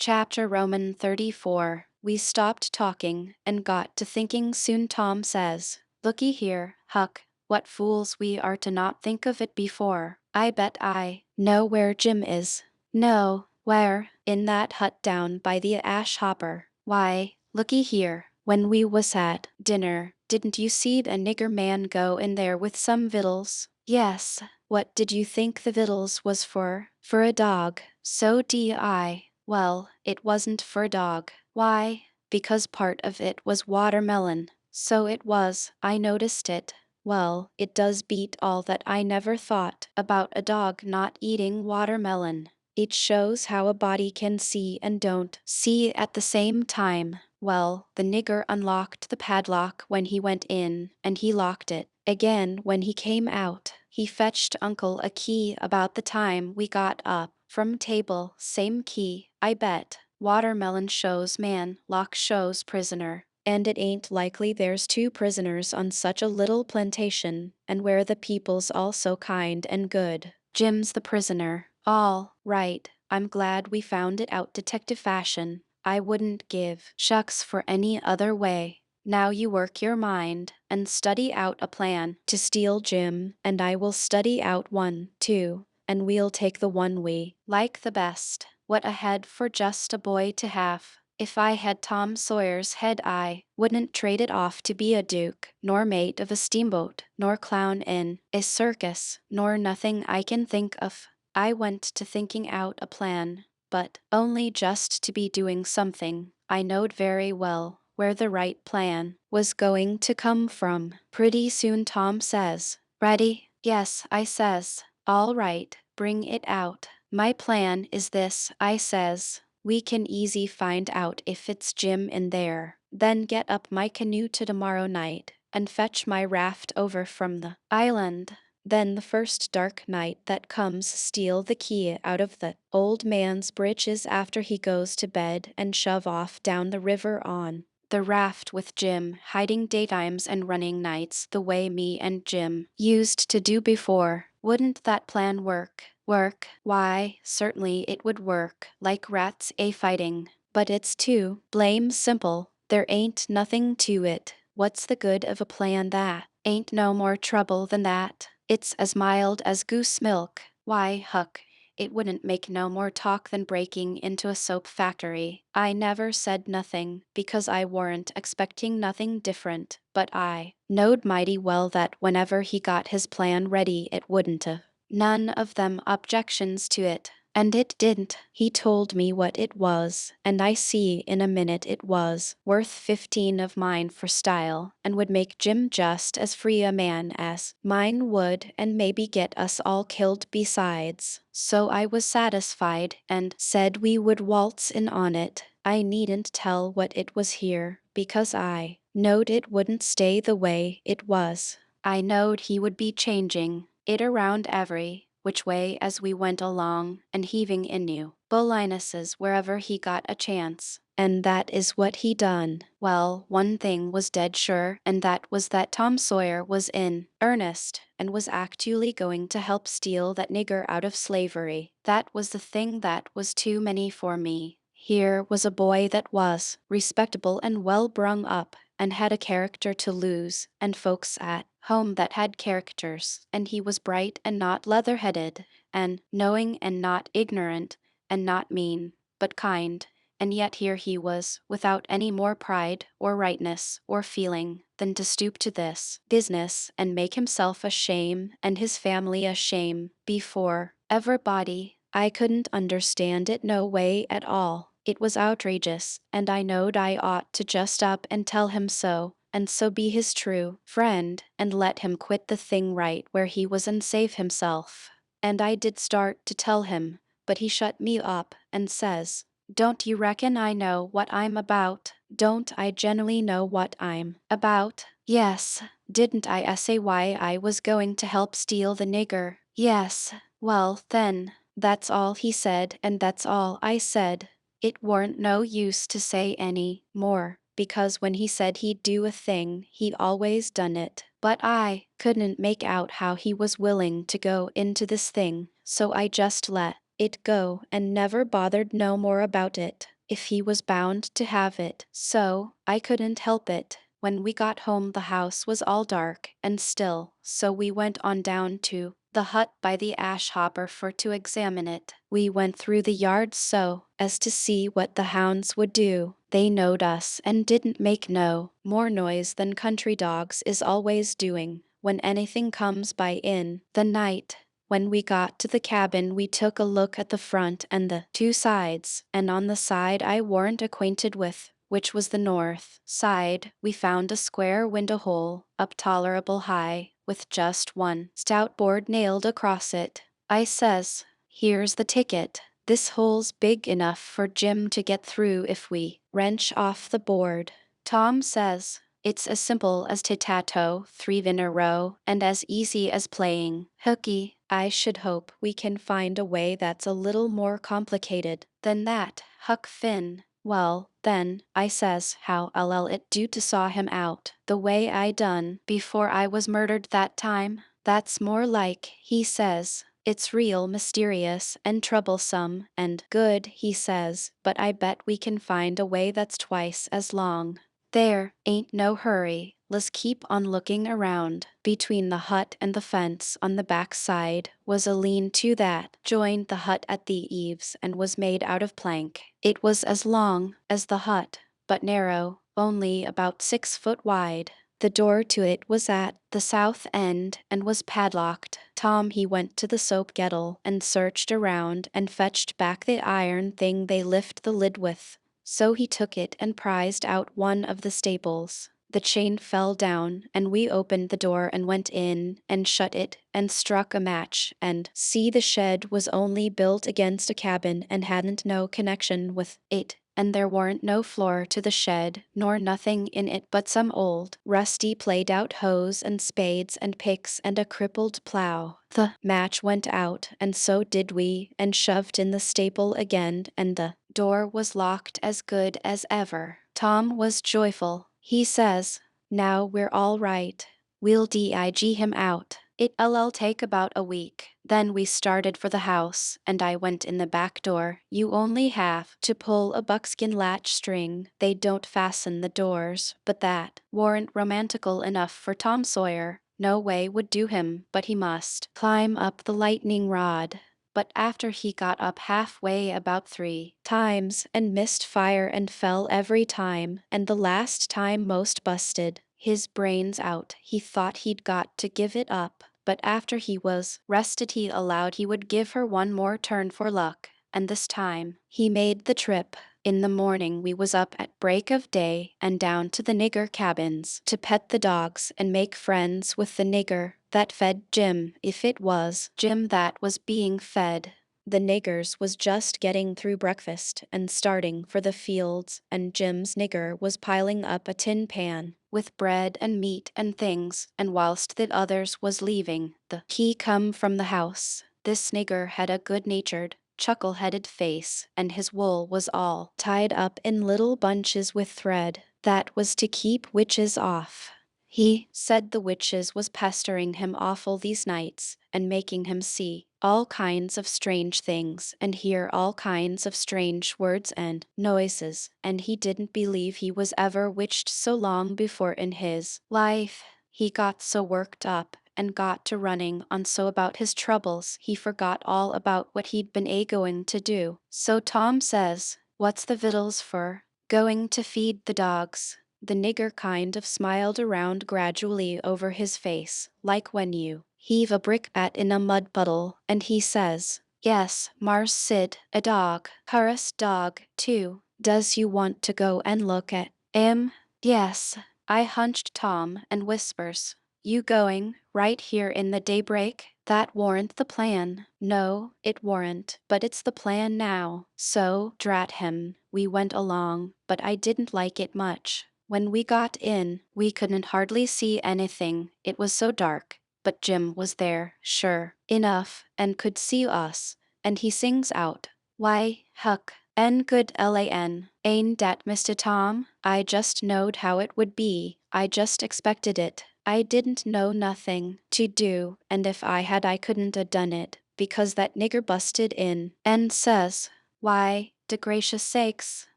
Chapter Roman 34. We stopped talking and got to thinking soon. Tom says, "Looky here, Huck, what fools we are to not think of it before. I bet I know where Jim is." "No, where?" "In that hut down by the ash hopper." "Why, looky here, when we was at dinner, didn't you see a nigger man go in there with some victuals?" "Yes." "What did you think the victuals was for?" "For a dog." "So I. Well, it wasn't for a dog." "Why?" "Because part of it was watermelon." "So it was, I noticed it." "Well, it does beat all that. I never thought about a dog not eating watermelon. It shows how a body can see and don't see at the same time." "Well, the nigger unlocked the padlock when he went in, and he locked it again when he came out. He fetched Uncle a key about the time we got up from table. Same key, I bet. Watermelon shows man, lock shows prisoner. And it ain't likely there's two prisoners on such a little plantation, and where the people's all so kind and good. Jim's the prisoner." "All right, I'm glad we found it out detective fashion. I wouldn't give shucks for any other way. Now you work your mind and study out a plan to steal Jim, and I will study out one, too, and we'll take the one we like the best. What a head for just a boy to have. If I had Tom Sawyer's head, I wouldn't trade it off to be a duke, nor mate of a steamboat, nor clown in a circus, nor nothing I can think of." I went to thinking out a plan, but only just to be doing something. I knowed very well where the right plan was going to come from. Pretty soon Tom says, "Ready?" "Yes," I says. "All right, bring it out." "My plan is this," I says. "We can easy find out if it's Jim in there, then get up my canoe to tomorrow night, and fetch my raft over from the island. Then the first dark night that comes steal the key out of the old man's breeches after he goes to bed and shove off down the river on the raft with Jim, hiding daytimes and running nights the way me and Jim used to do before. Wouldn't that plan work?" "Work? Why, certainly it would work like rats a fighting. But it's too blame simple. There ain't nothing to it. What's the good of a plan that ain't no more trouble than that? It's as mild as goose milk. Why, Huck, it wouldn't make no more talk than breaking into a soap factory." I never said nothing, because I warn't expecting nothing different, but I knowed mighty well that whenever he got his plan ready it wouldn't none of them objections to it. And it didn't. He told me what it was, and I see in a minute it was worth 15 of mine for style, and would make Jim just as free a man as mine would, and maybe get us all killed besides. So I was satisfied, and said we would waltz in on it. I needn't tell what it was here, because I knowed it wouldn't stay the way it was. I knowed he would be changing it around every which way as we went along, and heaving in new bullinesses wherever he got a chance. And that is what he done. Well, one thing was dead sure, and that was that Tom Sawyer was in earnest, and was actually going to help steal that nigger out of slavery. That was the thing that was too many for me. Here was a boy that was respectable and well brung up, and had a character to lose, and folks at home that had characters, and he was bright and not leather-headed, and knowing and not ignorant, and not mean, but kind, and yet here he was, without any more pride, or rightness, or feeling, than to stoop to this business, and make himself a shame, and his family a shame, before everybody. I couldn't understand it no way at all. It was outrageous, and I knowed I ought to just up and tell him so, and so be his true friend, and let him quit the thing right where he was and save himself. And I did start to tell him, but he shut me up, and says, "Don't you reckon I know what I'm about?" "Don't I generally know what I'm about?" "Yes." "Didn't I say why I was going to help steal the nigger?" "Yes." "Well, then, that's all he said, and that's all I said. It warn't no use to say any more, because when he said he'd do a thing, he always done it. But I couldn't make out how he was willing to go into this thing, so I just let it go and never bothered no more about it, if he was bound to have it. So, I couldn't help it. When we got home the house was all dark and still, so we went on down to the hut by the ash hopper for to examine it. We went through the yard so as to see what the hounds would do. They knowed us and didn't make no more noise than country dogs is always doing when anything comes by in the night. When we got to the cabin we took a look at the front and the two sides, and on the side I warn't acquainted with, which was the north side, we found a square window hole, up tolerable high, with just one stout board nailed across it. I says, "Here's the ticket. This hole's big enough for Jim to get through if we wrench off the board." Tom says, "It's as simple as tic-tac-toe, 3 in a row, and as easy as playing hooky." I should hope we can find a way that's a little more complicated than that, Huck Finn. Well, then, I says, how'll it do to saw him out, the way I done, before I was murdered that time? That's more like, he says. It's real mysterious and troublesome and good, he says, but I bet we can find a way that's twice as long. There ain't no hurry, let's keep on looking around. Between the hut and the fence on the back side was a lean-to that joined the hut at the eaves and was made out of plank. It was as long as the hut, but narrow, only about 6 foot wide. The door to it was at the south end and was padlocked. Tom he went to the soap kettle and searched around and fetched back the iron thing they lift the lid with. So he took it and prized out one of the staples. The chain fell down, and we opened the door and went in and shut it and struck a match, and see the shed was only built against a cabin and hadn't no connection with it, and there warn't no floor to the shed nor nothing in it but some old, rusty played-out hoes and spades and picks and a crippled plow. The match went out, and so did we, and shoved in the staple again, and the door was locked as good as ever. Tom was joyful. He says, "Now we're all right. We'll dig him out. It'll take about a week." Then we started for the house, and I went in the back door. You only have to pull a buckskin latch string. They don't fasten the doors, but that warn't romantical enough for Tom Sawyer. No way would do him, but he must climb up the lightning rod. But after he got up halfway about 3 times and missed fire and fell every time, and the last time most busted his brains out, he thought he'd got to give it up. But after he was rested he allowed he would give her one more turn for luck, and this time he made the trip. In the morning we was up at break of day and down to the nigger cabins to pet the dogs and make friends with the nigger that fed Jim, if it was Jim that was being fed. The niggers was just getting through breakfast and starting for the fields, and Jim's nigger was piling up a tin pan with bread and meat and things, and whilst the others was leaving, he come from the house. This nigger had a good-natured, chuckle-headed face, and his wool was all tied up in little bunches with thread. That was to keep witches off. He said the witches was pestering him awful these nights, and making him see all kinds of strange things and hear all kinds of strange words and noises, and he didn't believe he was ever witched so long before in his life. He got so worked up and got to running on so about his troubles he forgot all about what he'd been going to do. So Tom says, "What's the victuals for?" "Going to feed the dogs." The nigger kind of smiled around gradually over his face, like when you heave a brickbat in a mud puddle, and he says, "Yes, Mars Sid, a dog, Curus dog, too. Does you want to go and look at 'im?" "Yes." I hunched Tom and whispers, "You going, right here in the daybreak?" That warn't the plan. No, it warn't, but it's the plan now. So, drat him, we went along, but I didn't like it much. When we got in, we couldn't hardly see anything, it was so dark, but Jim was there, sure enough, and could see us, and he sings out, "Why, Huck, N good LAN, ain't dat Mr. Tom? I just knowed how it would be, I just expected it. I didn't know nothing to do, and if I had I couldn't a done it, because that nigger busted in and says, "Why, de gracious sakes,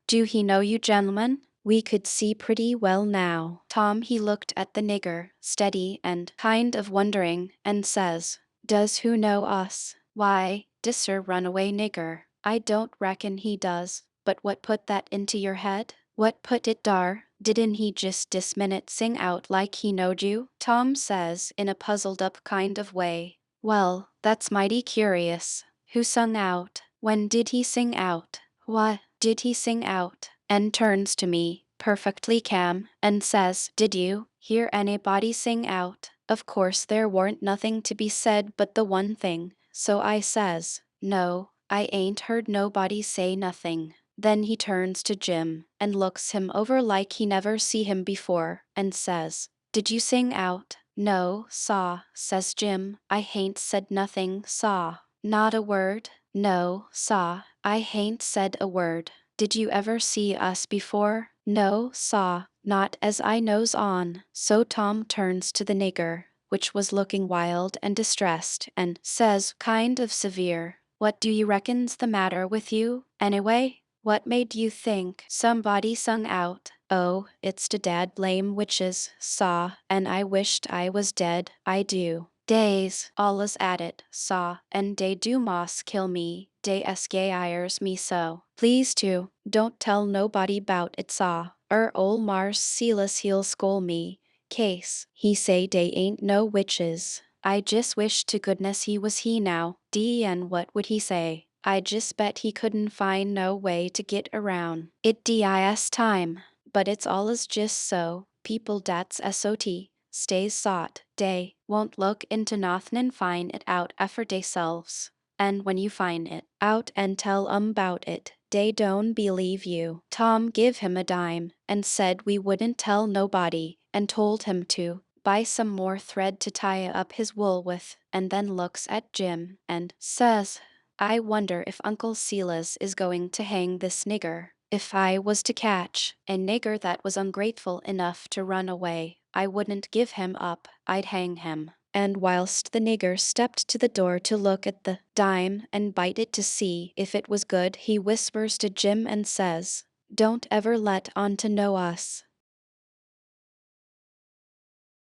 do he know you gentlemen?" We could see pretty well now. Tom he looked at the nigger, steady and kind of wondering, and says, "Does who know us?" "Why, disser runaway nigger. I don't reckon he does, but what put that into your head?" "What put it dar? Didn't he just dis minute sing out like he knowed you?" Tom says in a puzzled up kind of way. "Well, that's mighty curious. Who sung out? When did he sing out? What did he sing out?" And turns to me, perfectly calm, and says, "Did you hear anybody sing out?" Of course there warn't nothing to be said but the one thing, so I says, "No, I ain't heard nobody say nothing." Then he turns to Jim, and looks him over like he never see him before, and says, "Did you sing out?" "No, saw," says Jim. "I hain't said nothing, saw." "Not a word?" "No, saw. I hain't said a word." "Did you ever see us before?" "No, saw. Not as I knows on." So Tom turns to the nigger, which was looking wild and distressed, and says kind of severe, "What do you reckon's the matter with you, anyway? What made you think somebody sung out?" "Oh, it's de dad blame witches, saw, and I wished I was dead, I do. Days, allus at it, saw, and dey do moss kill me, dey escayires me so. Please to, don't tell nobody 'bout it, saw, ol' Mars Silas he'll scol me, case he say dey ain't no witches." I just wish to goodness he was he now, and what would he say? I just bet he couldn't find no way to get around it dis time. But it's allus just so, people dat's sot, stays sot, dey won't look into nothin' and find it out after deyselves. And when you find it out and tell 'em 'bout it, dey don't believe you. Tom give him a dime, and said we wouldn't tell nobody, and told him to buy some more thread to tie up his wool with, and then looks at Jim, and says, "I wonder if Uncle Silas is going to hang this nigger. If I was to catch a nigger that was ungrateful enough to run away, I wouldn't give him up, I'd hang him." And whilst the nigger stepped to the door to look at the dime and bite it to see if it was good, he whispers to Jim and says, "Don't ever let on to know us."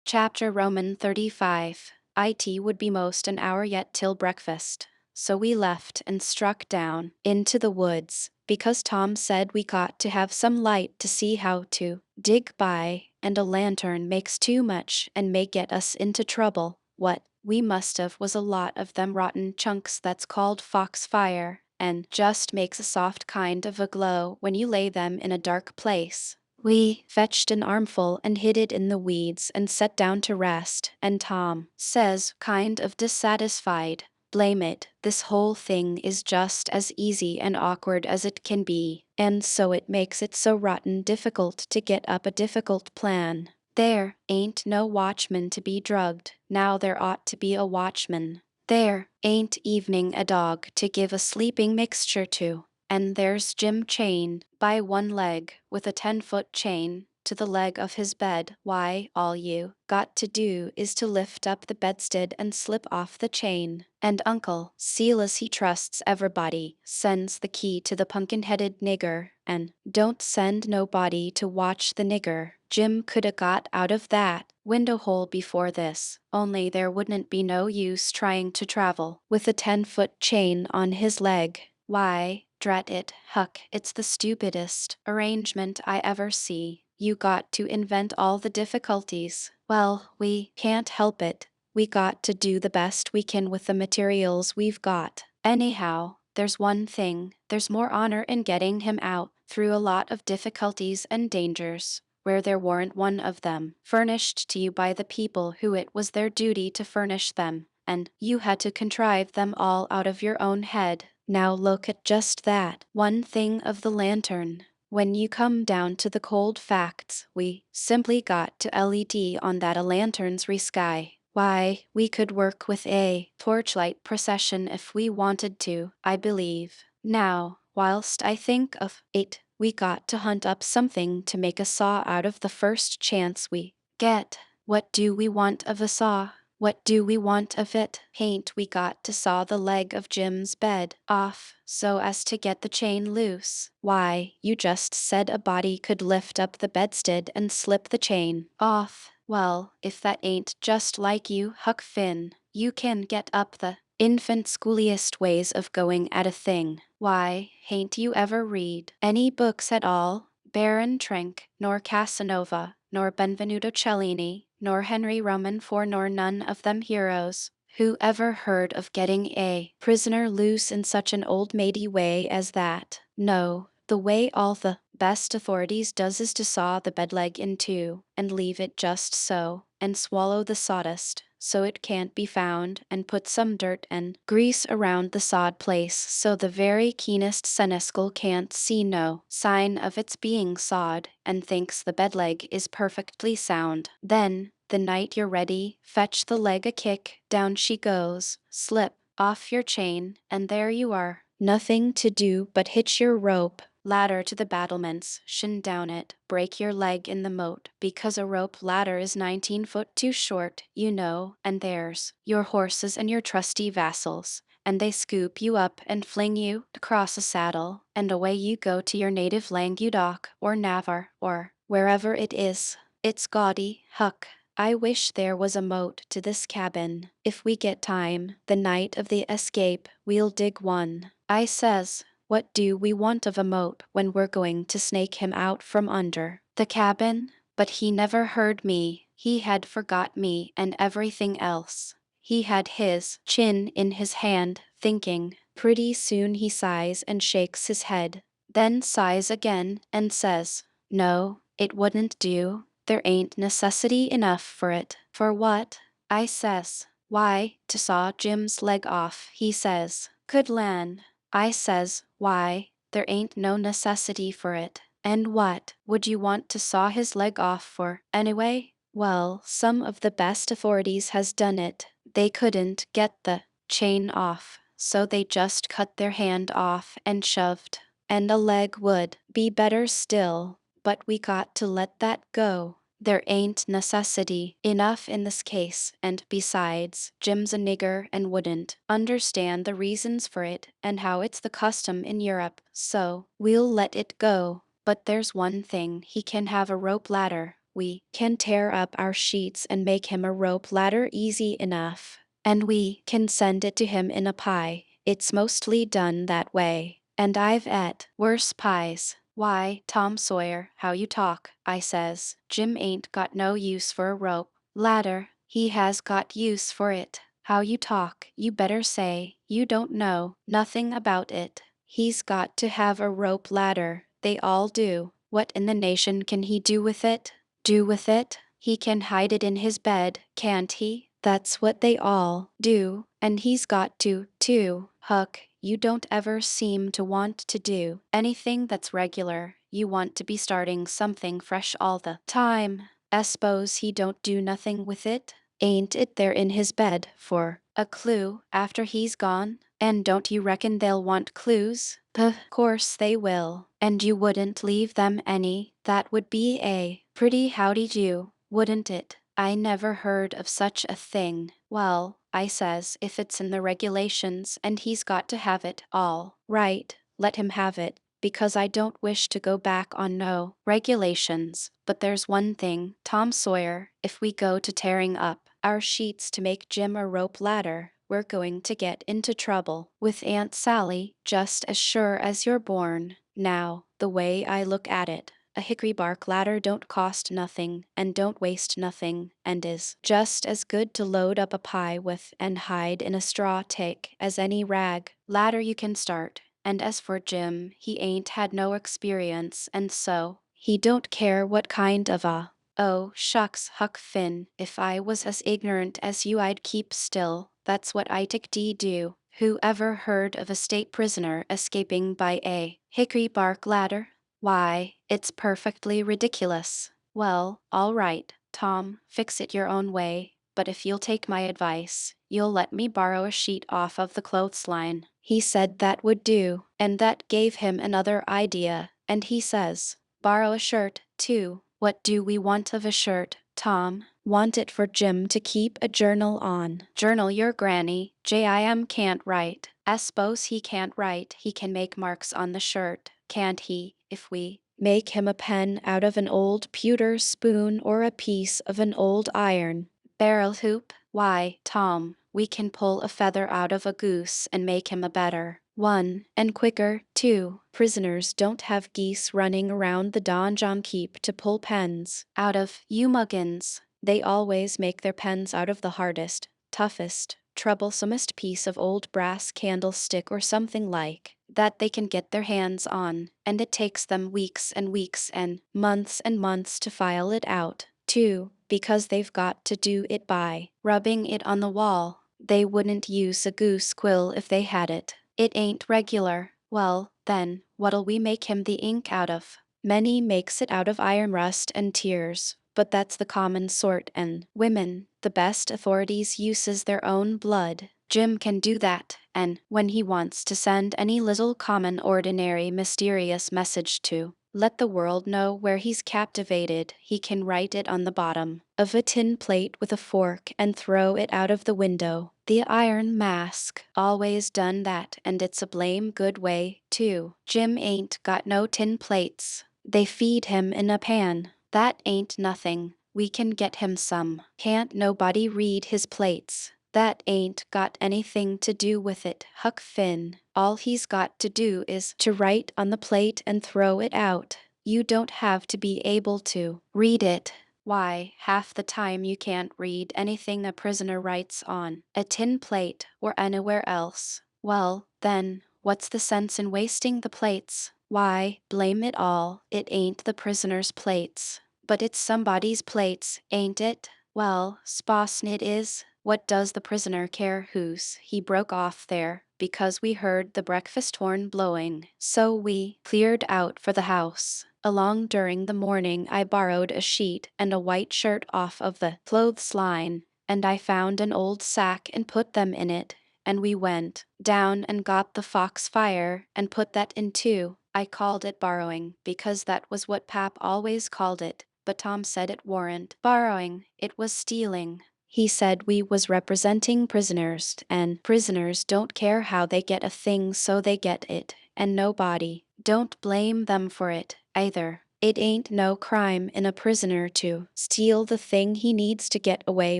Chapter Roman 35. It would be most an hour yet till breakfast, so we left and struck down into the woods, because Tom said we got to have some light to see how to dig by, and a lantern makes too much and may get us into trouble. What we must have was a lot of them rotten chunks that's called foxfire, and just makes a soft kind of a glow when you lay them in a dark place. We fetched an armful and hid it in the weeds and sat down to rest, and Tom says, kind of dissatisfied, "Blame it, this whole thing is just as easy and awkward as it can be, and so it makes it so rotten difficult to get up a difficult plan. There ain't no watchman to be drugged, now there ought to be a watchman. There ain't evening a dog to give a sleeping mixture to. And there's Jim chained by one leg with a 10-foot chain to the leg of his bed. Why, all you got to do is to lift up the bedstead and slip off the chain. And Uncle Silas he trusts everybody, sends the key to the pumpkin-headed nigger, and don't send nobody to watch the nigger. Jim coulda got out of that window hole before this, only there wouldn't be no use trying to travel with a 10-foot chain on his leg. Why, drat it, Huck, it's the stupidest arrangement I ever see. You got to invent all the difficulties. Well, we can't help it. We got to do the best we can with the materials we've got. Anyhow, there's one thing, there's more honor in getting him out through a lot of difficulties and dangers, where there warn't one of them furnished to you by the people who it was their duty to furnish them, and you had to contrive them all out of your own head. Now look at just that one thing of the lantern. When you come down to the cold facts, we simply got to LED on that a lantern's sky. Why, we could work with a torchlight procession if we wanted to, I believe. Now, whilst I think of it, we got to hunt up something to make a saw out of the first chance we get. What do we want of a saw? What do we want of it? Hain't we got to saw the leg of Jim's bed off so as to get the chain loose? Why, you just said a body could lift up the bedstead and slip the chain off. Well, if that ain't just like you, Huck Finn, you can get up the infant schooliest ways of going at a thing. Why, hain't you ever read any books at all? Baron Trenck, nor Casanova, nor Benvenuto Cellini, nor Henry Roman for nor none of them heroes. Who ever heard of getting a prisoner loose in such an old matey way as that? No, the way all the best authorities does is to saw the bed leg in two, and leave it just so, and swallow the sawdust, so it can't be found, and put some dirt and grease around the sawed place so the very keenest senescal can't see no sign of its being sawed, and thinks the bed leg is perfectly sound. Then, the night you're ready, fetch the leg a kick, down she goes, slip off your chain, and there you are. Nothing to do but hitch your rope ladder to the battlements, shin down it, break your leg in the moat, because a rope ladder is 19 foot too short, you know, and there's your horses and your trusty vassals, and they scoop you up and fling you across a saddle, and away you go to your native Languedoc or Navarre or wherever it is. It's gaudy, Huck. I wish there was a moat to this cabin. If we get time, the night of the escape, we'll dig one. I says, what do we want of a moat when we're going to snake him out from under the cabin? But he never heard me. He had forgot me and everything else. He had his chin in his hand, thinking. Pretty soon he sighs and shakes his head, then sighs again and says, no, it wouldn't do. There ain't necessity enough for it. For what? I says. Why, to saw Jim's leg off, he says. Good land. I says, why, there ain't no necessity for it. And what would you want to saw his leg off for, anyway? Well, some of the best authorities has done it. They couldn't get the chain off, so they just cut their hand off and shoved. And a leg would be better still, but we got to let that go. There ain't necessity enough in this case, and besides, Jim's a nigger and wouldn't understand the reasons for it and how it's the custom in Europe, so we'll let it go. But there's one thing, he can have a rope ladder. We can tear up our sheets and make him a rope ladder easy enough, and we can send it to him in a pie. It's mostly done that way, and I've et worse pies. Why, Tom Sawyer, how you talk, I says. Jim ain't got no use for a rope ladder. He has got use for it. How you talk, you better say. You don't know nothing about it. He's got to have a rope ladder. They all do. What in the nation can he do with it? Do with it? He can hide it in his bed, can't he? That's what they all do, and he's got to, too. Huck, you don't ever seem to want to do anything that's regular. You want to be starting something fresh all the time. I s'pose he don't do nothing with it? Ain't it there in his bed for a clue after he's gone? And don't you reckon they'll want clues? Puh, course they will. And you wouldn't leave them any. That would be a pretty howdy-do, wouldn't it? I never heard of such a thing. Well, I says, if it's in the regulations and he's got to have it, all right, let him have it, because I don't wish to go back on no regulations. But there's one thing, Tom Sawyer, if we go to tearing up our sheets to make Jim a rope ladder, we're going to get into trouble with Aunt Sally, just as sure as you're born. Now, the way I look at it, a hickory bark ladder don't cost nothing, and don't waste nothing, and is just as good to load up a pie with and hide in a straw tick as any rag ladder you can start. And as for Jim, he ain't had no experience, and so he don't care what kind of a. Oh, shucks, Huck Finn, if I was as ignorant as you, I'd keep still. That's what I do. Who ever heard of a state prisoner escaping by a hickory bark ladder? Why, it's perfectly ridiculous. Well, all right, Tom, fix it your own way, but if you'll take my advice, you'll let me borrow a sheet off of the clothesline. He said that would do, and that gave him another idea, and he says, borrow a shirt, too. What do we want of a shirt, Tom? Want it for Jim to keep a journal on. Journal your granny, Jim can't write. S'pose he can't write, he can make marks on the shirt, can't he, if we make him a pen out of an old pewter spoon or a piece of an old iron barrel hoop? Why, Tom, we can pull a feather out of a goose and make him a better one, and quicker, too. Prisoners don't have geese running around the donjon keep to pull pens out of, you muggins. They always make their pens out of the hardest, toughest, troublesomest piece of old brass candlestick or something like that they can get their hands on, and it takes them weeks and weeks and months to file it out, too, because they've got to do it by rubbing it on the wall. They wouldn't use a goose quill if they had it. It ain't regular. Well, then, what'll we make him the ink out of? Many makes it out of iron rust and tears, but that's the common sort, and women, the best authorities, uses their own blood. Jim can do that, and when he wants to send any little common ordinary mysterious message to let the world know where he's captivated, he can write it on the bottom of a tin plate with a fork and throw it out of the window. The Iron Mask always done that, and it's a blame good way, too. Jim ain't got no tin plates. They feed him in a pan. That ain't nothing. We can get him some. Can't nobody read his plates. That ain't got anything to do with it, Huck Finn. All he's got to do is to write on the plate and throw it out. You don't have to be able to read it. Why, half the time you can't read anything a prisoner writes on a tin plate or anywhere else. Well, then, what's the sense in wasting the plates? Why, blame it all, it ain't the prisoner's plates. But it's somebody's plates, ain't it? Well, s'posen it is. What does the prisoner care whose? He broke off there, because we heard the breakfast horn blowing, so we cleared out for the house. Along during the morning I borrowed a sheet and a white shirt off of the clothes line, and I found an old sack and put them in it, and we went down and got the fox fire and put that in too. I called it borrowing, because that was what Pap always called it, but Tom said it warn't borrowing, it was stealing. He said we was representing prisoners, and prisoners don't care how they get a thing, so they get it, and nobody don't blame them for it, either. It ain't no crime in a prisoner to steal the thing he needs to get away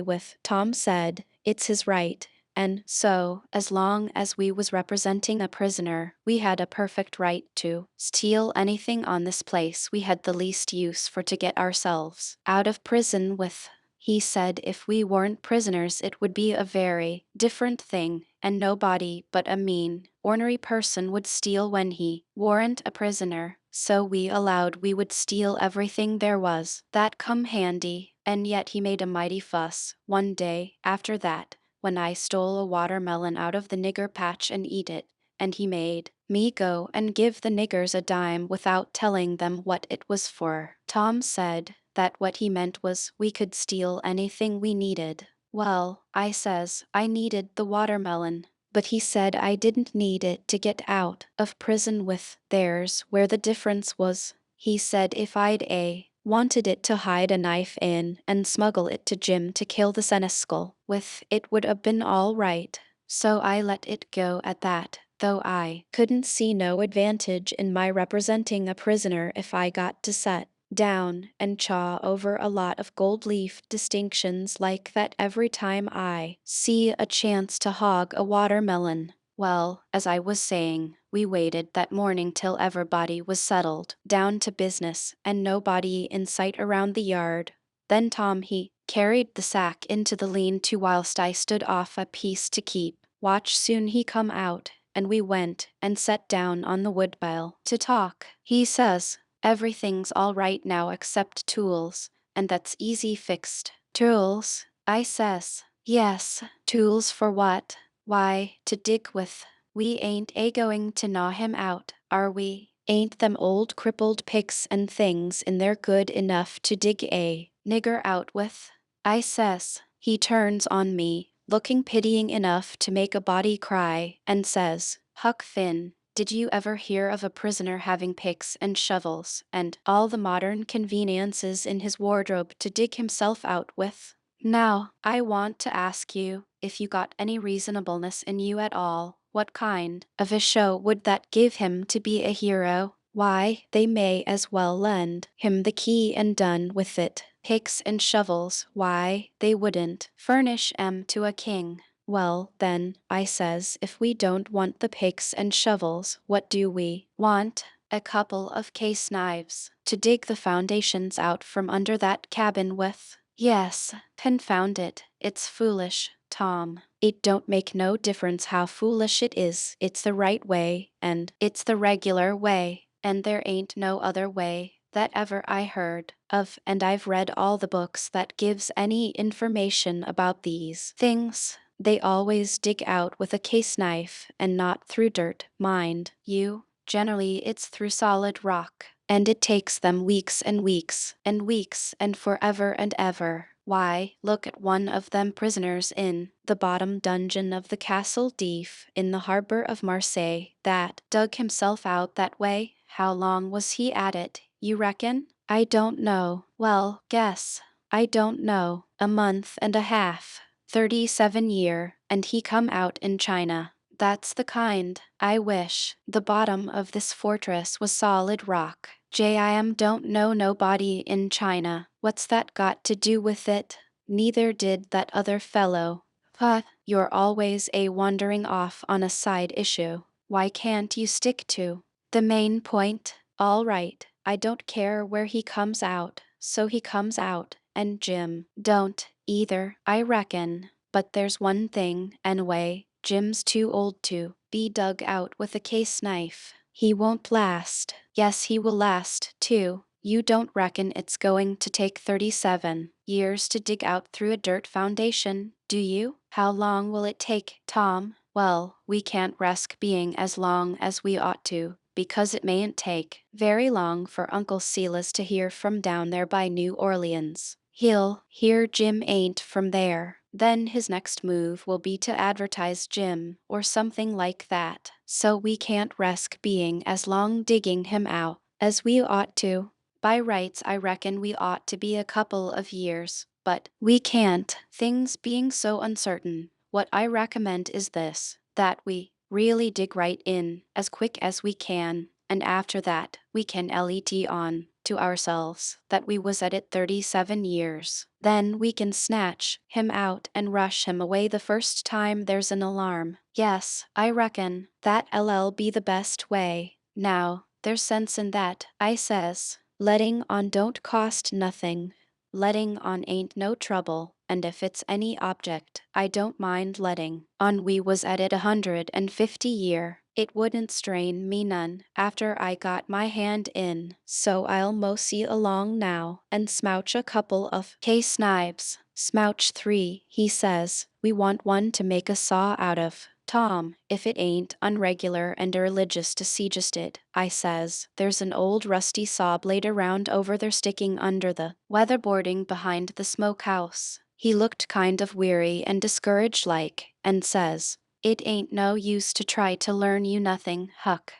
with, Tom said. It's his right. And so, as long as we was representing a prisoner, we had a perfect right to steal anything on this place we had the least use for to get ourselves out of prison with. He said if we weren't prisoners it would be a very different thing, and nobody but a mean, ornery person would steal when he warn't a prisoner. So we allowed we would steal everything there was that come handy, and yet he made a mighty fuss one day after that, when I stole a watermelon out of the nigger patch and eat it, and he made me go and give the niggers a dime without telling them what it was for. Tom said that what he meant was we could steal anything we needed. Well, I says I needed the watermelon, but he said I didn't need it to get out of prison with. There's where the difference was. He said if I'd wanted it to hide a knife in and smuggle it to Jim to kill the seneschal with, it would have been all right. So I let it go at that, though I couldn't see no advantage in my representing a prisoner if I got to set down and chaw over a lot of gold leaf distinctions like that every time I see a chance to hog a watermelon. Well, as I was saying, we waited that morning till everybody was settled down to business and nobody in sight around the yard. Then Tom he carried the sack into the lean-to whilst I stood off a piece to keep watch. Soon he come out, and we went and sat down on the woodpile to talk. He says, everything's all right now except tools, and that's easy fixed. Tools? I says, yes, tools for what? Why, to dig with. We ain't going to gnaw him out, are we? Ain't them old crippled picks and things in there good enough to dig a nigger out with? I says. He turns on me, looking pitying enough to make a body cry, and says, Huck Finn, did you ever hear of a prisoner having picks and shovels and all the modern conveniences in his wardrobe to dig himself out with? Now, I want to ask you if you got any reasonableness in you at all. What kind of a show would that give him to be a hero? Why, they may as well lend him the key and done with it. Picks and shovels, why, they wouldn't furnish 'em to a king. Well, then, I says, if we don't want the picks and shovels, what do we want? A couple of case knives to dig the foundations out from under that cabin with. Yes, confound it, it's foolish, Tom. It don't make no difference how foolish it is, it's the right way, and it's the regular way, and there ain't no other way that ever I heard of, and I've read all the books that gives any information about these things. They always dig out with a case knife and not through dirt, mind you. Generally, it's through solid rock, and it takes them weeks and weeks and weeks and forever and ever. Why, look at one of them prisoners in the bottom dungeon of the Castle d'If in the harbor of Marseille that dug himself out that way. How long was he at it, you reckon? I don't know. Well, guess. I don't know. A month and a half. 37 year, and he come out in China. That's the kind. I wish the bottom of this fortress was solid rock. Jim don't know nobody in China. What's that got to do with it? Neither did that other fellow. But you're always a wandering off on a side issue. Why can't you stick to the main point? All right, I don't care where he comes out, so he comes out, and Jim don't either, I reckon. But there's one thing, anyway, Jim's too old to be dug out with a case knife. He won't last. Yes, he will last, too. You don't reckon it's going to take 37 years to dig out through a dirt foundation, do you? How long will it take, Tom? Well, we can't risk being as long as we ought to, because it mayn't take very long for Uncle Silas to hear from down there by New Orleans. He'll hear Jim ain't from there. Then his next move will be to advertise Jim, or something like that. So we can't risk being as long digging him out as we ought to. By rights, I reckon we ought to be a couple of years, but we can't, things being so uncertain. What I recommend is this, that we really dig right in as quick as we can, and after that, we can let on to ourselves that we was at it 37 years. Then we can snatch him out and rush him away the first time there's an alarm. Yes, I reckon that'll be the best way. Now, there's sense in that, I says. Letting on don't cost nothing. Letting on ain't no trouble, and if it's any object, I don't mind letting on. We was at it 150 year. It wouldn't strain me none after I got my hand in, so I'll mosey along now and smouch a couple of case knives. Smouch 3, he says. We want one to make a saw out of. Tom, if it ain't unregular and irreligious to see just it, I says, there's an old rusty saw blade around over there sticking under the weatherboarding behind the smokehouse. He looked kind of weary and discouraged like, and says, it ain't no use to try to learn you nothing, Huck.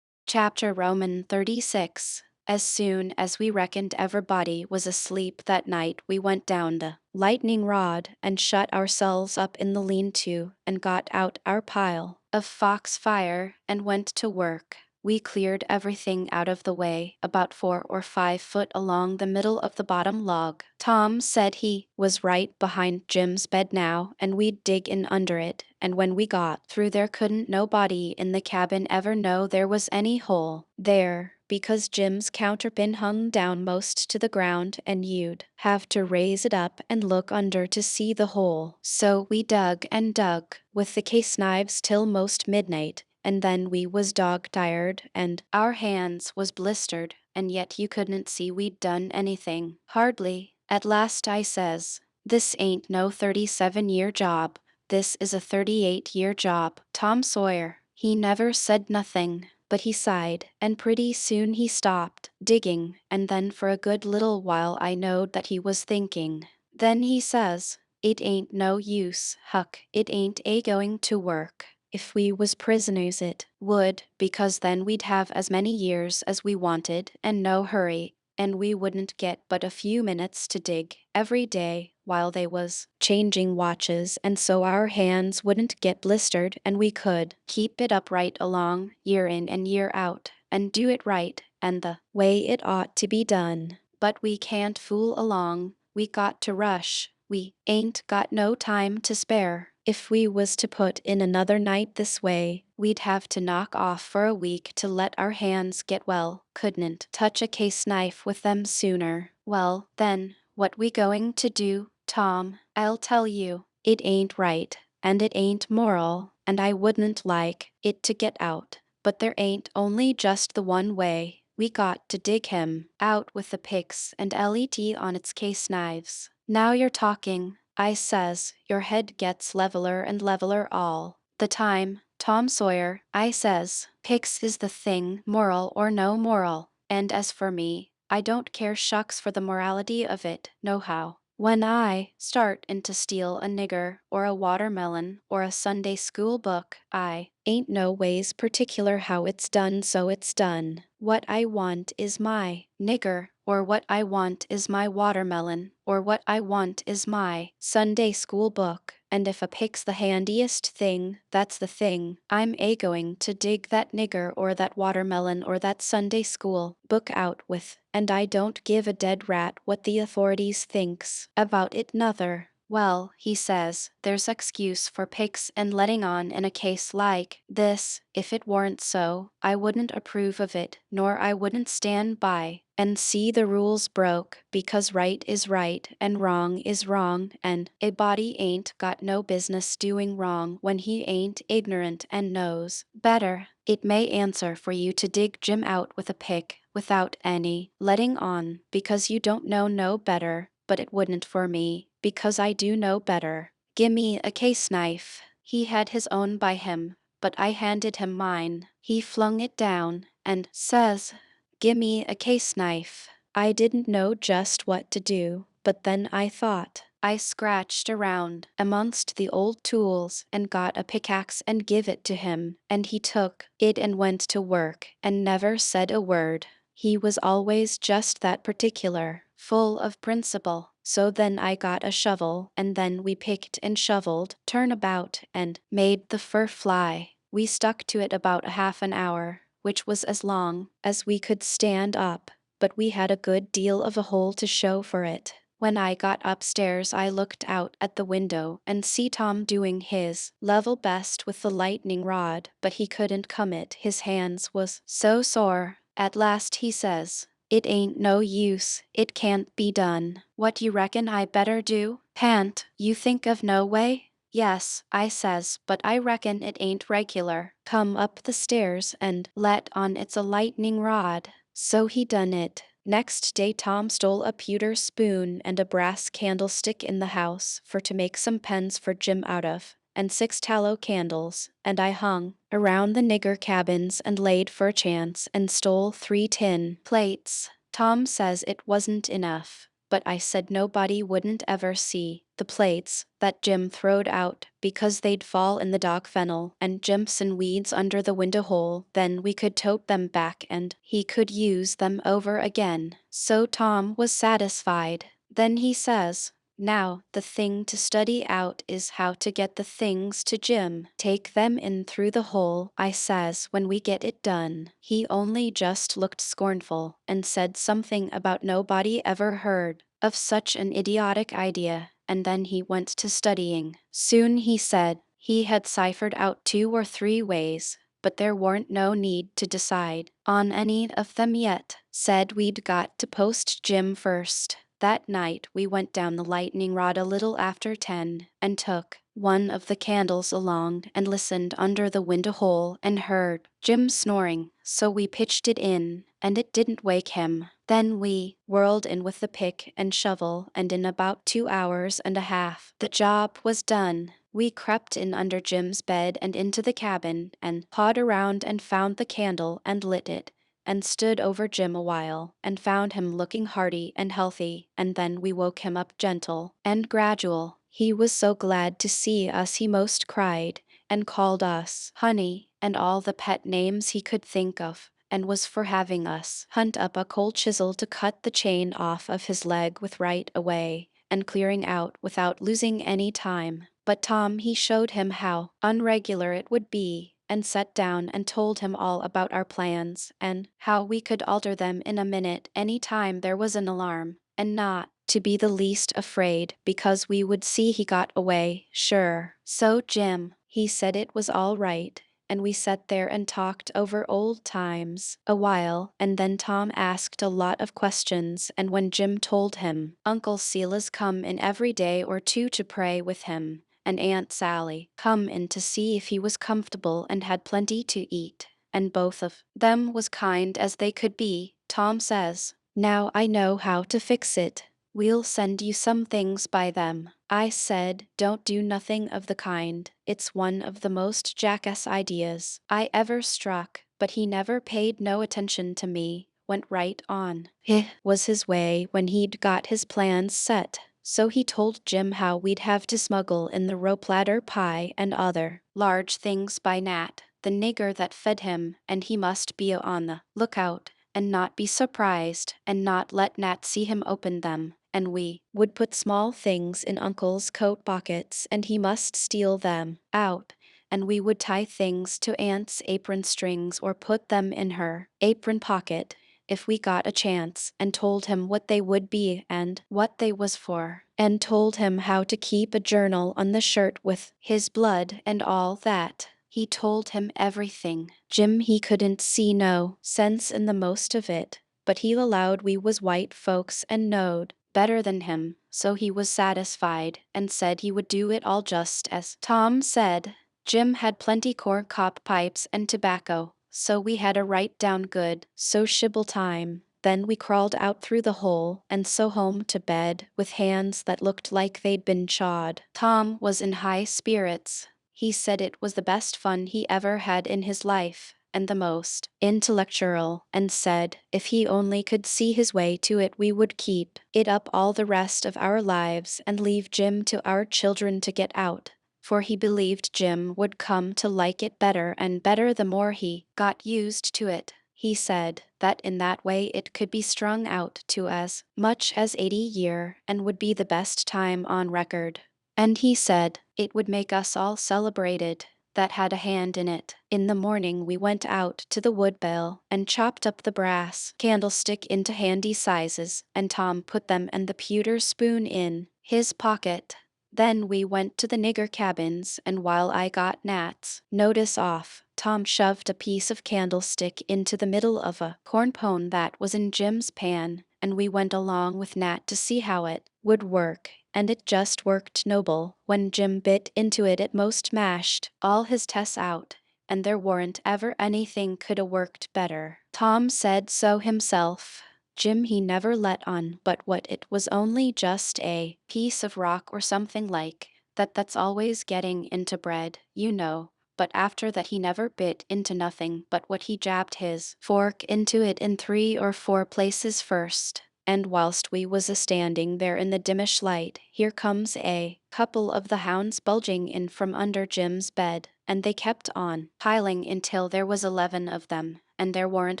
Chapter Roman 36. As soon as we reckoned everybody was asleep that night, we went down the lightning rod and shut ourselves up in the lean-to and got out our pile of fox fire and went to work. We cleared everything out of the way, about 4 or 5 foot along the middle of the bottom log. Tom said he was right behind Jim's bed now, and we'd dig in under it, and when we got through there couldn't nobody in the cabin ever know there was any hole there, because Jim's counterpin hung down most to the ground and you'd have to raise it up and look under to see the hole. So we dug and dug with the case knives till most midnight, and then we was dog-tired and our hands was blistered, and yet you couldn't see we'd done anything. Hardly. At last I says, this ain't no 37-year job. This is a 38-year job. Tom Sawyer, he never said nothing, but he sighed, and pretty soon he stopped digging, and then for a good little while I knowed that he was thinking. Then he says, it ain't no use, Huck, it ain't a-going to work. If we was prisoners it would, because then we'd have as many years as we wanted, and no hurry. and we wouldn't get but a few minutes to dig every day while they was changing watches, and so our hands wouldn't get blistered and we could keep it up right along, year in and year out, and do it right and the way it ought to be done. But we can't fool along, we got to rush. We ain't got no time to spare. If we was to put in another night this way, we'd have to knock off for a week to let our hands get well. Couldn't touch a case knife with them sooner. Well, then, what we going to do, Tom? I'll tell you. It ain't right, and it ain't moral, and I wouldn't like it to get out. But there ain't only just the one way. We got to dig him out with the picks and let on its case knives. Now you're talking, I says, your head gets leveler and leveler all the time. Tom Sawyer, I says, picks is the thing, moral or no moral, and as for me, I don't care shucks for the morality of it, nohow. When I start in to steal a nigger or a watermelon or a Sunday school book, I ain't no ways particular how it's done, so it's done. What I want is my nigger, or what I want is my watermelon, or what I want is my Sunday school book. And if a pick's the handiest thing, that's the thing. I'm going to dig that nigger or that watermelon or that Sunday school book out with, and I don't give a dead rat what the authorities thinks about it nother. Well, he says, there's excuse for picks and letting on in a case like this. If it weren't so, I wouldn't approve of it, nor I wouldn't stand by and see the rules broke, because right is right and wrong is wrong, and a body ain't got no business doing wrong when he ain't ignorant and knows better. It may answer for you to dig Jim out with a pick without any letting on, because you don't know no better, but it wouldn't for me, because I do know better. Gimme a case knife. He had his own by him, but I handed him mine. He flung it down and says, "Gimme a case knife." I didn't know just what to do, but then I thought. I scratched around amongst the old tools and got a pickaxe and give it to him, and he took it and went to work and never said a word. He was always just that particular, full of principle. So then I got a shovel, and then we picked and shoveled, turnabout, and made the fur fly. We stuck to it about a half an hour, which was as long as we could stand up, but we had a good deal of a hole to show for it. When I got upstairs I looked out at the window and see Tom doing his level best with the lightning rod, but he couldn't come it, his hands was so sore. At last he says, "It ain't no use, it can't be done. What you reckon I better do? Can't you think of no way?" "Yes," I says, "but I reckon it ain't regular. Come up the stairs and let on it's a lightning rod." So he done it. Next day Tom stole a pewter spoon and a brass candlestick in the house for to make some pens for Jim out of, and 6 tallow candles, and I hung around the nigger cabins and laid for a chance and stole 3 tin plates. Tom says it wasn't enough, but I said nobody wouldn't ever see the plates that Jim throwed out because they'd fall in the dog fennel and Jimson weeds under the window hole. Then we could tote them back and he could use them over again. So Tom was satisfied. Then he says, "Now, the thing to study out is how to get the things to Jim. Take them in through the hole," I says, "when we get it done." He only just looked scornful and said something about nobody ever heard of such an idiotic idea, and then he went to studying. Soon he said he had ciphered out 2 or 3 ways, but there weren't no need to decide on any of them yet. Said we'd got to post Jim first. That night we went down the lightning rod a little after 10 and took one of the candles along and listened under the window hole and heard Jim snoring, so we pitched it in, and it didn't wake him. Then we whirled in with the pick and shovel, and in about 2 hours and a half the job was done. We crept in under Jim's bed and into the cabin and pawed around and found the candle and lit it, and stood over Jim a while, and found him looking hearty and healthy, and then we woke him up gentle and gradual. He was so glad to see us he most cried, and called us honey, and all the pet names he could think of. and was for having us hunt up a cold chisel to cut the chain off of his leg with right away, and clearing out without losing any time. But Tom he showed him how unregular it would be, and sat down and told him all about our plans, and how we could alter them in a minute any time there was an alarm, and not to be the least afraid because we would see he got away, sure. So Jim, he said it was all right, and we sat there and talked over old times a while, and then Tom asked a lot of questions, and when Jim told him Uncle Silas come in every day or two to pray with him, and Aunt Sally come in to see if he was comfortable and had plenty to eat, and both of them was kind as they could be, Tom says, "Now I know how to fix it. We'll send you some things by them." I said, "Don't do nothing of the kind. It's one of the most jackass ideas I ever struck," but he never paid no attention to me, went right on. It was his way when he'd got his plans set. So he told Jim how we'd have to smuggle in the rope ladder pie and other large things by Nat, the nigger that fed him, and he must be on the lookout and not be surprised, and not let Nat see him open them, and we would put small things in Uncle's coat pockets and he must steal them out, and we would tie things to Aunt's apron strings or put them in her apron pocket if we got a chance, and told him what they would be and what they was for, and told him how to keep a journal on the shirt with his blood and all that. He told him everything. Jim he couldn't see no sense in the most of it, but he allowed we was white folks and knowed better than him, so he was satisfied, and said he would do it all just as Tom said. Jim had plenty corn cob pipes and tobacco, so we had a right down good sociable time. Then we crawled out through the hole, and so home to bed, with hands that looked like they'd been chawed. Tom was in high spirits. He said it was the best fun he ever had in his life, and the most intellectual, and said if he only could see his way to it we would keep it up all the rest of our lives and leave Jim to our children to get out, for he believed Jim would come to like it better and better the more he got used to it. He said that in that way it could be strung out to as much as 80 year and would be the best time on record. And he said it would make us all celebrated that had a hand in it. In the morning we went out to the woodbell and chopped up the brass candlestick into handy sizes, and Tom put them and the pewter spoon in his pocket. Then we went to the nigger cabins, and while I got Nat's notice off, Tom shoved a piece of candlestick into the middle of a corn pone that was in Jim's pan, and we went along with Nat to see how it would work, and it just worked noble. When Jim bit into it most mashed all his tests out, and there warn't ever anything could 'a worked better. Tom said so himself. Jim he never let on but what it was only just a piece of rock or something like that's always getting into bread, you know. But after that he never bit into nothing but what he jabbed his fork into it in 3 or 4 places first. And whilst we was a-standing there in the dimmish light, here comes a couple of the hounds bulging in from under Jim's bed, and they kept on piling until there was 11 of them, and there warn't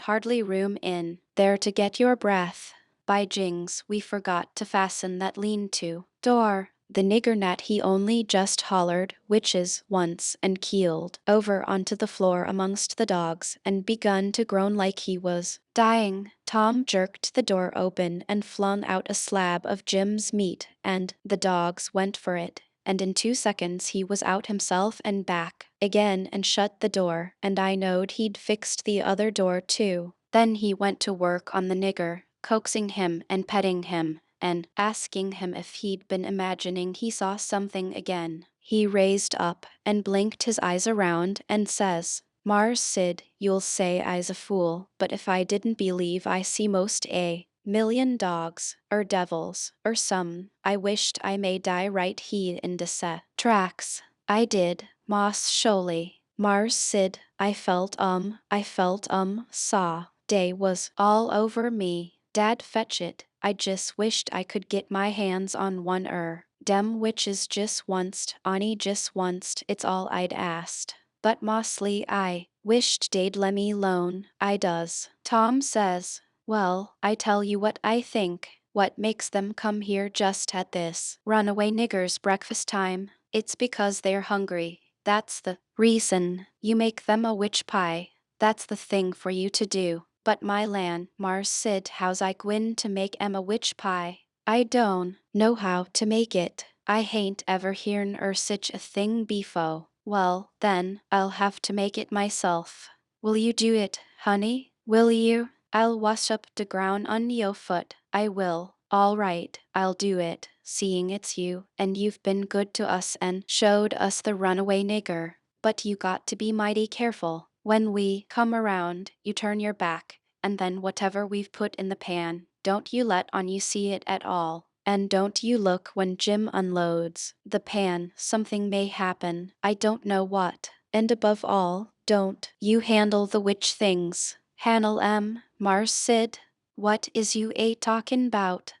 hardly room in there to get your breath. By jings, we forgot to fasten that lean-to door. The nigger Nat he only just hollered witches once and keeled over onto the floor amongst the dogs and begun to groan like he was dying. Tom jerked the door open and flung out a slab of Jim's meat, and the dogs went for it, and in 2 seconds he was out himself and back again and shut the door, and I knowed he'd fixed the other door too. Then he went to work on the nigger, coaxing him and petting him, and asking him if he'd been imagining he saw something again. He raised up and blinked his eyes around and says, "Mars Sid, you'll say I's a fool, but if I didn't believe I see most a million dogs, or devils, or some, I wished I may die right he in de tracks. I did, Moss Sholey. Mars Sid, I felt saw. Day was all over me. Dad fetch it. I just wished I could get my hands on one. Dem witches just onct, Ani just onct, it's all I'd asked." but mostly I wished they'd lemme alone, I does. Tom says, well, I tell you what I think. What makes them come here just at this runaway niggers' breakfast time? It's because they're hungry. That's the reason. You make them a witch pie. That's the thing for you to do. But my lan, Mars Sid, how's I gwine to make 'em a witch pie? I don't know how to make it. I hain't ever hearn sich a thing befo. Well, then, I'll have to make it myself. Will you do it, honey? Will you? I'll wash up de ground on yo foot. I will. All right, I'll do it, seeing it's you, and you've been good to us and showed us the runaway nigger. But you got to be mighty careful. When we come around, you turn your back, and then whatever we've put in the pan, don't you let on you see it at all. And don't you look when Jim unloads the pan, something may happen, I don't know what. And above all, don't you handle the witch things. Handle 'em, Mars Sid. What is you a talkin' 'bout?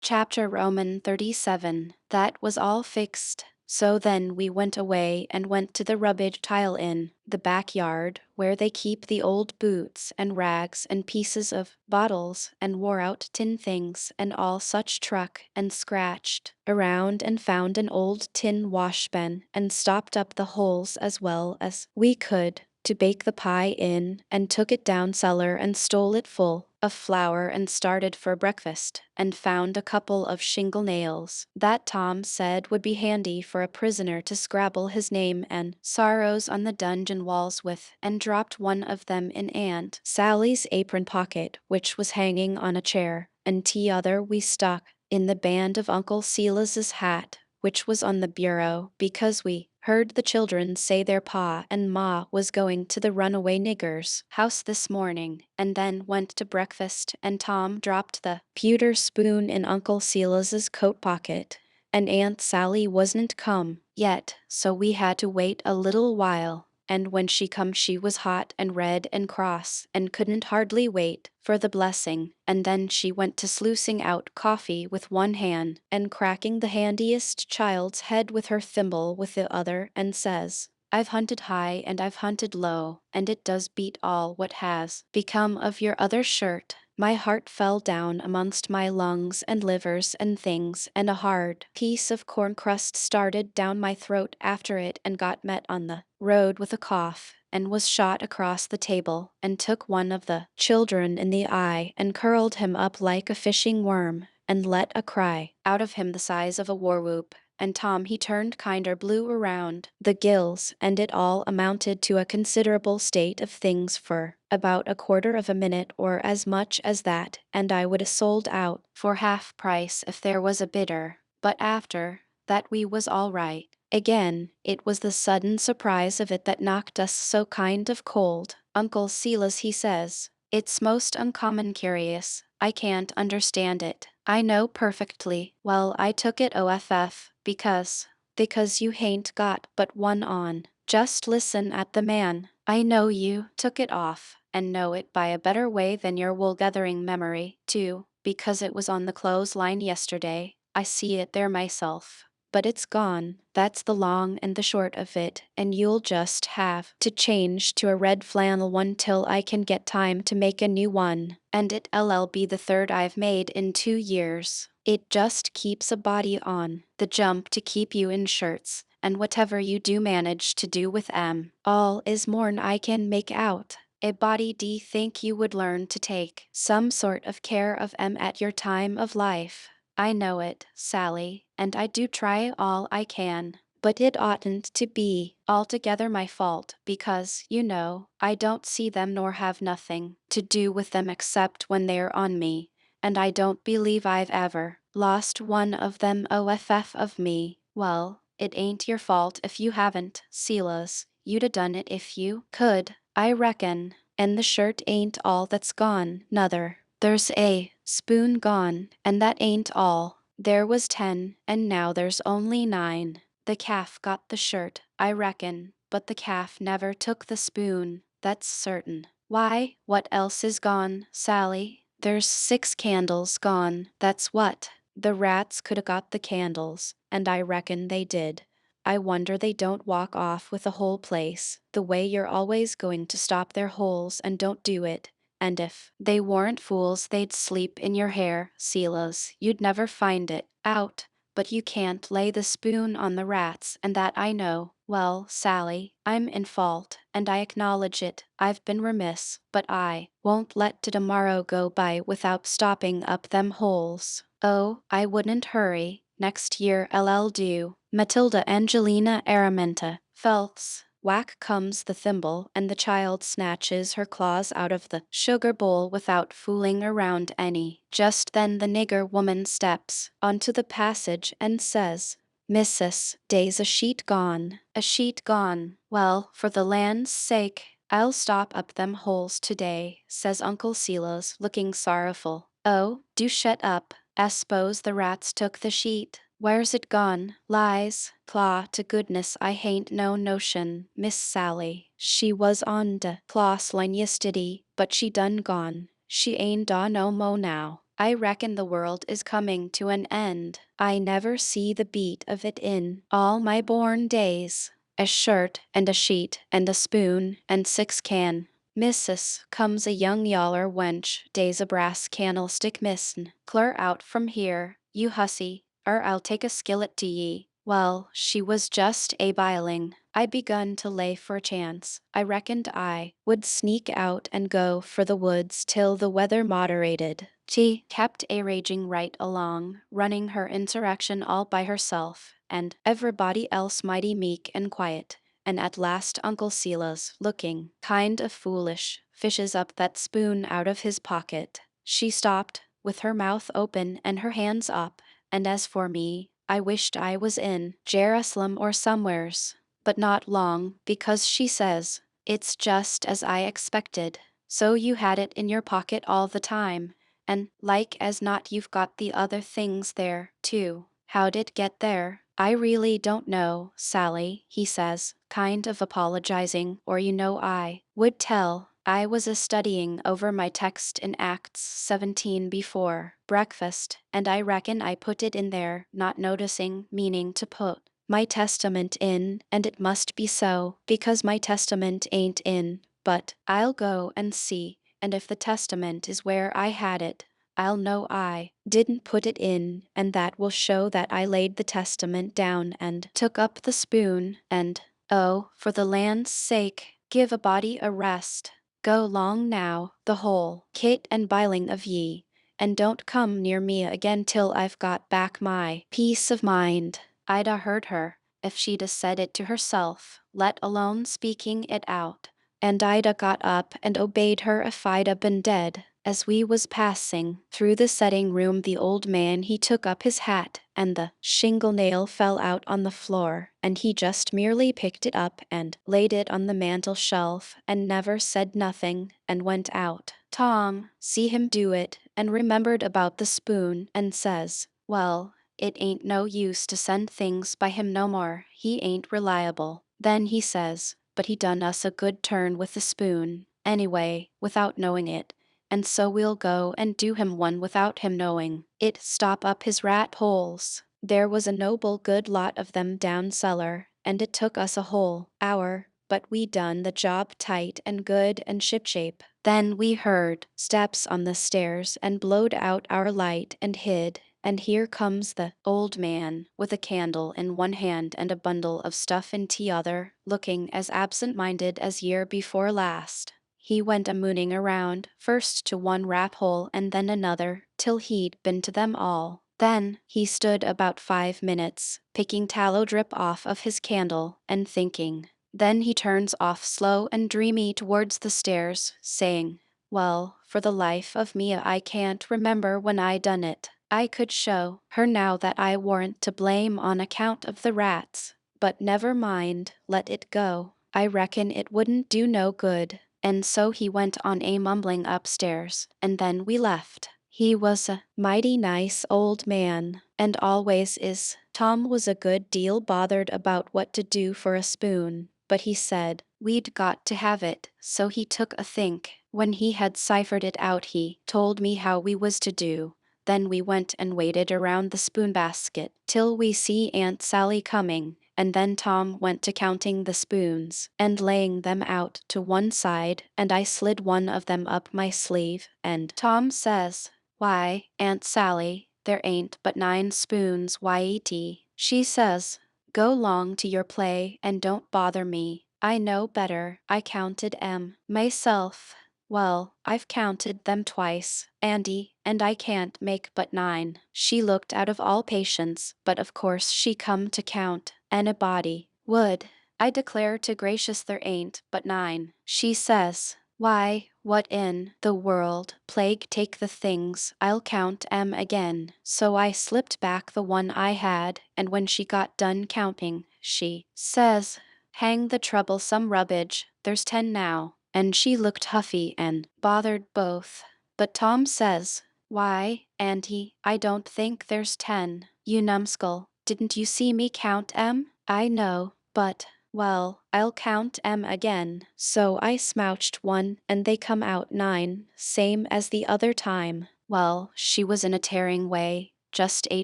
Chapter Roman 37. That was all fixed. So then we went away and went to the rubbage tile in the backyard, where they keep the old boots and rags and pieces of bottles and wore out tin things and all such truck, and scratched around and found an old tin washpan and stopped up the holes as well as we could to bake the pie in, and took it down cellar and stole it full of flour and started for breakfast, and found a couple of shingle nails that Tom said would be handy for a prisoner to scrabble his name and sorrows on the dungeon walls with, and dropped one of them in Aunt Sally's apron pocket, which was hanging on a chair, and t'other we stuck in the band of Uncle Silas's hat, which was on the bureau, because we heard the children say their pa and ma was going to the runaway niggers' house this morning, and then went to breakfast, and Tom dropped the pewter spoon in Uncle Silas's coat pocket, and Aunt Sally wasn't come yet, so we had to wait a little while. And when she come she was hot and red and cross, and couldn't hardly wait for the blessing, and then she went to sluicing out coffee with one hand, and cracking the handiest child's head with her thimble with the other, and says, I've hunted high and I've hunted low, and it does beat all what has become of your other shirt. My heart fell down amongst my lungs and livers and things, and a hard piece of corn crust started down my throat after it, and got met on the road with a cough, and was shot across the table, and took one of the children in the eye, and curled him up like a fishing worm, and let a cry out of him the size of a war whoop. And Tom he turned kinder blue around the gills, and it all amounted to a considerable state of things for about a quarter of a minute or as much as that, and I would 'a' sold out for half price if there was a bidder. But after that we was all right. Again, it was the sudden surprise of it that knocked us so kind of cold. Uncle Silas he says, it's most uncommon curious. I can't understand it. I know perfectly well I took it off because you hain't got but one on. Just listen at the man. I know you took it off, and know it by a better way than your wool-gathering memory, too, because it was on the clothesline yesterday. I see it there myself. But it's gone. That's the long and the short of it, and you'll just have to change to a red flannel one till I can get time to make a new one, and it'll be the third I've made in 2 years. It just keeps a body on the jump to keep you in shirts, and whatever you do manage to do with 'em, all is more'n I can make out. A body d'ye think you would learn to take some sort of care of 'em at your time of life? I know it, Sally, and I do try all I can, but it oughtn't to be altogether my fault, because, you know, I don't see them nor have nothing to do with them except when they're on me, and I don't believe I've ever lost one of them off of me. Well, it ain't your fault if you haven't, Silas. You'd 'a' done it if you could, I reckon. And the shirt ain't all that's gone, nuther. There's a spoon gone, and that ain't all. There was 10, and now there's only 9. The calf got the shirt, I reckon, but the calf never took the spoon, that's certain. Why, what else is gone, Sally? There's 6 candles gone, that's what. The rats could 'a' got the candles, and I reckon they did. I wonder they don't walk off with the whole place, the way you're always going to stop their holes and don't do it. And if they weren't fools, they'd sleep in your hair, Silas. You'd never find it out. But you can't lay the spoon on the rats, and that I know. Well, Sally, I'm in fault, and I acknowledge it. I've been remiss, but I won't let tomorrow go by without stopping up them holes. Oh, I wouldn't hurry. Next year I'll do. Matilda Angelina Araminta, Phelps. Whack comes the thimble, and the child snatches her claws out of the sugar bowl without fooling around any. Just then the nigger woman steps onto the passage and says, "Missus, day's a sheet gone. A sheet gone. Well, for the land's sake, I'll stop up them holes today," says Uncle Silas, looking sorrowful. "Oh, do shut up. I s'pose the rats took the sheet. Where's it gone? Lies. Claw to goodness I hain't no notion, Miss Sally. She was on de class line yistiddy, but she done gone. She ain't da no mo now. I reckon the world is coming to an end. I never see the beat of it in all my born days. A shirt and a sheet and a spoon and 6 can. Missus, comes a young yaller wench, days a brass candlestick miss'n. Clear out from here, you hussy, or I'll take a skillet to ye. Well, she was just a biling. I begun to lay for a chance. I reckoned I would sneak out and go for the woods till the weather moderated. She kept a raging right along, running her insurrection all by herself, and everybody else mighty meek and quiet. And at last Uncle Silas, looking kind of foolish, fishes up that spoon out of his pocket. She stopped, with her mouth open and her hands up, and as for me, I wished I was in Jerusalem or somewheres. But not long, because she says, "It's just as I expected. So you had it in your pocket all the time, and like as not you've got the other things there, too. How'd it get there?" "I really don't know, Sally," he says, kind of apologizing, "or I would tell. I was studying over my text in Acts 17 before breakfast, and I reckon I put it in there, not noticing, meaning to put my testament in, and it must be so, because my testament ain't in. But I'll go and see, and if the testament is where I had it, I'll know I didn't put it in, and that will show that I laid the testament down and took up the spoon, and, oh, for the land's sake, give a body a rest. Go long now, the whole kit and biling of ye, and don't come near me again till I've got back my peace of mind." I'd a heard her, if she'd a said it to herself, let alone speaking it out. And I'd a got up and obeyed her if I'd a been dead. As we was passing through the setting room, the old man he took up his hat, and the shingle nail fell out on the floor, and he just merely picked it up and laid it on the mantel shelf, and never said nothing, and went out. Tom see him do it, and remembered about the spoon, and says, "Well, it ain't no use to send things by him no more. He ain't reliable." Then he says, "But he done us a good turn with the spoon, anyway, without knowing it. And so we'll go and do him one without him knowing it, stop up his rat holes." There was a noble good lot of them down cellar, and it took us a whole hour, but we done the job tight and good and shipshape. Then we heard steps on the stairs and blowed out our light and hid, and here comes the old man, with a candle in one hand and a bundle of stuff in t'other, looking as absent-minded as year before last. He went a-mooning around, first to one rat hole and then another, till he'd been to them all. Then he stood about 5 minutes, picking tallow drip off of his candle, and thinking. Then he turns off slow and dreamy towards the stairs, saying, "Well, for the life of me I can't remember when I done it. I could show her now that I warn't to blame on account of the rats. But never mind, let it go. I reckon it wouldn't do no good." And so he went on mumbling upstairs, and then we left. He was a mighty nice old man, and always is. Tom was a good deal bothered about what to do for a spoon, but he said we'd got to have it, so he took a think. When he had ciphered it out, he told me how we was to do. Then we went and waited around the spoon basket till we see Aunt Sally coming, and then Tom went to counting the spoons and laying them out to one side, and I slid one of them up my sleeve, and Tom says, "Why, Aunt Sally, there ain't but 9 spoons, yet." She says, "Go long to your play and don't bother me. I know better." I counted 'em myself. Well, I've counted them twice, Andy, and I can't make but 9. She looked out of all patience, but of course she come to count anybody would. I declare to gracious there ain't but 9. She says, "Why, what in the world, plague take the things, I'll count 'em again." So I slipped back the one I had, and when she got done counting, she says, "Hang the troublesome rubbage, there's 10 now." And she looked huffy and bothered both. But Tom says, "Why, Auntie, I don't think there's 10. You numbskull, didn't you see me count 'em?" "I know, but, well, I'll count 'em again." So I smouched one, and they come out 9, same as the other time. Well, she was in a tearing way, just a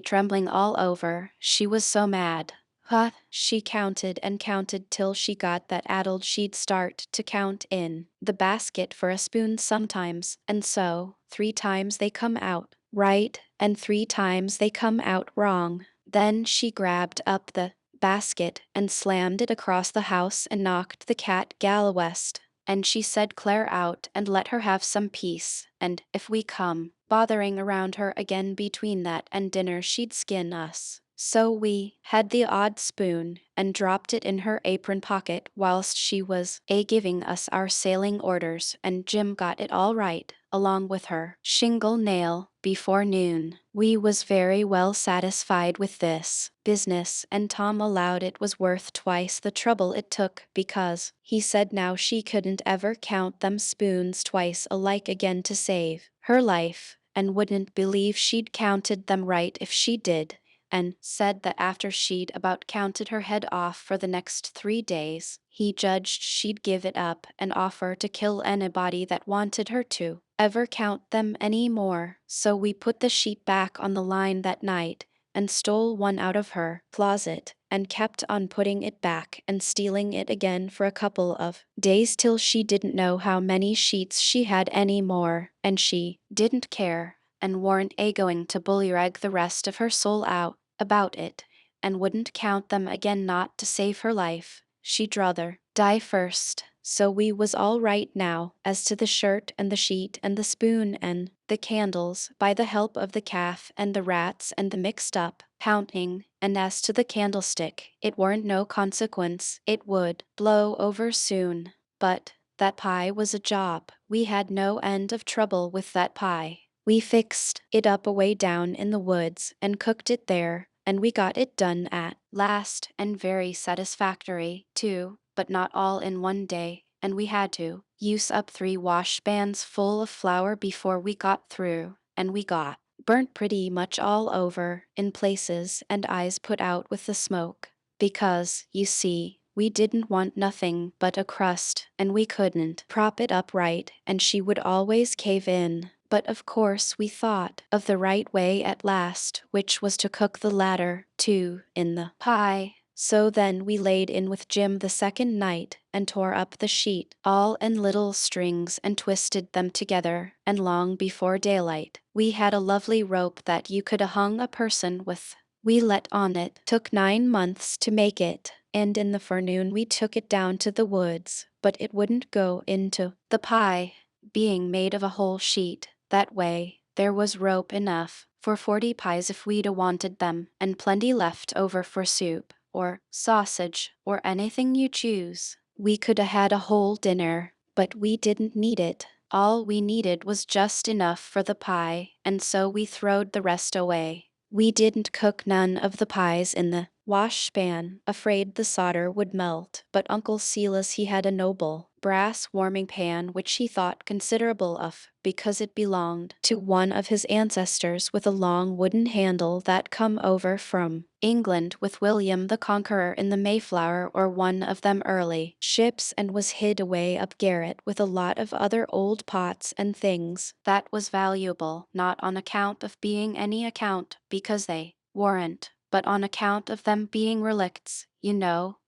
trembling all over, she was so mad. Huh, she counted and counted till she got that addled she'd start to count in the basket for a spoon sometimes, and so 3 times they come out right, and 3 times they come out wrong. Then she grabbed up the basket and slammed it across the house and knocked the cat gallowest. And she said Claire out and let her have some peace, and if we come bothering around her again between that and dinner she'd skin us. So we had the odd spoon and dropped it in her apron pocket whilst she was giving us our sailing orders, and Jim got it all right, along with her shingle nail, before noon. We was very well satisfied with this business, and Tom allowed it was worth twice the trouble it took, because he said now she couldn't ever count them spoons twice alike again to save her life, and wouldn't believe she'd counted them right if she did, and said that after she'd about counted her head off for the next 3 days, he judged she'd give it up and offer to kill anybody that wanted her to ever count them any more. So we put the sheet back on the line that night and stole one out of her closet and kept on putting it back and stealing it again for a couple of days till she didn't know how many sheets she had any more, and she didn't care and warn't going to bullyrag the rest of her soul out about it, and wouldn't count them again not to save her life. She'd rather die first. So we was all right now as to the shirt and the sheet and the spoon and the candles, by the help of the calf and the rats and the mixed up pounding, and as to the candlestick, it warn't no consequence, it would blow over soon. But that pie was a job. We had no end of trouble with that pie. We fixed it up away down in the woods and cooked it there, and we got it done at last, and very satisfactory, too, but not all in one day, and we had to use up 3 washpans full of flour before we got through, and we got burnt pretty much all over in places and eyes put out with the smoke, because, you see, we didn't want nothing but a crust, and we couldn't prop it up right, and she would always cave in. But of course we thought of the right way at last, which was to cook the latter, too, in the pie. So then we laid in with Jim the second night, and tore up the sheet, all in little strings, and twisted them together, and long before daylight, we had a lovely rope that you could 'a' hung a person with. We let on it took 9 months to make it, and in the forenoon we took it down to the woods, but it wouldn't go into the pie, being made of a whole sheet. That way, there was rope enough for 40 pies if we'd a wanted them, and plenty left over for soup, or sausage, or anything you choose. We could a had a whole dinner, but we didn't need it. All we needed was just enough for the pie, and so we throwed the rest away. We didn't cook none of the pies in the washpan, afraid the solder would melt, but Uncle Silas he had a noble brass warming pan which he thought considerable of, because it belonged to one of his ancestors, with a long wooden handle that come over from England with William the Conqueror in the Mayflower or one of them early ships, and was hid away up garret with a lot of other old pots and things that was valuable, not on account of being any account, because they warn't but on account of them being relicts,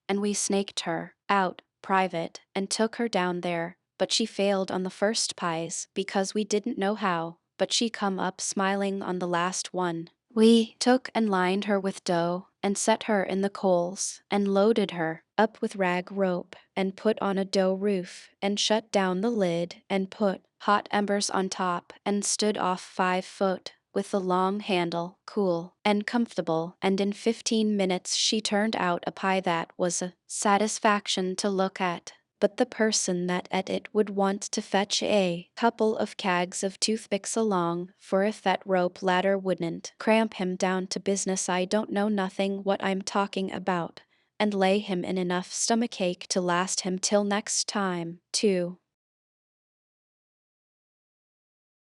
and we snaked her out, private, and took her down there, but she failed on the first pies because we didn't know how, but she come up smiling on the last one. We took and lined her with dough, and set her in the coals, and loaded her up with rag rope, and put on a dough roof, and shut down the lid, and put hot embers on top, and stood off 5 foot, with the long handle, cool and comfortable, and in 15 minutes she turned out a pie that was a satisfaction to look at. But the person that ate it would want to fetch a couple of cags of toothpicks along, for if that rope ladder wouldn't cramp him down to business, I don't know nothing what I'm talking about, and lay him in enough stomachache to last him till next time, too.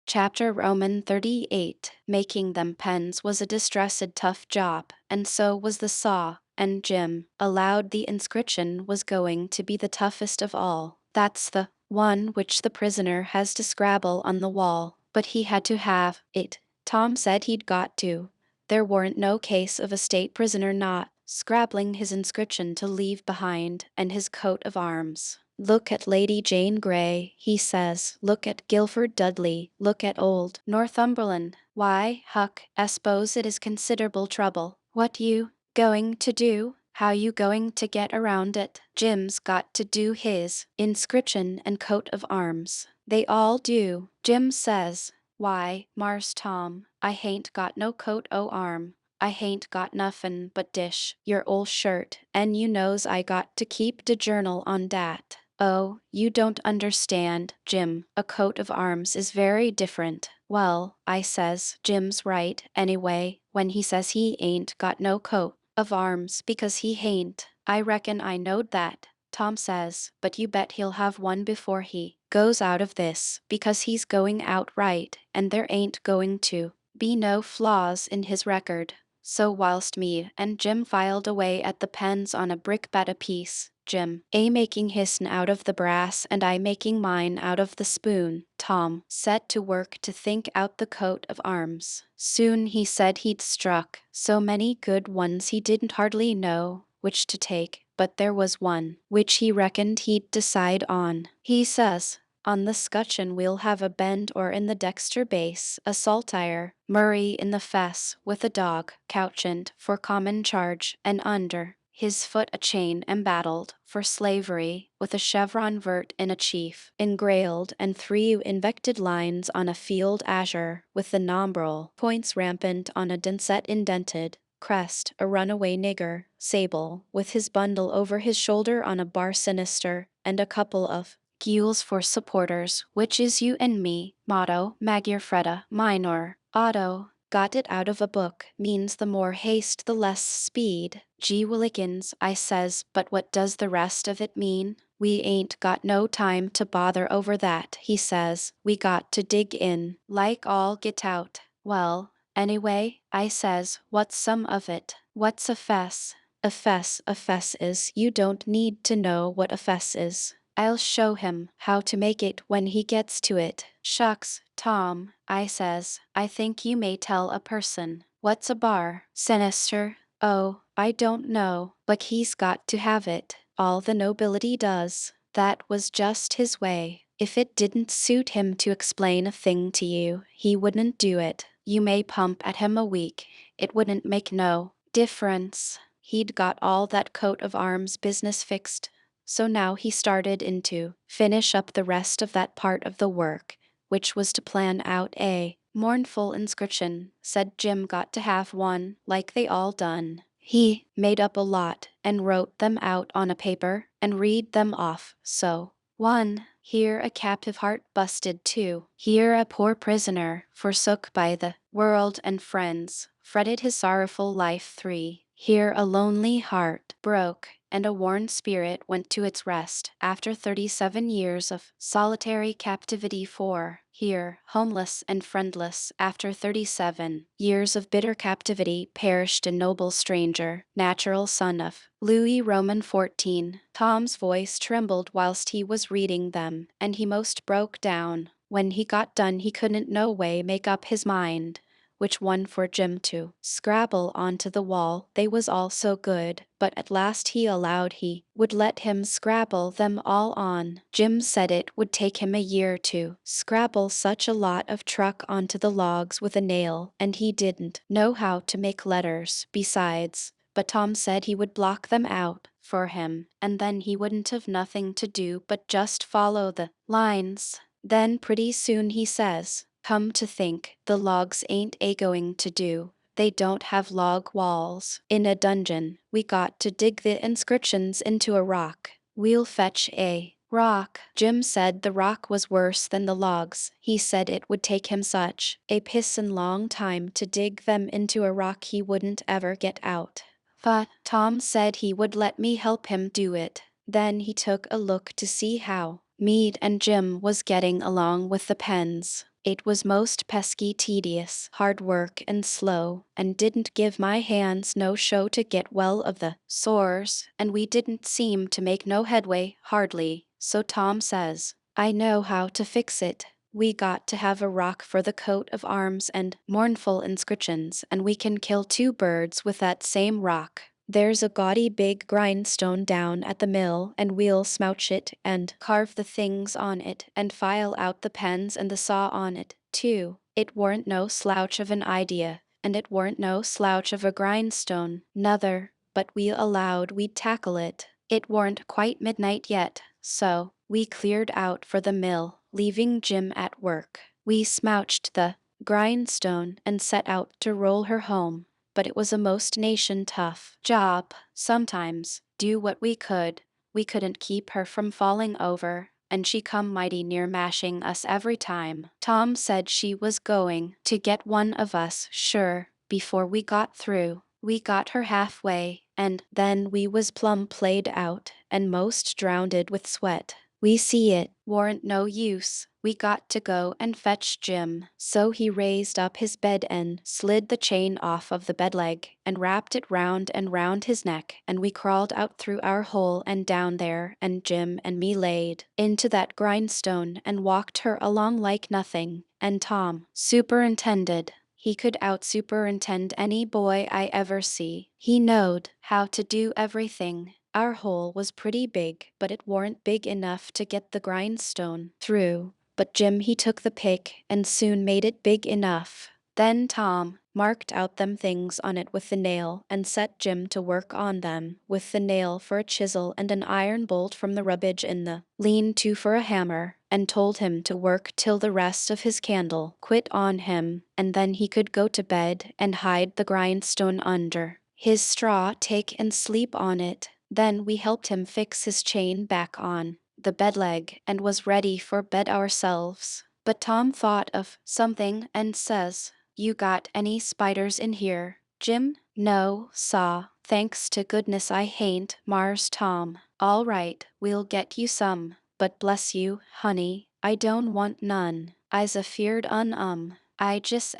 Chapter Roman 38. Making them pens was a distressed tough job, and so was the saw, and Jim allowed the inscription was going to be the toughest of all. That's the one which the prisoner has to scrabble on the wall, but he had to have it. Tom said he'd got to. There weren't no case of a state prisoner not scrabbling his inscription to leave behind, and his coat of arms. Look at Lady Jane Grey, he says. Look at Guilford Dudley. Look at old Northumberland. Why, Huck, I s'pose it is considerable trouble. What you going to do? How you going to get around it? Jim's got to do his inscription and coat of arms. They all do. Jim says, why, Mars Tom, I hain't got no coat o' arm. I hain't got nuffin but dish, your ol' shirt, and you knows I got to keep de journal on dat. Oh, you don't understand, Jim. A coat of arms is very different. Well, I says, Jim's right, anyway, when he says he ain't got no coat of arms because he hain't. I reckon I knowed that, Tom says, but you bet he'll have one before he goes out of this, because he's going out right, and there ain't going to be no flaws in his record. So whilst me and Jim filed away at the pens on a brickbat apiece, Jim making his'n out of the brass and I making mine out of the spoon, Tom set to work to think out the coat of arms. Soon he said he'd struck so many good ones he didn't hardly know which to take, but there was one which he reckoned he'd decide on. He says, on the scutcheon we'll have a bend or in the dexter base, a saltire, Murray in the fess, with a dog, couchant, for common charge, and under his foot a chain embattled, for slavery, with a chevron vert in a chief, engrailed, and 3 invected lines on a field azure, with the nombril points rampant on a denset indented crest, a runaway nigger, sable, with his bundle over his shoulder on a bar sinister, and a couple of gules for supporters, which is you and me, motto, Magyar Freda, minor, auto, got it out of a book, means the more haste the less speed. Gee willikins, I says, but what does the rest of it mean? We ain't got no time to bother over that, he says, we got to dig in, like all get out. Well, anyway, I says, what's some of it? What's a fess? A fess is, you don't need to know what a fess is. I'll show him how to make it when he gets to it. Shucks, Tom, I says, I think you may tell a person. What's a bar? Sinister? Oh, I don't know, but he's got to have it. All the nobility does. That was just his way. If it didn't suit him to explain a thing to you, he wouldn't do it. You may pump at him a week. It wouldn't make no difference. He'd got all that coat of arms business fixed. So now he started in to finish up the rest of that part of the work, which was to plan out a mournful inscription. Said Jim got to have one, like they all done. He made up a lot, and wrote them out on a paper, and read them off, so. 1. Here a captive heart busted. 2. Here a poor prisoner, forsook by the world and friends, fretted his sorrowful life. 3. Here a lonely heart broke, and a worn spirit went to its rest after 37 years of solitary captivity. 4. Here, homeless and friendless, after 37 years of bitter captivity, perished a noble stranger, natural son of Louis Roman 14. Tom's voice trembled whilst he was reading them, and he most broke down. When he got done he couldn't no way make up his mind which one for Jim to scrabble onto the wall. They was all so good, but at last he allowed he would let him scrabble them all on. Jim said it would take him a year to scrabble such a lot of truck onto the logs with a nail, and he didn't know how to make letters besides. But Tom said he would block them out for him, and then he wouldn't have nothing to do but just follow the lines. Then pretty soon he says, "Come to think, the logs ain't going to do. They don't have log walls. In a dungeon, we got to dig the inscriptions into a rock. We'll fetch a rock." Jim said the rock was worse than the logs. He said it would take him such a pissin' long time to dig them into a rock he wouldn't ever get out. But Tom said he would let me help him do it. Then he took a look to see how Mead and Jim was getting along with the pens. It was most pesky tedious, hard work and slow, and didn't give my hands no show to get well of the sores, and we didn't seem to make no headway, hardly. So Tom says, "I know how to fix it. We got to have a rock for the coat of arms and mournful inscriptions, and we can kill two birds with that same rock. There's a gaudy big grindstone down at the mill, and we'll smouch it and carve the things on it and file out the pens and the saw on it, too. It warn't no slouch of an idea, and it warn't no slouch of a grindstone, nuther, but we allowed we'd tackle it. It warn't quite midnight yet, so we cleared out for the mill, leaving Jim at work. We smouched the grindstone and set out to roll her home. But it was a most nation tough job. Sometimes, do what we couldn't keep her from falling over, and she come mighty near mashing us every time. Tom said she was going to get one of us, sure, before we got through. We got her halfway, and then we was plumb played out, and most drownded with sweat. We see it warn't no use. We got to go and fetch Jim. So he raised up his bed and slid the chain off of the bed leg and wrapped it round and round his neck, and we crawled out through our hole and down there, and Jim and me laid into that grindstone and walked her along like nothing, and Tom superintended. He could out-superintend any boy I ever see. He knowed how to do everything. Our hole was pretty big, but it warn't big enough to get the grindstone through. But Jim he took the pick and soon made it big enough. Then Tom marked out them things on it with the nail and set Jim to work on them with the nail for a chisel and an iron bolt from the rubbish in the lean-to for a hammer, and told him to work till the rest of his candle quit on him, and then he could go to bed and hide the grindstone under his straw, take and sleep on it. Then we helped him fix his chain back on the bed leg and was ready for bed ourselves. But Tom thought of something and says, "You got any spiders in here, Jim?" "No, saw. Thanks to goodness I hain't, Mars Tom." "All right, we'll get you some. But bless you, honey, I don't want none. I's afeard I just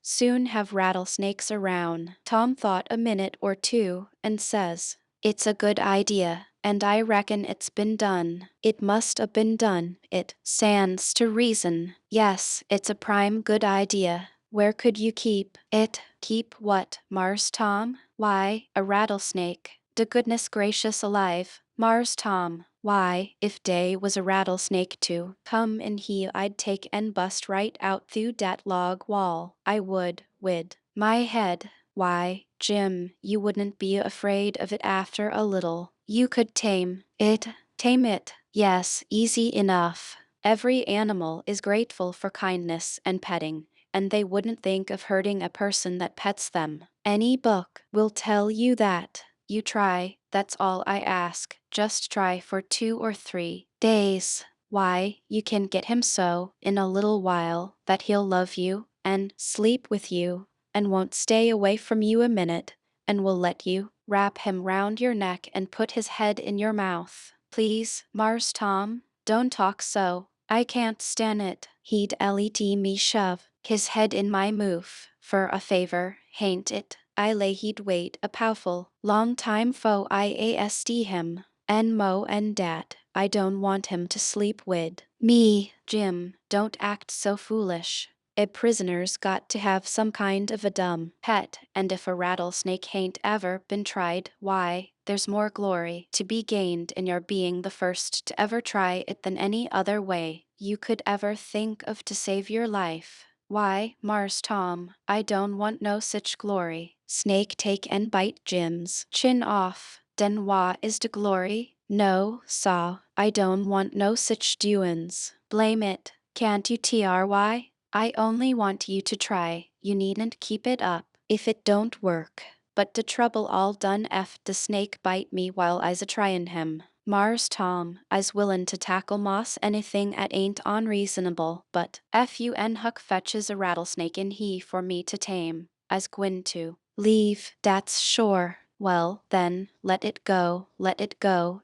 soon have rattlesnakes around." Tom thought a minute or two and says, "It's a good idea, and I reckon it's been done. It must 'a' been done. It stands to reason. Yes, it's a prime good idea. Where could you keep it?" "Keep what, Mars Tom?" "Why, a rattlesnake. De goodness gracious alive, Mars Tom. Why, if dey was a rattlesnake to come in here, I'd take and bust right out through dat log wall. I would, wid my head. Why, Jim, you wouldn't be afraid of it after a little. You could tame it." "Tame it? Yes, easy enough. Every animal is grateful for kindness and petting, and they wouldn't think of hurting a person that pets them. Any book will tell you that. You try, that's all I ask. Just try for 2 or 3 days. Why, you can get him so, in a little while, that he'll love you, and sleep with you, and won't stay away from you a minute, and will let you wrap him round your neck and put his head in your mouth." "Please, Mars Tom, don't talk so. I can't stan it. He'd let me shove his head in my moof, for a favor, hain't it? I lay he'd wait a powful long time fo' I asked him. And mo and dat, I don't want him to sleep wid me." "Jim, don't act so foolish. A prisoner's got to have some kind of a dumb pet, and if a rattlesnake hain't ever been tried, why, there's more glory to be gained in your being the first to ever try it than any other way you could ever think of to save your life. Why, Mars Tom, I don't want no sich glory. Snake take and bite Jim's chin off. Den wha is de glory? No, saw, I don't want no sich doin's. Blame it, can't you try? I only want you to try, you needn't keep it up, if it don't work. But de trouble all done ef de snake bite me while I's a-tryin' him. Mars Tom, I's willin' to tackle moss anything 'at ain't onreasonable, but ef you and Huck fetches a rattlesnake in he for me to tame, I's gwine to leave, dat's sure. Well, then, let it go,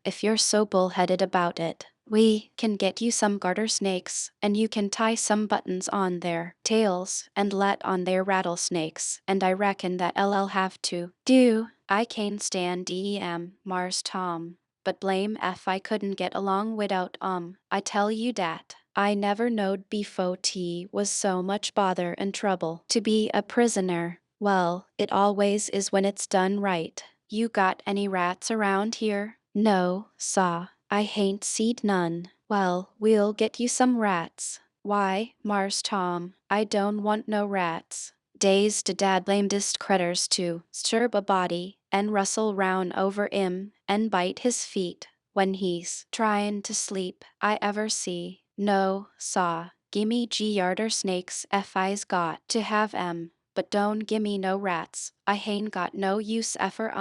if you're so bullheaded about it. We can get you some garter snakes, and you can tie some buttons on their tails and let on their rattlesnakes, and I reckon that I'll have to do. I can't stand Mars Tom, but blame ef I couldn't get along without I tell you dat. I never knowed befo' T was so much bother and trouble to be a prisoner. Well, it always is when it's done right. You got any rats around here? No, saw. I hain't seed none. Well, we'll get you some rats. Why, Mars Tom, I don't want no rats. Days de dad blamedest critters to sturb a body and rustle round over 'im and bite his feet when he's tryin' to sleep. I ever see. No, saw. Gimme yarder snakes ef I's got to have 'em. But don't gimme no rats. I hain't got no use effer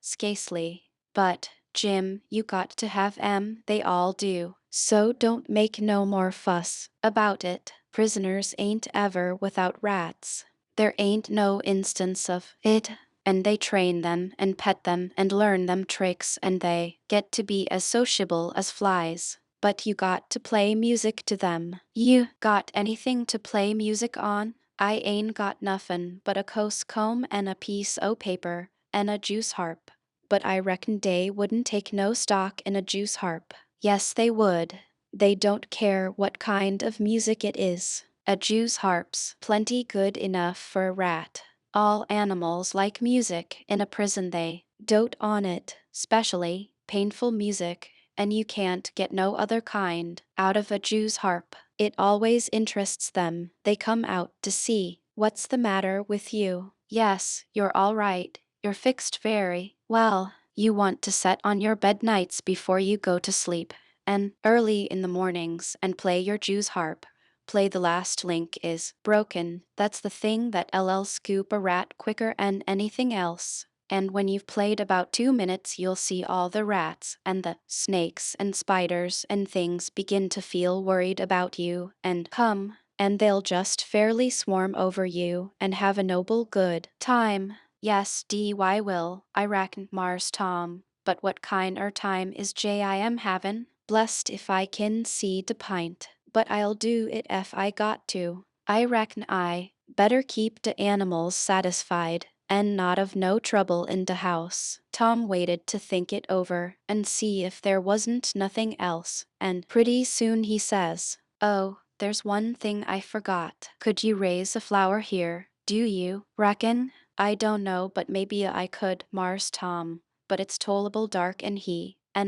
scasely. But, Jim, you got to have 'em, they all do. So don't make no more fuss about it. Prisoners ain't ever without rats. There ain't no instance of it, and they train them and pet them and learn them tricks and they get to be as sociable as flies. But you got to play music to them. You got anything to play music on? I ain't got nuffin but a coase comb and a piece o' paper and a juice harp. But I reckon dey wouldn't take no stock in a juice harp. Yes, they would. They don't care what kind of music it is. A juice harp's plenty good enough for a rat. All animals like music in a prison they dote on it, specially painful music, and you can't get no other kind out of a Jew's harp. It always interests them. They come out to see what's the matter with you. Yes, you're all right. You're fixed very well. You want to set on your bed nights before you go to sleep, and early in the mornings, and play your Jew's harp. Play the last link is broken. That's the thing that LL scoop a rat quicker 'an anything else. And when you've played about 2 minutes you'll see all the rats and the snakes and spiders and things begin to feel worried about you and come, and they'll just fairly swarm over you and have a noble good time. Yes, D.Y. will, I reckon, Mars Tom. But what kind time is J.I.M. havin'? Blessed if I kin see de pint. But I'll do it ef I got to. I reckon I better keep de animals satisfied, and not of no trouble in de house. Tom waited to think it over, and see if there wasn't nothing else, and pretty soon he says, "Oh, there's one thing I forgot. Could you raise a flower here, do you reckon?" "I don't know, but maybe I could, Mars Tom. But it's tollable dark and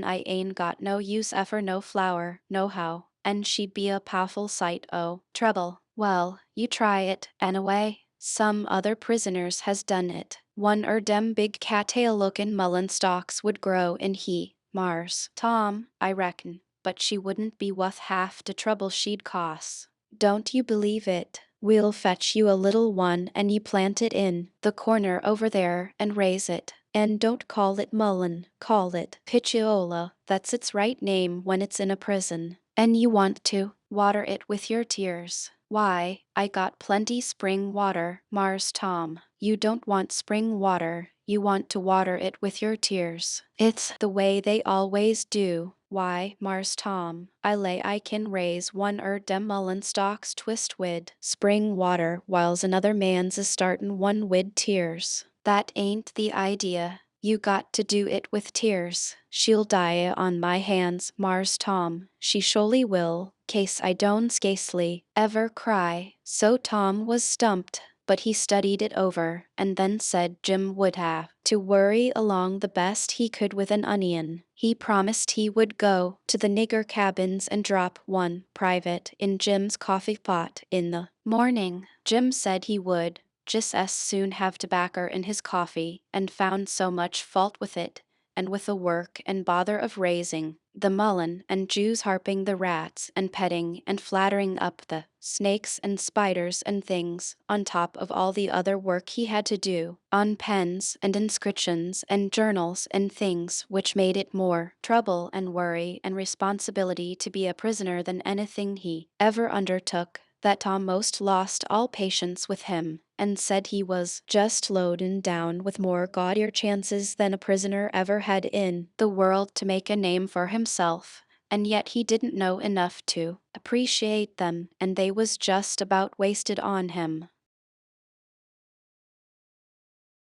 I ain't got no use effer no flower, nohow, and she'd be a powerful sight o' trouble." "Well, you try it, anyway. Some other prisoners has done it. One er dem big cattail lookin' mullen stalks would grow in Mars Tom, I reckon, but she wouldn't be wuth half de trouble she'd cost." "Don't you believe it. We'll fetch you a little one and you plant it in the corner over there and raise it. And don't call it mullen, call it pitchiola. That's its right name when it's in a prison. And you want to water it with your tears. Why, I got plenty spring water, Mars Tom. You don't want spring water, you want to water it with your tears. It's the way they always do. Why, Mars Tom, I lay I can raise one dem mullen stalks twist wid spring water whiles another man's a startin' one wid tears. That ain't the idea. You got to do it with tears. She'll die on my hands, Mars Tom. She surely will. case I don't scarcely ever cry. So Tom was stumped, but he studied it over, and then said Jim would have to worry along the best he could with an onion. He promised he would go to the nigger cabins and drop one private in Jim's coffee pot in the morning. Jim said he would just as soon have tobacco in his coffee, and found so much fault with it, and with the work and bother of raising the mullen and Jews harping the rats and petting and flattering up the snakes and spiders and things, on top of all the other work he had to do, on pens and inscriptions and journals and things, which made it more trouble and worry and responsibility to be a prisoner than anything he ever undertook, that Tom most lost all patience with him, and said he was just loaded down with more gaudier chances than a prisoner ever had in the world to make a name for himself, and yet he didn't know enough to appreciate them, and they was just about wasted on him.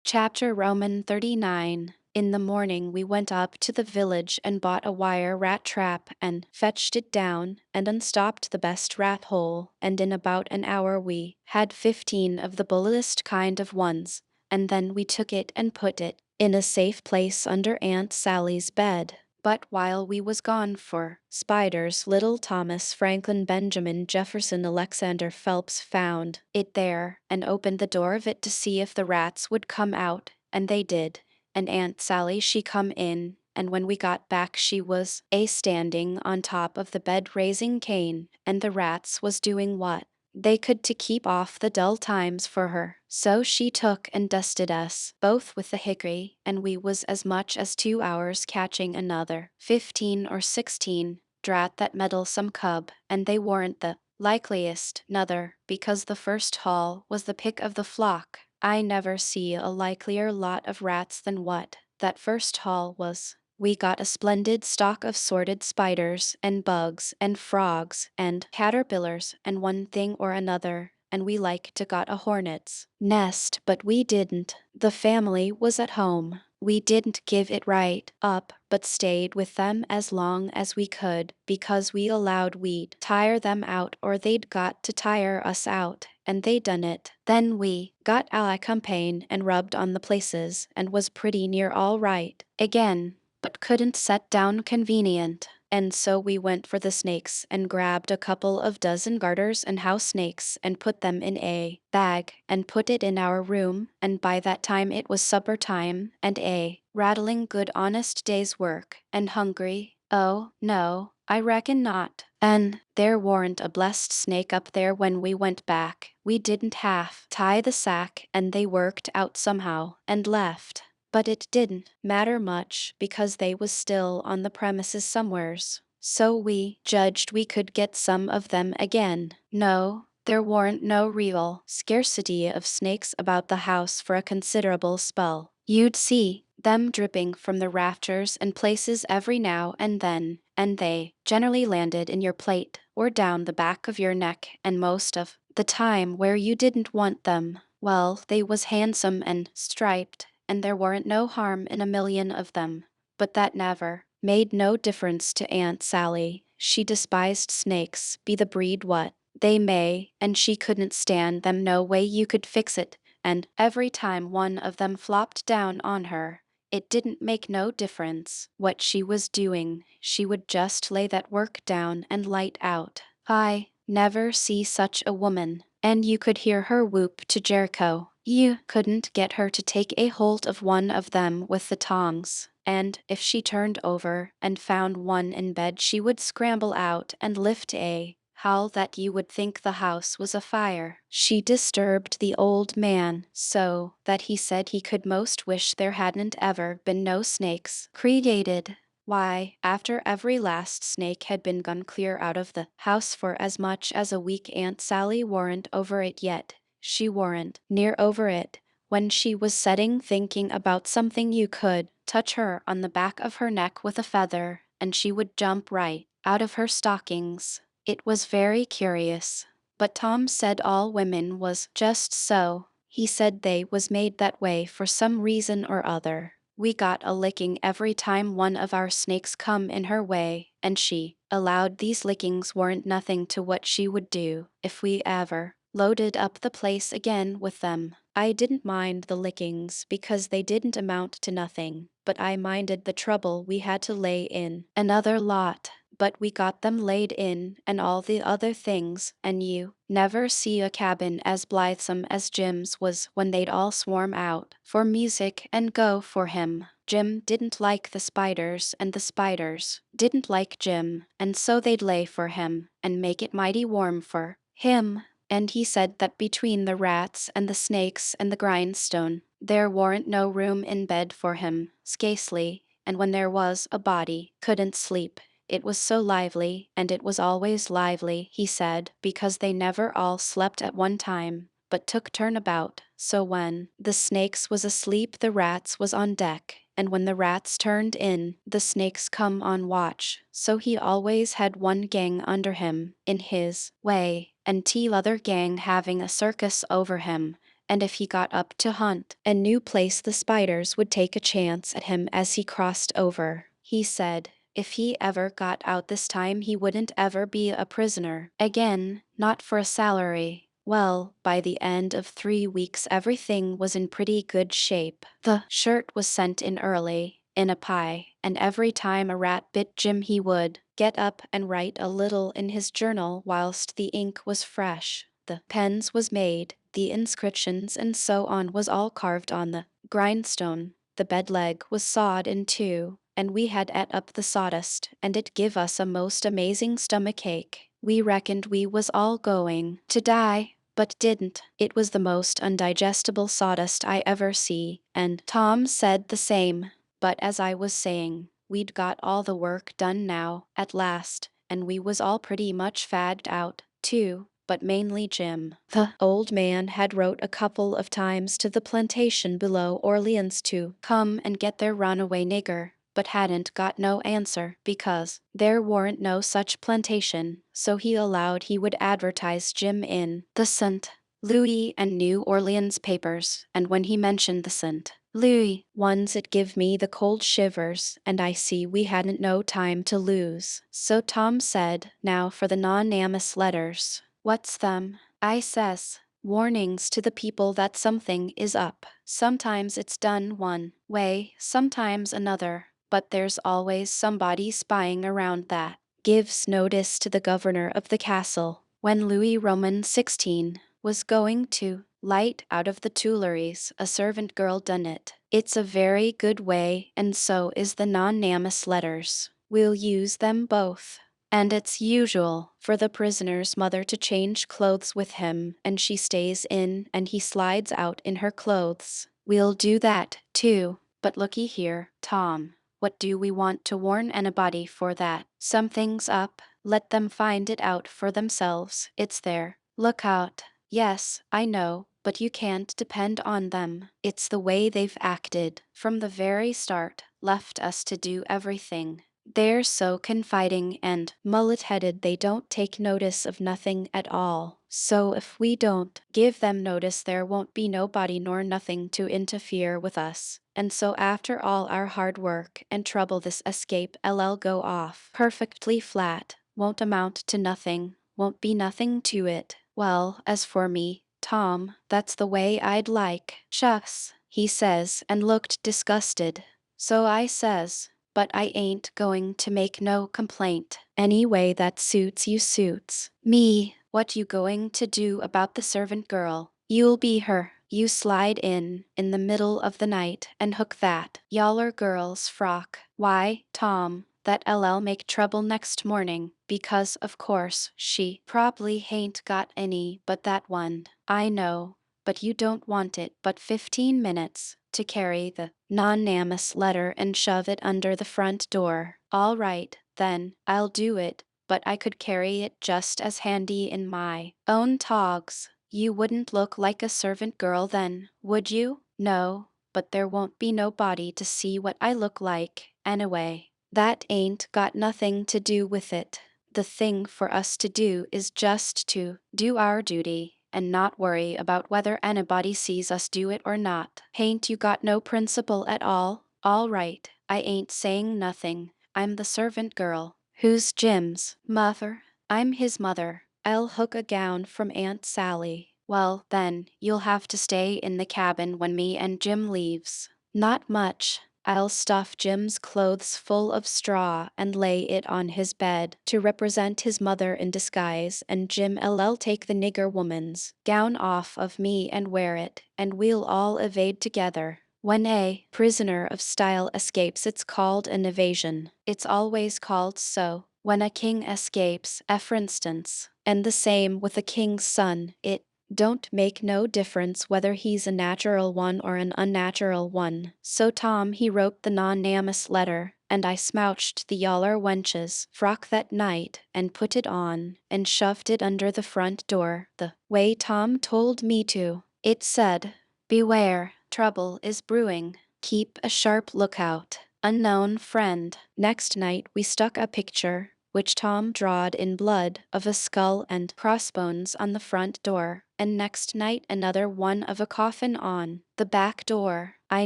Chapter Roman 39. In the morning we went up to the village and bought a wire rat trap and fetched it down and unstopped the best rat hole, and in about an hour we had 15 of the bulliest kind of ones, and then we took it and put it in a safe place under Aunt Sally's bed. But while we was gone for spiders, little Thomas Franklin Benjamin Jefferson Alexander Phelps found it there, and opened the door of it to see if the rats would come out, and they did, and Aunt Sally she come in, and when we got back she was standing on top of the bed raising Cain, and the rats was doing what they could to keep off the dull times for her. So she took and dusted us both with the hickory, and we was as much as 2 hours catching another 15 or 16 drat that meddlesome cub, and they warn't the likeliest nother, because the first haul was the pick of the flock. I never see a likelier lot of rats than what that first haul was. We got a splendid stock of sorted spiders and bugs and frogs and caterpillars and one thing or another, and we like to got a hornet's nest, but we didn't. The family was at home. We didn't give it right up, but stayed with them as long as we could, because we allowed we'd tire them out or they'd got to tire us out, and they done it. Then we got a la campagne and rubbed on the places, and was pretty near all right again, but couldn't set down convenient. And so we went for the snakes and grabbed a couple of dozen garters and house snakes and put them in a bag and put it in our room, and by that time it was supper time and a rattling good honest day's work, and hungry. Oh, no, I reckon not. And there warn't a blessed snake up there when we went back. We didn't half tie the sack, and they worked out somehow and left. But it didn't matter much, because they was still on the premises somewheres. So we judged we could get some of them again. No, there warn't no real scarcity of snakes about the house for a considerable spell. You'd see them dripping from the rafters and places every now and then, and they generally landed in your plate or down the back of your neck, and most of the time where you didn't want them. Well, they was handsome and striped, and there warn't no harm in a million of them. But that never made no difference to Aunt Sally. She despised snakes, be the breed what they may, and she couldn't stand them no way you could fix it, and every time one of them flopped down on her, it didn't make no difference what she was doing, she would just lay that work down and light out. I never see such a woman, and you could hear her whoop to Jericho. You couldn't get her to take a hold of one of them with the tongs, and if she turned over and found one in bed she would scramble out and lift a howl that you would think the house was afire. She disturbed the old man so that he said he could most wish there hadn't ever been no snakes created. Why, after every last snake had been gone clear out of the house for as much as a week, Aunt Sally warn't over it yet. She warn't near over it. When she was setting thinking about something, you could touch her on the back of her neck with a feather, and she would jump right out of her stockings. It was very curious. But Tom said all women was just so. He said they was made that way for some reason or other. We got a licking every time one of our snakes come in her way, and she allowed these lickings weren't nothing to what she would do if we ever loaded up the place again with them. I didn't mind the lickings because they didn't amount to nothing, but I minded the trouble we had to lay in another lot. But we got them laid in and all the other things, and you never see a cabin as blithesome as Jim's was when they'd all swarm out for music and go for him. Jim didn't like the spiders, and the spiders didn't like Jim, and so they'd lay for him and make it mighty warm for him. And he said that between the rats and the snakes and the grindstone, there warn't no room in bed for him, scasely, and when there was a body, couldn't sleep. It was so lively, and it was always lively, he said, because they never all slept at one time, but took turn about. So when the snakes was asleep, the rats was on deck, and when the rats turned in, the snakes come on watch. So he always had one gang under him, in his way, and t'other gang having a circus over him. And if he got up to hunt a new place, the spiders would take a chance at him as he crossed over. He said if he ever got out this time he wouldn't ever be a prisoner again, not for a salary. Well, by the end of 3 weeks everything was in pretty good shape. The shirt was sent in early, in a pie, and every time a rat bit Jim he would get up and write a little in his journal whilst the ink was fresh. The pens was made, the inscriptions and so on was all carved on the grindstone. The bed leg was sawed in two, and we had et up the sawdust, and it give us a most amazing stomach ache. We reckoned we was all going to die, but didn't. It was the most undigestible sawdust I ever see, and Tom said the same. But as I was saying, we'd got all the work done now, at last, and we was all pretty much fagged out, too. But mainly Jim. The old man had wrote a couple of times to the plantation below Orleans to come and get their runaway nigger, but hadn't got no answer because there warn't no such plantation, so he allowed he would advertise Jim in the St. Louis and New Orleans papers, and when he mentioned the St. Louis ones it give me the cold shivers, and I see we hadn't no time to lose. So Tom said, now for the anonymous letters. What's them? I says. Warnings to the people that something is up. Sometimes it's done one way, sometimes another, but there's always somebody spying around that gives notice to the governor of the castle. When Louis Roman 16 was going to light out of the Tuileries, a servant girl done it. It's a very good way, and so is the anonymous letters. We'll use them both. And it's usual for the prisoner's mother to change clothes with him, and she stays in and he slides out in her clothes. We'll do that, too. But looky here, Tom. What do we want to warn anybody for that? Something's up. Let them find it out for themselves. It's their lookout. Yes, I know, but you can't depend on them. It's the way they've acted from the very start, left us to do everything. They're so confiding and mullet-headed they don't take notice of nothing at all. So if we don't give them notice there won't be nobody nor nothing to interfere with us. And so after all our hard work and trouble this escape LL go off perfectly flat, won't amount to nothing, won't be nothing to it. Well, as for me, Tom, that's the way I'd like. Shucks, he says and looked disgusted. So I says, but I ain't going to make no complaint. Any way that suits you suits me. What you going to do about the servant girl? You'll be her. You slide in the middle of the night and hook that yaller girl's frock. Why, Tom, that LL make trouble next morning, because of course she probably hain't got any but that one. I know, but you don't want it but 15 minutes to carry the anonymous letter and shove it under the front door. All right, then, I'll do it, but I could carry it just as handy in my own togs. You wouldn't look like a servant girl then, would you? No, but there won't be nobody to see what I look like, anyway. That ain't got nothing to do with it. The thing for us to do is just to do our duty and not worry about whether anybody sees us do it or not. Hain't you got no principle at all? All right, I ain't saying nothing. I'm the servant girl. Who's Jim's mother? I'm his mother. I'll hook a gown from Aunt Sally. Well, then, you'll have to stay in the cabin when me and Jim leaves. Not much. I'll stuff Jim's clothes full of straw and lay it on his bed to represent his mother in disguise, and Jim'll take the nigger woman's gown off of me and wear it, and we'll all evade together. When a prisoner of style escapes, it's called an evasion. It's always called so. When a king escapes, for instance, and the same with a king's son, it don't make no difference whether he's a natural one or an unnatural one. So Tom he wrote the non-namus letter, and I smouched the yaller wench's frock that night, and put it on, and shoved it under the front door, the way Tom told me to. It said, "Beware, trouble is brewing. Keep a sharp lookout. Unknown friend." Next night we stuck a picture, which Tom drawed in blood, of a skull and crossbones on the front door, and next night another one of a coffin on the back door. I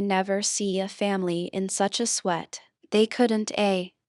never see a family in such a sweat. They couldn't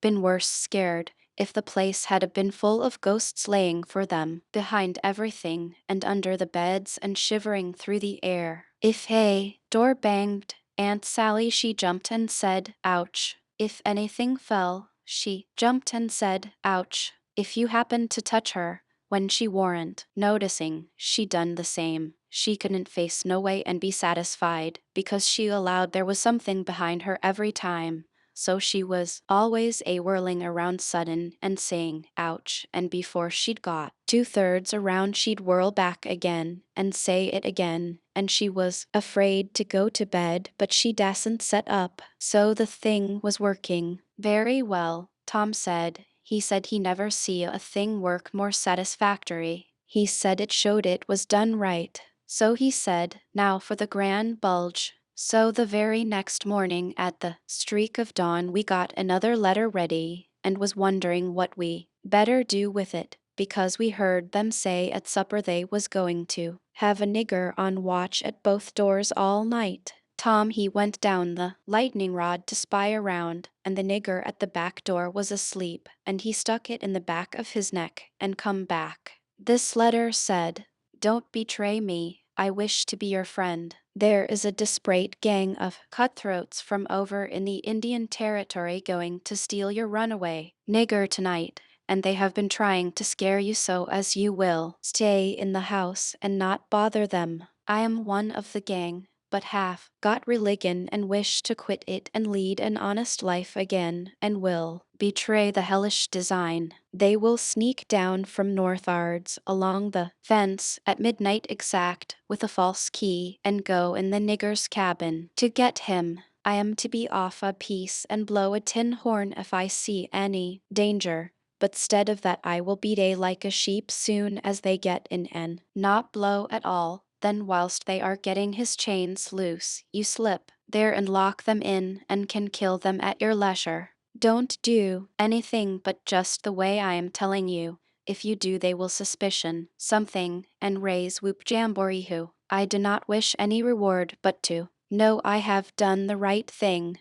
been worse scared if the place had been full of ghosts laying for them behind everything and under the beds and shivering through the air. If a door banged, Aunt Sally she jumped and said, "Ouch." If anything fell, she jumped and said, "Ouch." If you happened to touch her when she warn't noticing, she done the same. She couldn't face no way and be satisfied, because she allowed there was something behind her every time. So she was always whirling around sudden and saying, "Ouch," and before she'd got 2/3 around she'd whirl back again and say it again, and she was afraid to go to bed, but she dasn't set up. So the thing was working very well, Tom said. He said he never see a thing work more satisfactory. He said it showed it was done right. So he said, "Now for the grand bulge." So the very next morning at the streak of dawn we got another letter ready, and was wondering what we better do with it, because we heard them say at supper they was going to have a nigger on watch at both doors all night. Tom he went down the lightning rod to spy around, and the nigger at the back door was asleep, and he stuck it in the back of his neck and come back. This letter said, "Don't betray me. I wish to be your friend. There is a desperate gang of cutthroats from over in the Indian Territory going to steal your runaway nigger tonight, and they have been trying to scare you so as you will stay in the house and not bother them. I am one of the gang, but have got religion and wish to quit it and lead an honest life again, and will betray the hellish design. They will sneak down from northards along the fence at midnight exact with a false key and go in the nigger's cabin to get him. I am to be off a piece and blow a tin horn if I see any danger, but stead of that I will beat like a sheep soon as they get in and not blow at all. Then whilst they are getting his chains loose, you slip there and lock them in and can kill them at your leisure. Don't do anything but just the way I am telling you. If you do they will suspicion something and raise whoop jamboree hoo. I do not wish any reward but to know I have done the right thing."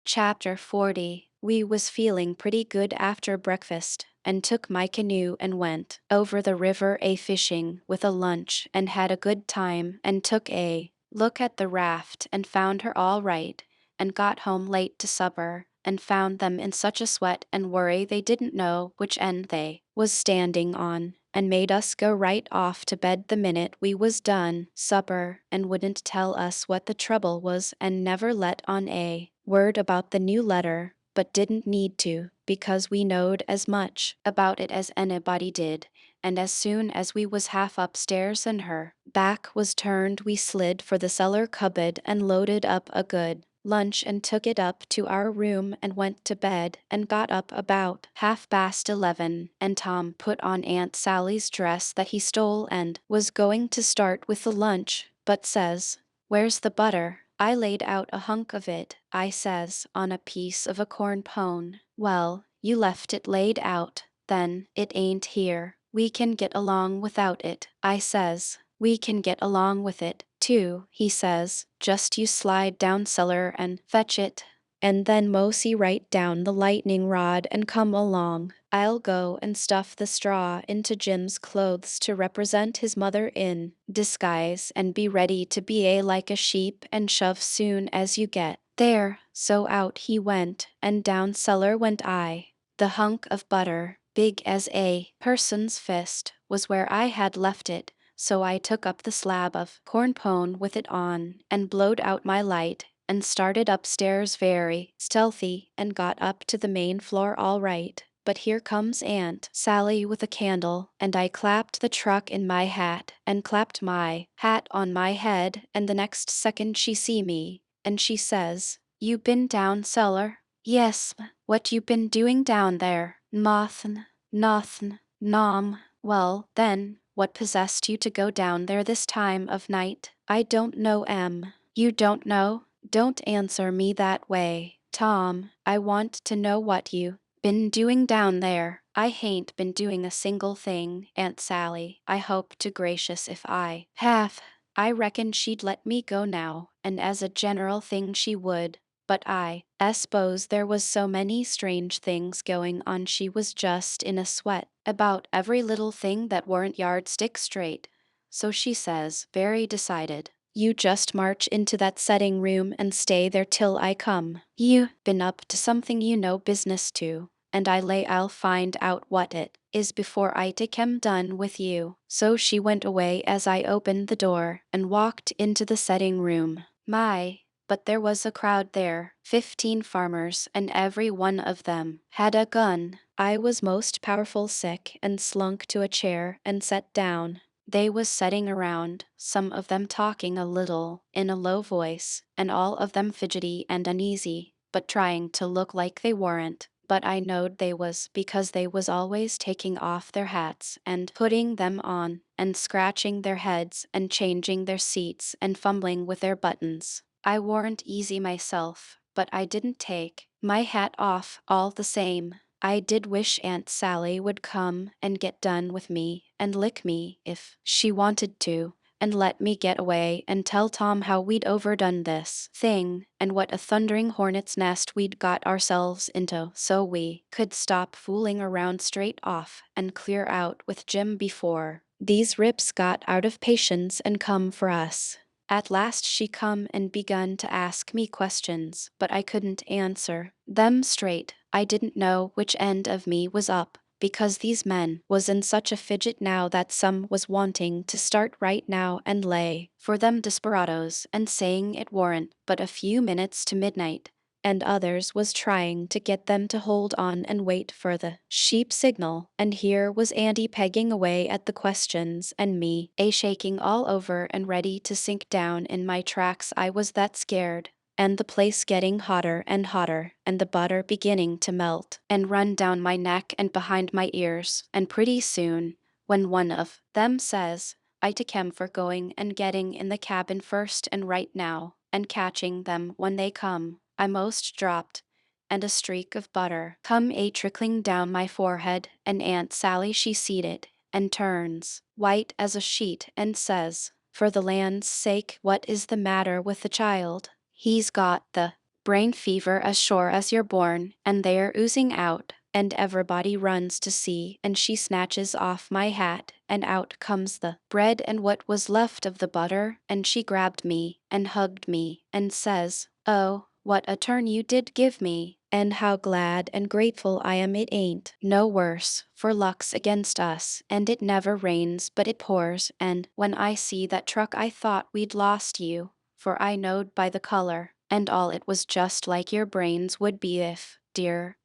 Chapter 40. We was feeling pretty good after breakfast, and took my canoe and went over the river fishing with a lunch and had a good time, and took a look at the raft and found her all right, and got home late to supper, and found them in such a sweat and worry they didn't know which end they was standing on, and made us go right off to bed the minute we was done supper, and wouldn't tell us what the trouble was, and never let on a word about the new letter, but didn't need to, because we knowed as much about it as anybody did, and as soon as we was half upstairs and her back was turned we slid for the cellar cupboard and loaded up a good lunch and took it up to our room and went to bed and got up about 11:30, and Tom put on Aunt Sally's dress that he stole and was going to start with the lunch, but says, "Where's the butter?" I laid out a hunk of it, I says, on a piece of a corn pone. "Well, you left it laid out, then. It ain't here. We can get along without it," I says. "We can get along with it, too," he says. "Just you slide down cellar and fetch it." and then Mosi write down the lightning rod and come along. I'll go and stuff the straw into Jim's clothes to represent his mother in disguise and be ready to be like a sheep and shove soon as you get there. So out he went, and down cellar went I. The hunk of butter, big as a person's fist, was where I had left it, so I took up the slab of corn pone with it on, and blowed out my light, and started upstairs very stealthy, and got up to the main floor all right. But here comes Aunt Sally with a candle, and I clapped the truck in my hat, and clapped my hat on my head, and the next second she see me, and she says, "You been down cellar?" "Yes, what you been doing down there?" "Nothin', nothin', nom." "Well, then, what possessed you to go down there this time of night?" "I don't know, Em." "You don't know? Don't answer me that way, Tom. I want to know what you been doing down there." "I hain't been doing a single thing, Aunt Sally. I hope to gracious if I have. I reckon she'd let me go now, and as a general thing she would. But I s'pose there was so many strange things going on she was just in a sweat about every little thing that weren't yardstick straight. So she says, very decided, 'You just march into that setting room and stay there till I come. You been up to something you know business to, and I lay I'll find out what it is before I take 'em done with you.' So she went away as I opened the door and walked into the setting room. My, but there was a crowd there, 15 farmers, and every one of them had a gun. I was most powerful sick and slunk to a chair and sat down. They was setting around, some of them talking a little, in a low voice, and all of them fidgety and uneasy, but trying to look like they weren't. But I knowed they was, because they was always taking off their hats and putting them on, and scratching their heads and changing their seats and fumbling with their buttons. I warn't easy myself, but I didn't take my hat off all the same. I did wish Aunt Sally would come and get done with me and lick me if she wanted to, and let me get away and tell Tom how we'd overdone this thing and what a thundering hornet's nest we'd got ourselves into, so we could stop fooling around straight off and clear out with Jim before these rips got out of patience and come for us. At last she come and begun to ask me questions, but I couldn't answer them straight. I didn't know which end of me was up, because these men was in such a fidget now that some was wanting to start right now and lay for them desperados and saying it warn't but a few minutes to midnight, and others was trying to get them to hold on and wait for the sheep signal, and here was Andy pegging away at the questions and me shaking all over and ready to sink down in my tracks. I was that scared, and the place getting hotter and hotter, and the butter beginning to melt and run down my neck and behind my ears, and pretty soon, when one of them says, "I take him for going and getting in the cabin first and right now, and catching them when they come," I most dropped, and a streak of butter come trickling down my forehead, and Aunt Sally she seed it, and turns white as a sheet, and says, "For the land's sake, what is the matter with the child? He's got the brain fever as sure as you're born, and they're oozing out." And everybody runs to see, and she snatches off my hat, and out comes the bread and what was left of the butter, and she grabbed me, and hugged me, and says, "Oh, what a turn you did give me, and how glad and grateful I am it ain't no worse, for luck's against us, and it never rains but it pours, and when I see that truck I thought we'd lost you, for I knowed by the color, and all it was just like your brains would be if, dear,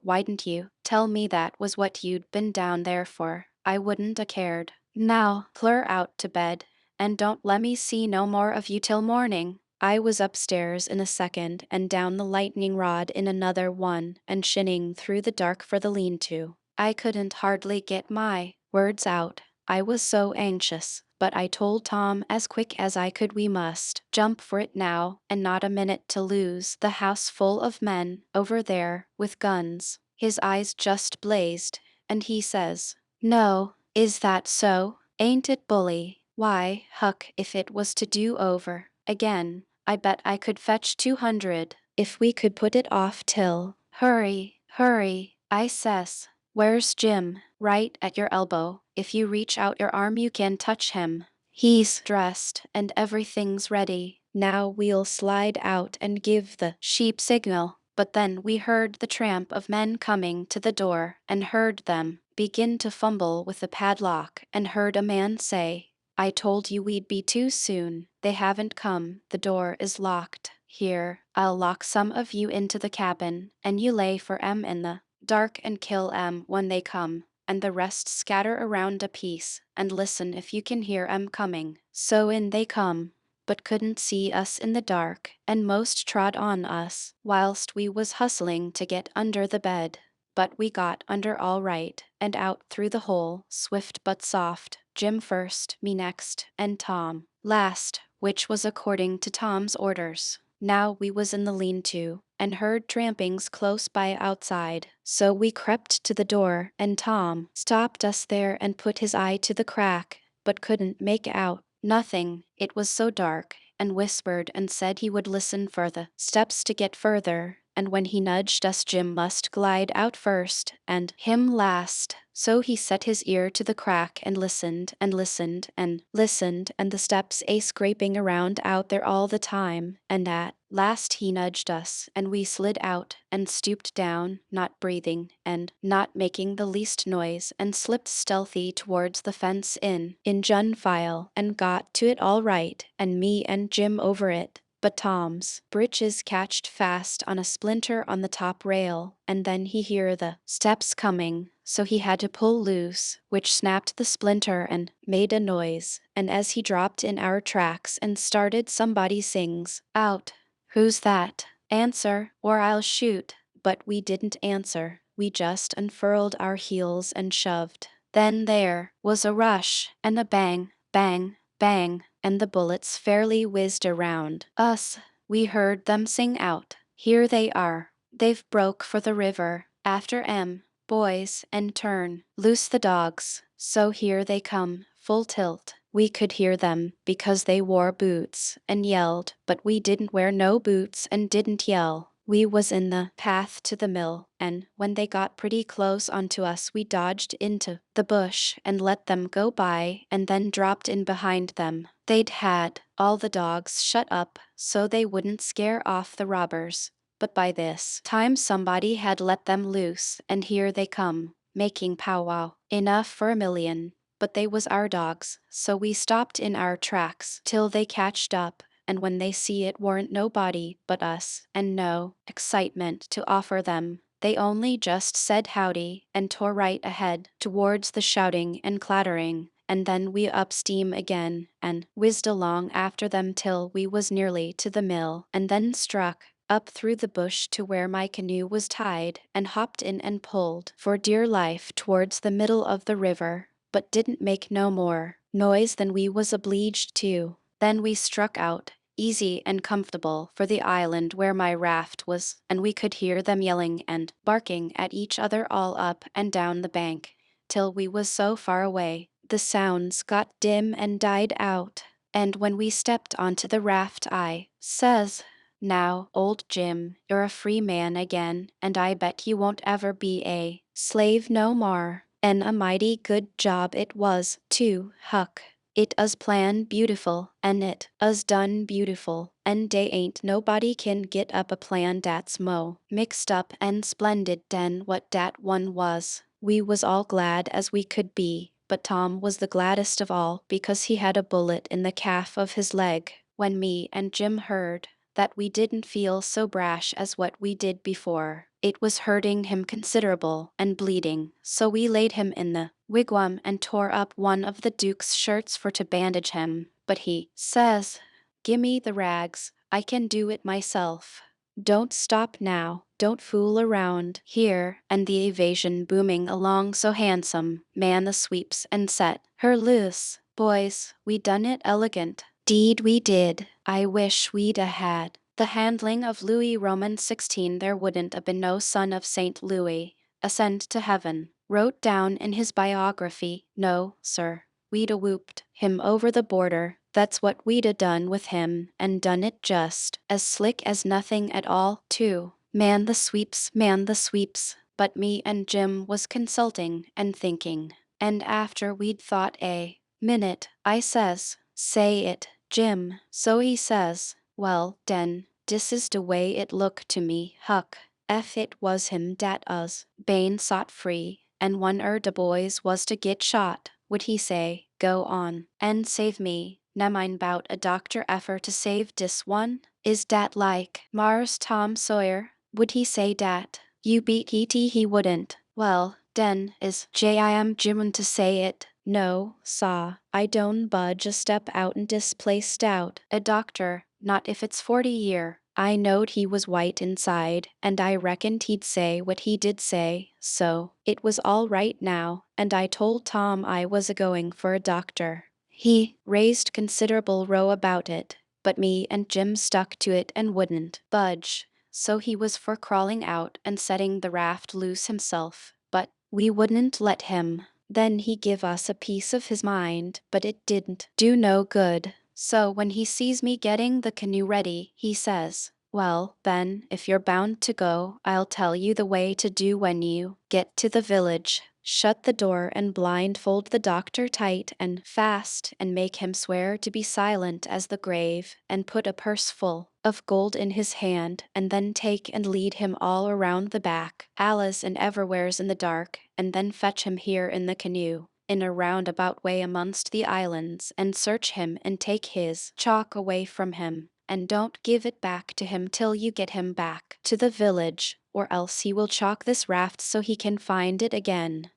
why didn't you tell me that was what you'd been down there for? I wouldn't a cared. Now, clear out to bed, and don't let me see no more of you till morning." I was upstairs in a second, and down the lightning rod in another one, and shinning through the dark for the lean-to. I couldn't hardly get my words out, I was so anxious, but I told Tom as quick as I could we must jump for it now, and not a minute to lose. The house full of men, over there, with guns. His eyes just blazed, and he says, "No, is that so? Ain't it bully? Why, Huck, if it was to do over again, I bet I could fetch 200. if we could put it off till. Hurry, hurry, I says. Where's Jim? Right at your elbow. If you reach out your arm, you can touch him. He's dressed and everything's ready. Now we'll slide out and give the sheep signal. But then we heard the tramp of men coming to the door and heard them begin to fumble with the padlock and heard a man say, I told you we'd be too soon. They haven't come. The door is locked. Here, I'll lock some of you into the cabin, and you lay for 'em in the dark and kill 'em when they come, and the rest scatter around a piece, and listen if you can hear 'em coming. So in they come, but couldn't see us in the dark, and most trod on us, whilst we was hustling to get under the bed. But we got under all right, and out through the hole, swift but soft, Jim first, me next, and Tom last, which was according to Tom's orders. Now we was in the lean-to, and heard trampings close by outside, so we crept to the door, and Tom stopped us there and put his eye to the crack, but couldn't make out nothing, it was so dark, and whispered and said he would listen for the steps to get further, and when he nudged us Jim must glide out first, and him last. So he set his ear to the crack and listened, and listened, and listened, and the steps scraping around out there all the time, and at last he nudged us, and we slid out, and stooped down, not breathing, and not making the least noise, and slipped stealthy towards the fence in Jun file, and got to it all right, and me and Jim over it. But Tom's breeches catched fast on a splinter on the top rail, and then he hear the steps coming, so he had to pull loose, which snapped the splinter and made a noise, and as he dropped in our tracks and started somebody sings out, Who's that? Answer, or I'll shoot. But we didn't answer, we just unfurled our heels and shoved. Then there was a rush, and a bang, bang, bang, and the bullets fairly whizzed around us. We heard them sing out, Here they are. They've broke for the river. After 'em, boys, and turn. Loose the dogs. So here they come, full tilt. We could hear them, because they wore boots, and yelled, but we didn't wear no boots and didn't yell. We was in the path to the mill, and when they got pretty close onto us we dodged into the bush and let them go by and then dropped in behind them. They'd had all the dogs shut up so they wouldn't scare off the robbers, but by this time somebody had let them loose, and here they come, making powwow, enough for a million. But they was our dogs, so we stopped in our tracks till they catched up, and when they see it warn't nobody but us, and no excitement to offer them, they only just said howdy and tore right ahead towards the shouting and clattering, and then we up steam again and whizzed along after them till we was nearly to the mill, and then struck up through the bush to where my canoe was tied, and hopped in and pulled for dear life towards the middle of the river, but didn't make no more noise than we was obleeged to. Then we struck out, easy and comfortable, for the island where my raft was, and we could hear them yelling and barking at each other all up and down the bank, till we was so far away, the sounds got dim and died out, and when we stepped onto the raft I says, Now, old Jim, you're a free man again, and I bet you won't ever be a slave no more. And a mighty good job it was, too, Huck. It us planned beautiful, and it us done beautiful, and dey ain't nobody can get up a plan dat's mo mixed up and splendid den what dat one was. We was all glad as we could be, but Tom was the gladdest of all because he had a bullet in the calf of his leg. When me and Jim heard that we didn't feel so brash as what we did before, it was hurting him considerable and bleeding, so we laid him in the wigwam and tore up one of the Duke's shirts for to bandage him, but he says, Gimme the rags, I can do it myself. Don't stop now, don't fool around here, and the evasion booming along so handsome, man the sweeps and set her loose. Boys, we done it elegant. Deed we did. I wish we'd a had the handling of Louis Roman 16. There wouldn't a been no son of Saint Louis, ascend to heaven, wrote down in his biography. No, sir, we'd a whooped him over the border. That's what we'd a done with him, and done it just as slick as nothing at all, too. Man the sweeps, man the sweeps. But me and Jim was consulting and thinking, and after we'd thought a minute, I says, say it, Jim. So he says, well, den, dis is de way it look to me, Huck. Ef it was him dat us bane sot free, and one de boys was to git shot, would he say, go on, and save me, na mind bout a doctor effer to save dis one? Is dat like Mars Tom Sawyer? Would he say dat? You beat he wouldn't. Well, den is Jim Jimun to say it. No, saw, I don't budge a step out'n dis place stout. A doctor, not if it's 40 year. I knowed he was white inside, and I reckoned he'd say what he did say, so it was all right now, and I told Tom I was a-going for a doctor. He raised considerable row about it, but me and Jim stuck to it and wouldn't budge. So he was for crawling out and setting the raft loose himself, but we wouldn't let him. Then he give us a piece of his mind, but it didn't do no good. So when he sees me getting the canoe ready, he says, well, Ben, if you're bound to go, I'll tell you the way to do when you get to the village. Shut the door and blindfold the doctor tight and fast, and make him swear to be silent as the grave, and put a purse full of gold in his hand, and then take and lead him all around the back, Alice and everywheres in the dark, and then fetch him here in the canoe, in a roundabout way amongst the islands, and search him and take his chalk away from him, and don't give it back to him till you get him back to the village, or else he will chalk this raft so he can find it again.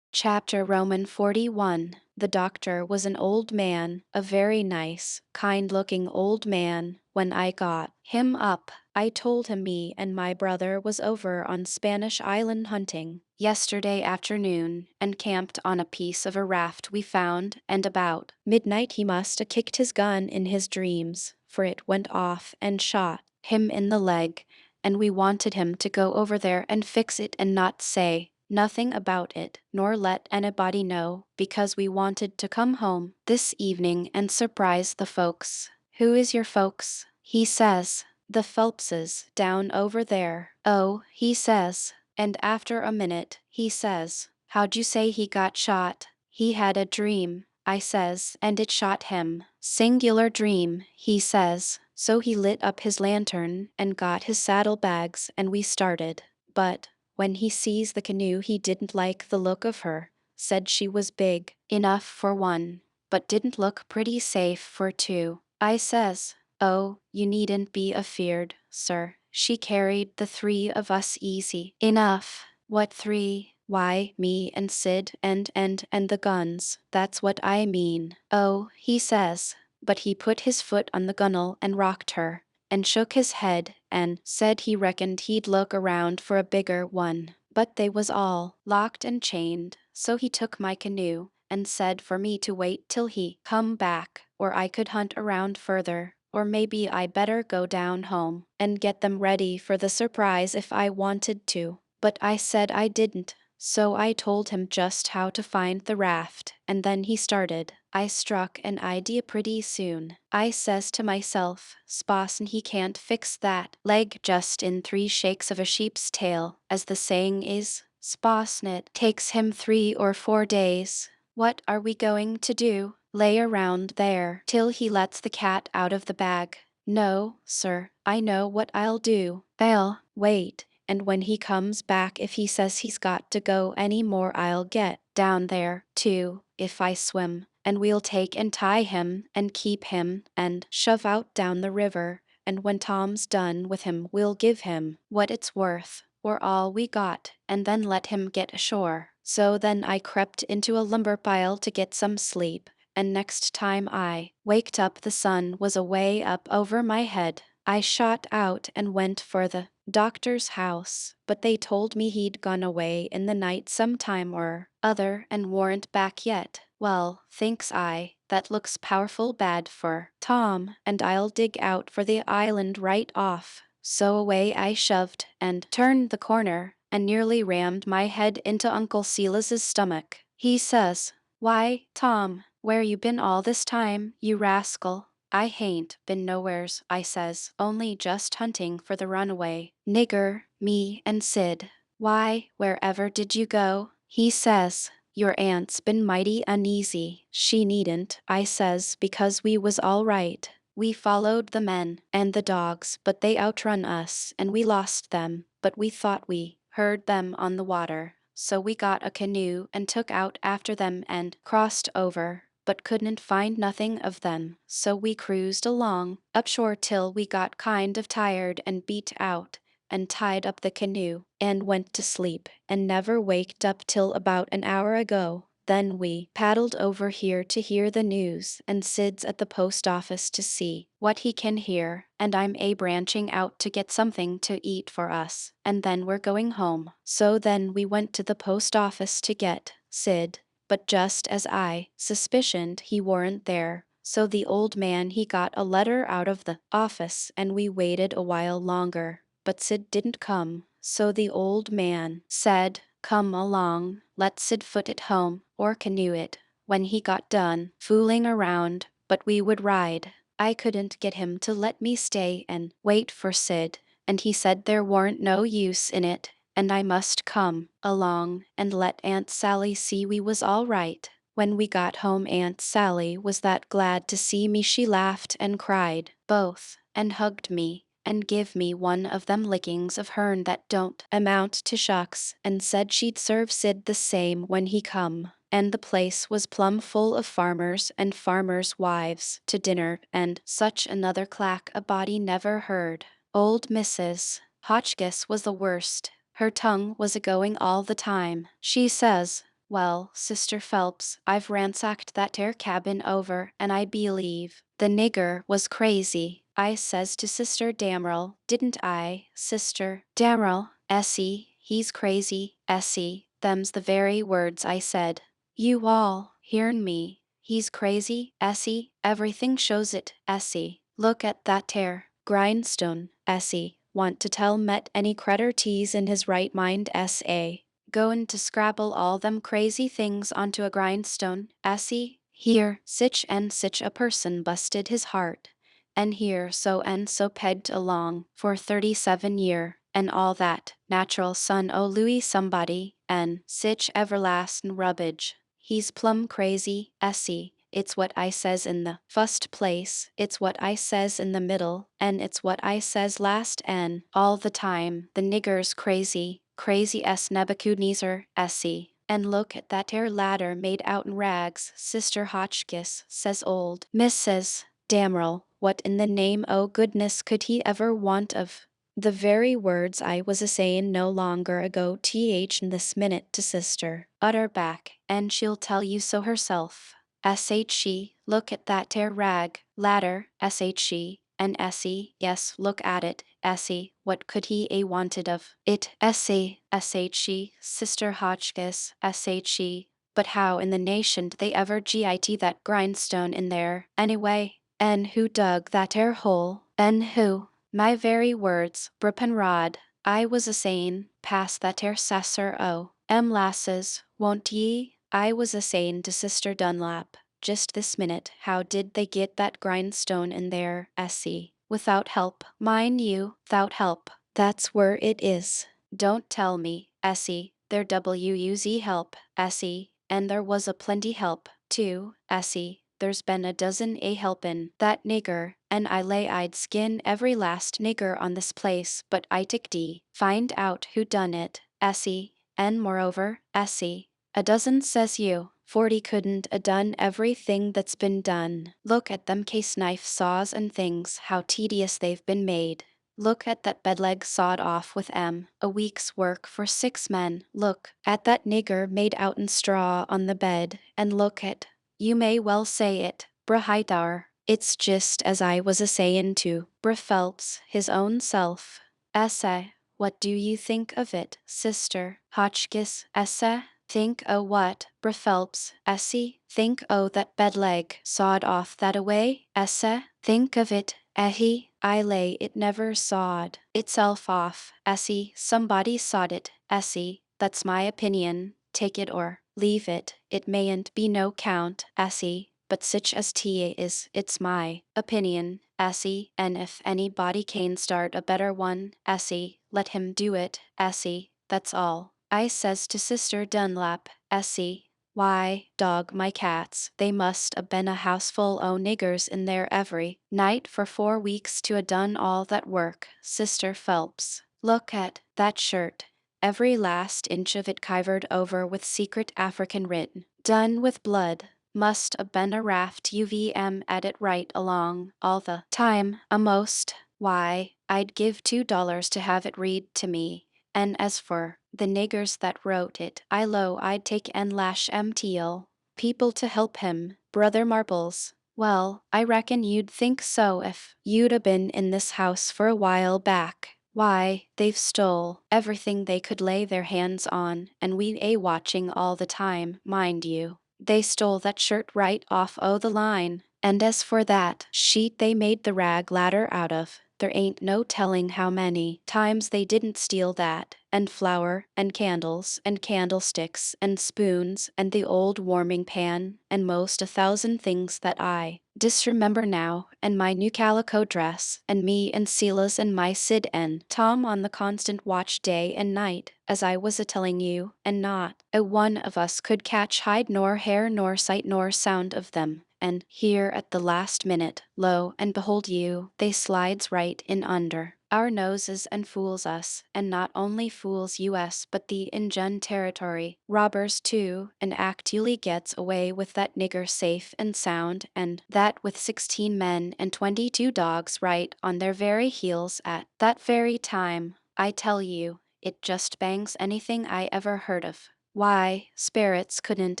Chapter Roman 41. The doctor was an old man, a very nice, kind-looking old man. When I got him up, I told him me and my brother was over on Spanish Island hunting yesterday afternoon, and camped on a piece of a raft we found, and about midnight he must a kicked his gun in his dreams, for it went off and shot him in the leg, and we wanted him to go over there and fix it and not say nothing about it, nor let anybody know, because we wanted to come home this evening and surprise the folks. Who is your folks? He says. The Phelpses, down over there. Oh, he says. And after a minute, he says, how'd you say he got shot? He had a dream, I says, and it shot him. Singular dream, he says. So he lit up his lantern and got his saddlebags, and we started. But when he sees the canoe he didn't like the look of her, said she was big enough for one, but didn't look pretty safe for two. I says, oh, you needn't be afeared, sir. She carried the three of us easy enough. What three? Why, me and Sid and the guns. That's what I mean. Oh, he says, but he put his foot on the gunwale and rocked her, and shook his head, and said he reckoned he'd look around for a bigger one. But they was all locked and chained, so he took my canoe, and said for me to wait till he come back, or I could hunt around further, or maybe I better go down home, and get them ready for the surprise if I wanted to. But I said I didn't, so I told him just how to find the raft, and then he started. I struck an idea pretty soon. I says to myself, Spossen he can't fix that leg just in 3 shakes of a sheep's tail, as the saying is. Spossen it takes him 3 or 4 days. What are we going to do? Lay around there till he lets the cat out of the bag? No, sir, I know what I'll do. I'll wait, and when he comes back, if he says he's got to go any more, I'll get down there, too, if I swim, and we'll take and tie him and keep him and shove out down the river, and when Tom's done with him we'll give him what it's worth, or all we got, and then let him get ashore. So then I crept into a lumber pile to get some sleep, and next time I waked up the sun was away up over my head. I shot out and went for the doctor's house, but they told me he'd gone away in the night some time or other and warn't back yet. Well, thinks I, that looks powerful bad for Tom, and I'll dig out for the island right off. So away I shoved and turned the corner, and nearly rammed my head into Uncle Silas's stomach. He says, why, Tom, Where you been all this time, you rascal? I hain't been nowheres, I says, only just hunting for the runaway nigger, me and Sid. Why, wherever did you go? He says, your aunt's been mighty uneasy. She needn't, I says, because we was all right. We followed the men and the dogs, but they outrun us, and we lost them, but we thought we heard them on the water. So we got a canoe and took out after them and crossed over, but couldn't find nothing of them. So we cruised along upshore till we got kind of tired and beat out, and tied up the canoe, and went to sleep, and never waked up till about an hour ago. Then we paddled over here to hear the news, and Sid's at the post office to see what he can hear, and I'm branching out to get something to eat for us, and then we're going home. So then we went to the post office to get Sid, but just as I suspicioned he warn't there. So the old man he got a letter out of the office, and we waited a while longer, but Sid didn't come. So the old man said, come along, let Sid foot it home, or canoe it, when he got done fooling around, but we would ride. I couldn't get him to let me stay and wait for Sid, and he said there warn't no use in it, and I must come along and let Aunt Sally see we was all right. When we got home, Aunt Sally was that glad to see me she laughed and cried, both, and hugged me, and give me one of them lickings of hern that don't amount to shucks, and said she'd serve Sid the same when he come. And the place was plumb full of farmers and farmers' wives to dinner, and such another clack a body never heard. Old Mrs. Hotchkiss was the worst. Her tongue was a-going all the time. She says, well, Sister Phelps, I've ransacked that 'ere cabin over, and I believe the nigger was crazy. I says to Sister Damerel, didn't I, Sister Damerel? Essie, he's crazy, Essie. Them's the very words I said. You all hearn me. He's crazy, Essie. Everything shows it, Essie. Look at that 'ere grindstone, Essie. Want to tell Met any cretur tease in his right mind, S.A. Goin' to scrabble all them crazy things onto a grindstone, Essie? Here, sich and sich a person busted his heart, and here so and so pegged along for 37 year, and all that, natural son o' Louis somebody, and sich everlastin' rubbage. He's plumb crazy, Essie. It's what I says in the fust place, it's what I says in the middle, and it's what I says last, and all the time. The nigger's crazy, crazy S. Nebuchadnezzar, Essie. And look at that 'ere ladder made out'n rags, Sister Hotchkiss, says old Mrs. Damerel. What in the name o' goodness could he ever want of? The very words I was a-sayin' no longer ago in this minute to Sister utter back, and she'll tell you so herself. S.H.E. Look at that 'ere rag ladder, S.H.E. And Essie, yes, look at it, Essie. What could he wanted of it, Essie? S.H.E. Sister Hotchkiss, S.H.E. But how in the nation did they ever git that grindstone in there, anyway? And who dug that 'ere hole? And who? My very words, Brippenrod. I was a-sayin', pass that 'ere sasser o' lasses, won't ye? I was a-sayin' to Sister Dunlap, just this minute, how did they get that grindstone in there, Essie? Without help, mind you, 'thout help. That's where it is. Don't tell me, Essie, there WUZ help, Essie, and there was a plenty help, too, Essie. There's been a dozen helpin' that nigger, and I lay I'd skin every last nigger on this place, but I ticked find out who done it, Essie, and moreover, Essie, a dozen says you, 40 couldn't done everything that's been done. Look at them case knife saws and things, how tedious they've been made. Look at that bedleg sawed off with a week's work for 6 men. Look at that nigger made out'n straw on the bed, and look at, you may well say it, Brahidar. It's just as I was a-sayin' to Bra Phelps, his own self. Essa, what do you think of it, Sister Hotchkiss? Essa? Think o' what, Bra Phelps, Essie? Think o' that bedleg sawed off that-a-way, Essa? Think of it, Ehi? I lay it never sawed itself off, Essie. Somebody sawed it, Essie. That's my opinion. Take it or leave it. It mayn't be no count, Essie. but sich as tea is, it's my opinion, Essie, and if anybody can start a better one, Essie, let him do it, Essie, that's all. I says to Sister Dunlap, Essie, why, dog my cats, they must a been a houseful o' niggers in there every night for 4 weeks to a done all that work. Sister Phelps, look at that shirt. Every last inch of it kivered over with secret African written. Done with blood. Must a been a raft UVM at it right along all the time, a'most. Why, I'd give $2 to have it read to me. And as for the niggers that wrote it, I low I'd take and lash 'em till people to help him, Brother Marbles. Well, I reckon you'd think so if you'd a been in this house for a while back. Why, they've stole everything they could lay their hands on, and we a watching all the time, mind you. They stole that shirt right off o' the line, and as for that sheet they made the rag ladder out of, there ain't no telling how many times they didn't steal that, and flour, and candles, and candlesticks, and spoons, and the old warming pan, and most 1,000 things that I disremember now, and my new calico dress, and me and Silas and my Sid and Tom on the constant watch day and night, as I was a-telling you, and not a one of us could catch hide nor hair nor sight nor sound of them. And here at the last minute, lo and behold you, they slides right in under our noses and fools us, and not only fools us but the Injun territory, robbers too, and actually gets away with that nigger safe and sound, and that with 16 men and 22 dogs right on their very heels at that very time. I tell you, it just bangs anything I ever heard of. Why, spirits couldn't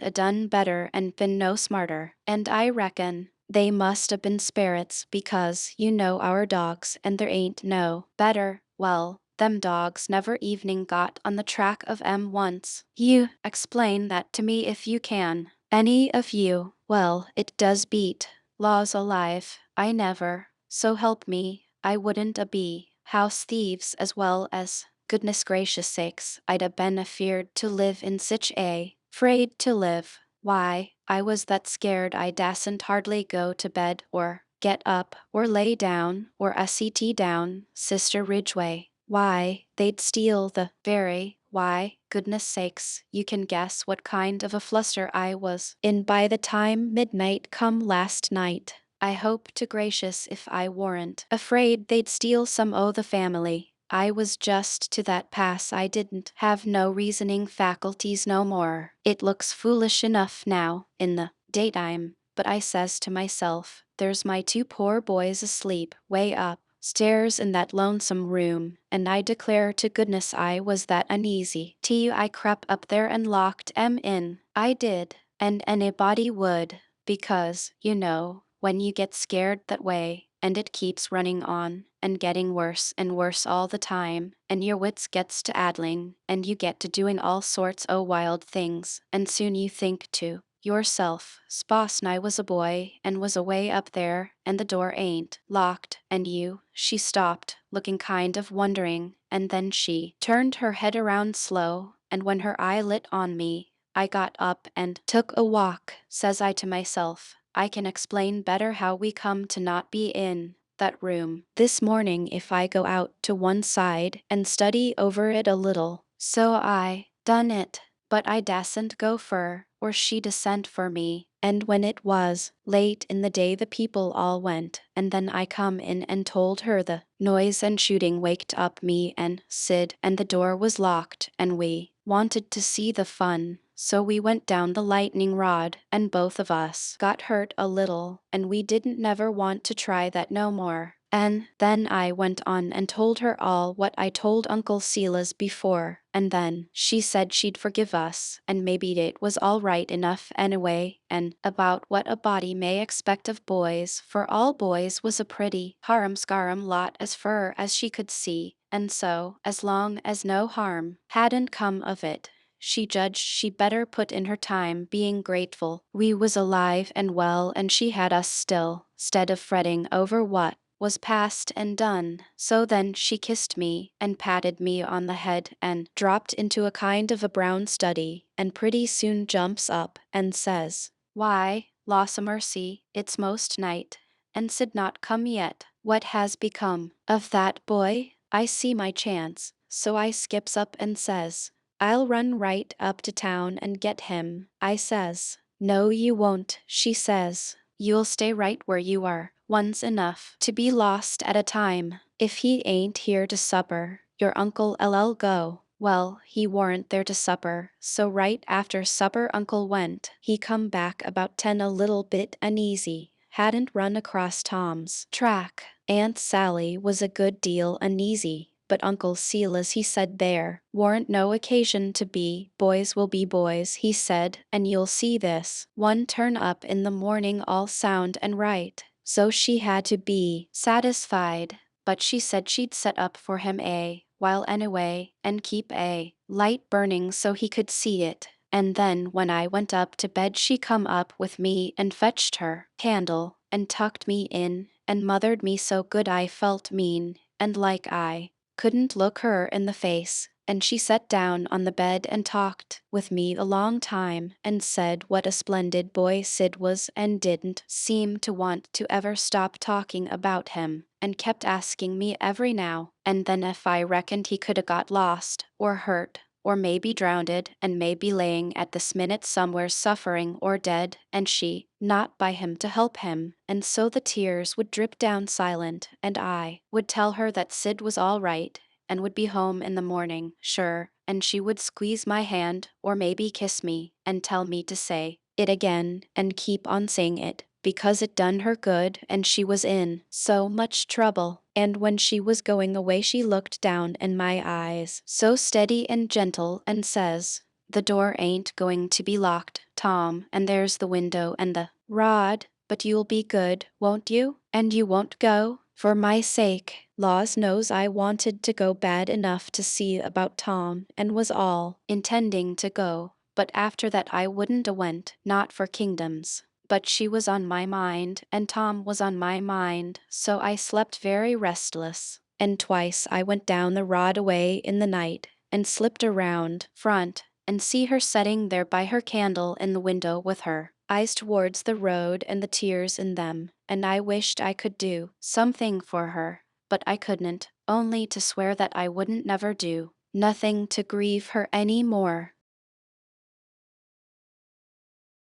a done better and been no smarter, and I reckon they must a been spirits because you know our dogs and there ain't no better. Well, them dogs never evening got on the track of 'em once. You explain that to me if you can. Any of you. Well, it does beat. Laws alive, I never, so help me, I wouldn't a be house thieves as well as goodness gracious sakes, I'd a been afeared to live in sich a fraid to live. Why, I was that scared I dasn't hardly go to bed or get up or lay down or a sit down, Sister Ridgway. Why, they'd steal the very why, goodness sakes, you can guess what kind of a fluster I was in by the time midnight come last night. I hope to gracious if I warn't afraid they'd steal some o' the family. I was just to that pass I didn't have no reasoning faculties no more. It looks foolish enough now, in the daytime, but I says to myself, there's my 2 poor boys asleep, way up stairs in that lonesome room, and I declare to goodness I was that uneasy till I crept up there and locked 'em in. I did, and anybody would, because, you know, when you get scared that way, and it keeps running on, and getting worse and worse all the time, and your wits gets to addling, and you get to doing all sorts o' wild things, and soon you think to yourself, "Sposs I was a boy, and was away up there, and the door ain't locked, and you." She stopped, looking kind of wondering, and then she turned her head around slow, and when her eye lit on me, I got up and took a walk. Says I to myself, I can explain better how we come to not be in that room this morning if I go out to one side and study over it a little. So I done it, but I dasn't go fur, or she'd a sent for me, and when it was late in the day the people all went, and then I come in and told her the noise and shooting waked up me and Sid, and the door was locked, and we wanted to see the fun. So we went down the lightning rod, and both of us got hurt a little, and we didn't never want to try that no more. And then I went on and told her all what I told Uncle Silas before, and then she said she'd forgive us, and maybe it was all right enough anyway, and about what a body may expect of boys, for all boys was a pretty harum-scarum lot as fur as she could see, and so, as long as no harm hadn't come of it, she judged she'd better put in her time being grateful we was alive and well and she had us still, 'stead of fretting over what was past and done. So then she kissed me and patted me on the head and dropped into a kind of a brown study, and pretty soon jumps up and says, "Why, Loss a mercy, it's most night, and Sid not come yet. What has become of that boy? I see my chance, so I skips up and says, I'll run right up to town and get him, I says. No you won't, she says. You'll stay right where you are. One's enough to be lost at a time. If he ain't here to supper, your uncle LL go. Well, he warn't there to supper, so right after supper uncle went. He come back about 10 a little bit uneasy. Hadn't run across Tom's track. Aunt Sally was a good deal uneasy. But Uncle Silas he said there warn't no occasion to be. Boys will be boys, he said, and you'll see this one turn up in the morning all sound and right. So she had to be satisfied, but she said she'd set up for him a while anyway, and keep a light burning so he could see it. And then when I went up to bed she come up with me and fetched her candle, and tucked me in, and mothered me so good I felt mean, and like I couldn't look her in the face, and she sat down on the bed and talked with me a long time, and said what a splendid boy Sid was, and didn't seem to want to ever stop talking about him, and kept asking me every now and then if I reckoned he could 'a' got lost, or hurt, or maybe drowned, and maybe laying at this minute somewhere suffering or dead, and she not by him to help him. And so the tears would drip down silent, and I would tell her that Sid was all right, and would be home in the morning, sure, and she would squeeze my hand, or maybe kiss me, and tell me to say it again, and keep on saying it, because it done her good and she was in so much trouble. And when she was going away she looked down in my eyes, so steady and gentle, and says, the door ain't going to be locked, Tom, and there's the window and the rod, but you'll be good, won't you? And you won't go? For my sake. Laws knows I wanted to go bad enough to see about Tom, and was all intending to go, but after that I wouldn't a went, not for kingdoms. But she was on my mind, and Tom was on my mind, so I slept very restless. And twice I went down the rod away in the night, and slipped around front, and see her setting there by her candle in the window with her eyes towards the road and the tears in them, and I wished I could do something for her, but I couldn't, only to swear that I wouldn't never do nothing to grieve her any more.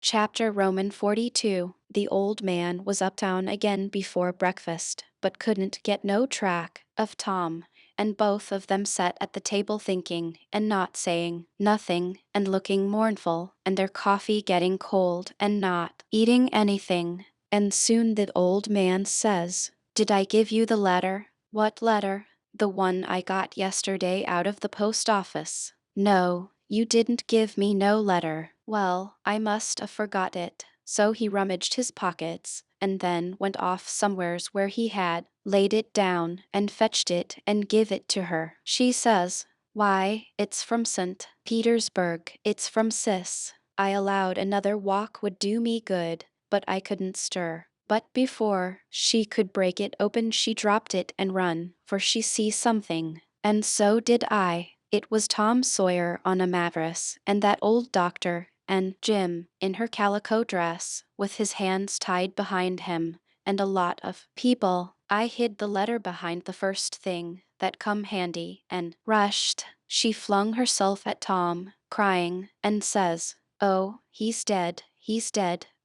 Chapter Roman 42. The old man was uptown again before breakfast, but couldn't get no track of Tom, and both of them sat at the table thinking, and not saying nothing, and looking mournful, and their coffee getting cold, and not eating anything. And soon the old man says, Did I give you the letter? What letter? The one I got yesterday out of the post office. No, you didn't give me no letter. Well, I must 'a' forgot it. So he rummaged his pockets, and then went off somewheres where he had laid it down, and fetched it and give it to her. She says, Why, it's from St. Petersburg. It's from Sis. I allowed another walk would do me good, but I couldn't stir. But before she could break it open she dropped it and run, for she see something. And so did I. It was Tom Sawyer on a mattress, and that old doctor, and Jim, in her calico dress, with his hands tied behind him, and a lot of people. I hid the letter behind the first thing that come handy, and rushed. She flung herself at Tom, crying, and says, Oh, he's dead,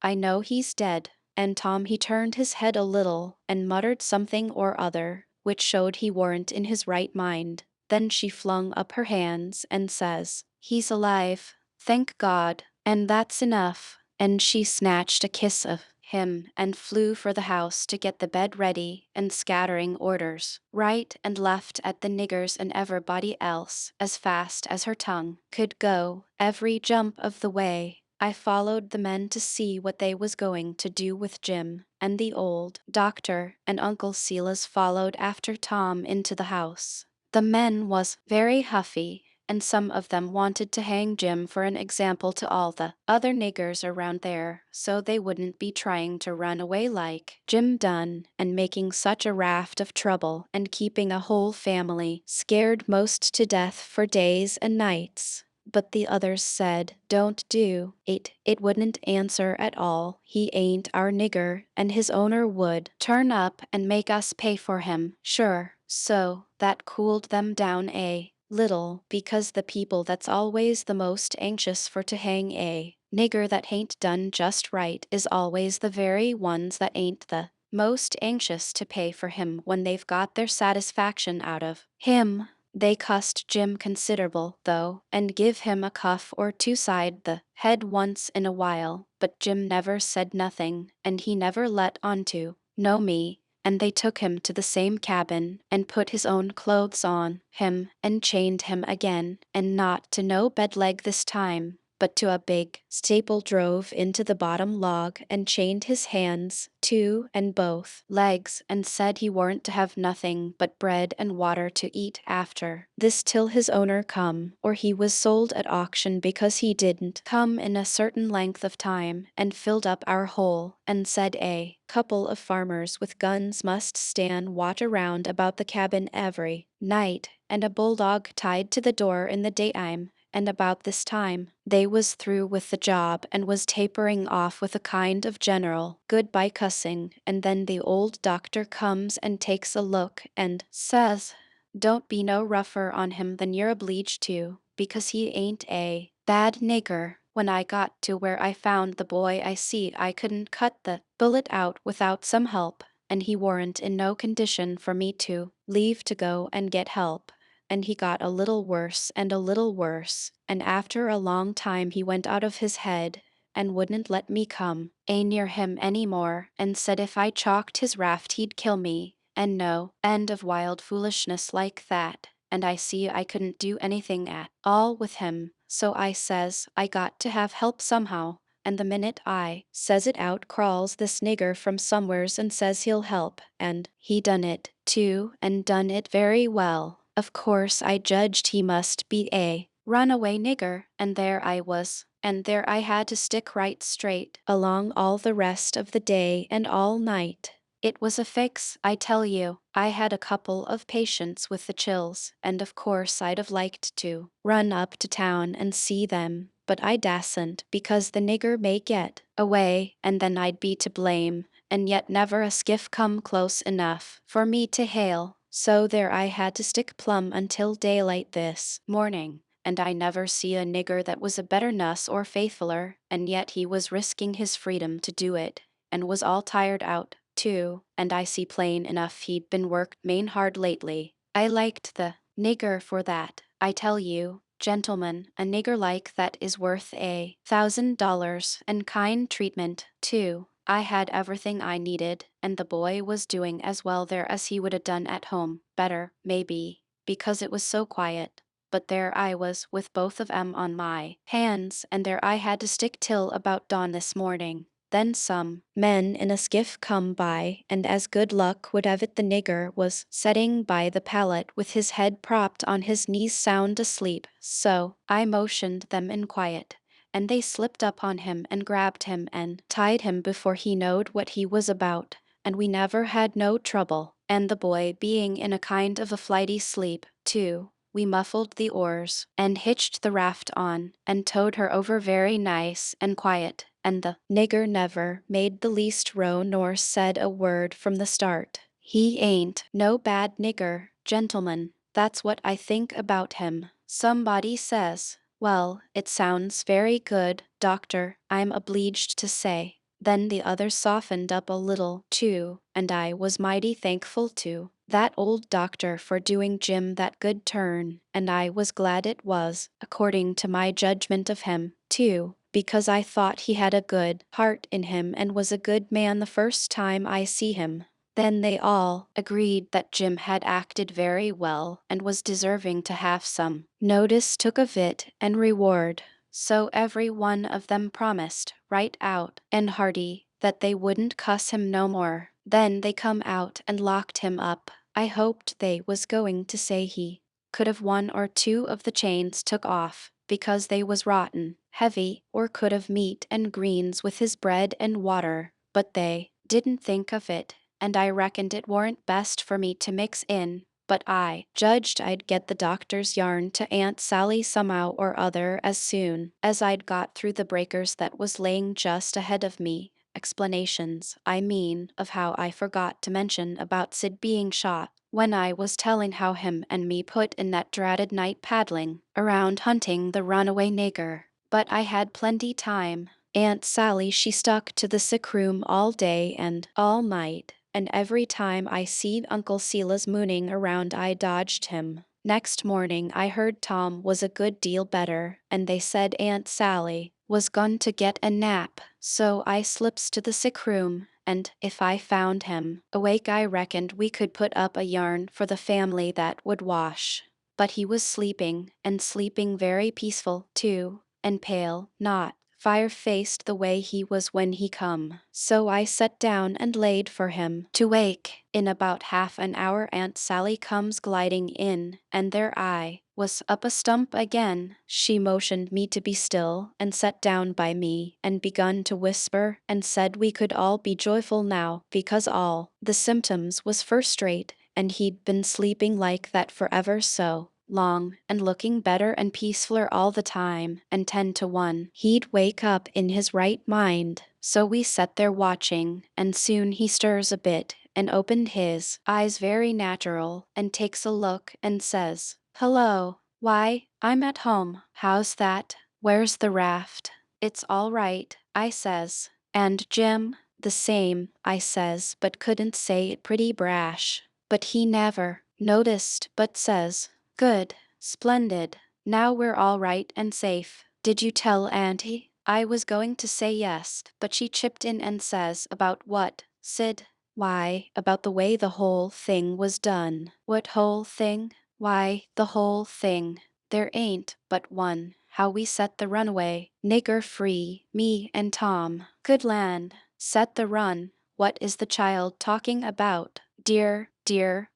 I know he's dead. And Tom he turned his head a little, and muttered something or other, which showed he warn't in his right mind. Then she flung up her hands, and says, He's alive, thank God, and that's enough. And she snatched a kiss of him, and flew for the house to get the bed ready, and scattering orders right and left at the niggers and everybody else, as fast as her tongue could go, every jump of the way. I followed the men to see what they was going to do with Jim, and the old doctor and Uncle Silas followed after Tom into the house. The men was very huffy, and some of them wanted to hang Jim for an example to all the other niggers around there, so they wouldn't be trying to run away like Jim done, and making such a raft of trouble, and keeping a whole family scared most to death for days and nights. But the others said, "Don't do it. It wouldn't answer at all. He ain't our nigger, and his owner would turn up and make us pay for him, sure." So that cooled them down a little, because the people that's always the most anxious for to hang a nigger that hain't done just right is always the very ones that ain't the most anxious to pay for him when they've got their satisfaction out of him. They cussed Jim considerable, though, and give him a cuff or two side the head once in a while, but Jim never said nothing, and he never let on to know me, and they took him to the same cabin, and put his own clothes on him, and chained him again, and not to no bed leg this time, but to a big staple drove into the bottom log and chained his hands, too, and both legs, and said he warn't to have nothing but bread and water to eat after this till his owner come, or he was sold at auction, because he didn't come in a certain length of time, and filled up our hole, and said a couple of farmers with guns must stand watch around about the cabin every night, and a bulldog tied to the door in the daytime, and about this time they was through with the job and was tapering off with a kind of general goodbye cussing, and then the old doctor comes and takes a look and says, "Don't be no rougher on him than you're obleeged to, because he ain't a bad nigger." When I got to where I found the boy, I see I couldn't cut the bullet out without some help, and he warn't in no condition for me to leave to go and get help, and he got a little worse and a little worse, and after a long time he went out of his head, and wouldn't let me come near him any more, and said if I chalked his raft he'd kill me, and no end of wild foolishness like that, and I see I couldn't do anything at all with him, so I says I got to have help somehow, and the minute I says it out crawls this nigger from somewheres and says he'll help, and he done it, too, and done it very well. Of course I judged he must be a runaway nigger, and there I was, and there I had to stick right straight along all the rest of the day and all night. It was a fix, I tell you. I had a couple of patients with the chills, and of course I'd have liked to run up to town and see them, but I dasn't, because the nigger may get away, and then I'd be to blame, and yet never a skiff come close enough for me to hail. So there I had to stick plumb until daylight this morning, and I never see a nigger that was a better nuss or faithfuler, and yet he was risking his freedom to do it, and was all tired out, too, and I see plain enough he'd been worked main hard lately. I liked the nigger for that, I tell you. Gentlemen, a nigger like that is worth $1,000, and kind treatment, too. I had everything I needed, and the boy was doing as well there as he would have done at home, better, maybe, because it was so quiet. But there I was with both of 'em on my hands, and there I had to stick till about dawn this morning. Then some men in a skiff come by, and as good luck would have it the nigger was setting by the pallet with his head propped on his knees sound asleep, so I motioned them in quiet, and they slipped up on him and grabbed him and tied him before he knowed what he was about, and we never had no trouble, and the boy being in a kind of a flighty sleep, too. We muffled the oars, and hitched the raft on, and towed her over very nice and quiet, and the nigger never made the least row nor said a word from the start. He ain't no bad nigger, gentlemen. That's what I think about him. Somebody says, "Well, it sounds very good, doctor, I'm obleeged to say." Then the others softened up a little, too, and I was mighty thankful to that old doctor for doing Jim that good turn, and I was glad it was, according to my judgment of him, too, because I thought he had a good heart in him and was a good man the first time I see him. Then they all agreed that Jim had acted very well and was deserving to have some notice took of it and reward. So every one of them promised, right out and hearty, that they wouldn't cuss him no more. Then they come out and locked him up. I hoped they was going to say he could have one or two of the chains took off, because they was rotten, heavy, or could have meat and greens with his bread and water, but they didn't think of it, and I reckoned it warn't best for me to mix in but I judged I'd get the doctor's yarn to Aunt Sally somehow or other as soon as I'd got through the breakers that was laying just ahead of me. Explanations, I mean, of how I forgot to mention about Sid being shot when I was telling how him and me put in that dreaded night paddling around hunting the runaway nigger. But I had plenty time. Aunt Sally she stuck to the sick room all day and all night, and every time I seed Uncle Silas mooning around I dodged him. Next morning I heard Tom was a good deal better, and they said Aunt Sally was gone to get a nap, so I slips to the sick room, and if I found him awake I reckoned we could put up a yarn for the family that would wash. But he was sleeping, and sleeping very peaceful, too, and pale, not fire-faced the way he was when he come. So I sat down and laid for him to wake. In about half an hour Aunt Sally comes gliding in, and there I was up a stump again. She motioned me to be still, and sat down by me, and begun to whisper, and said we could all be joyful now, because all the symptoms was first rate, and he'd been sleeping like that forever so long, and looking better and peacefuler all the time, and 10 to 1 he'd wake up in his right mind. So we sat there watching, and soon he stirs a bit, and opened his eyes very natural, and takes a look, and says, "Hello, why, I'm at home. How's that? Where's the raft?" "It's all right," I says. "And Jim?" "The same," I says, but couldn't say it pretty brash. But he never noticed, but says, "Good, splendid. Now we're all right and safe. Did you tell Auntie?" I was going to say yes, but she chipped in and says, "About what, Sid?" "Why, about the way the whole thing was done." "What whole thing?" "Why, the whole thing. There ain't but one. How we set the runaway nigger free, me and Tom." "Good land, set the run. What is the child talking about?" Dear,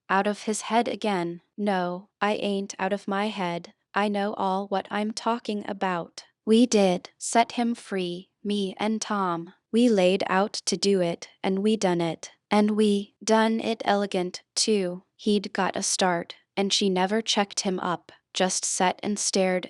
out of his head again." "No, I ain't out of my head. I know all what I'm talking about. We did set him free, me and Tom. We laid out to do it, and we done it. And we done it elegant, too. He'd got a start, and she never checked him up, just set and stared,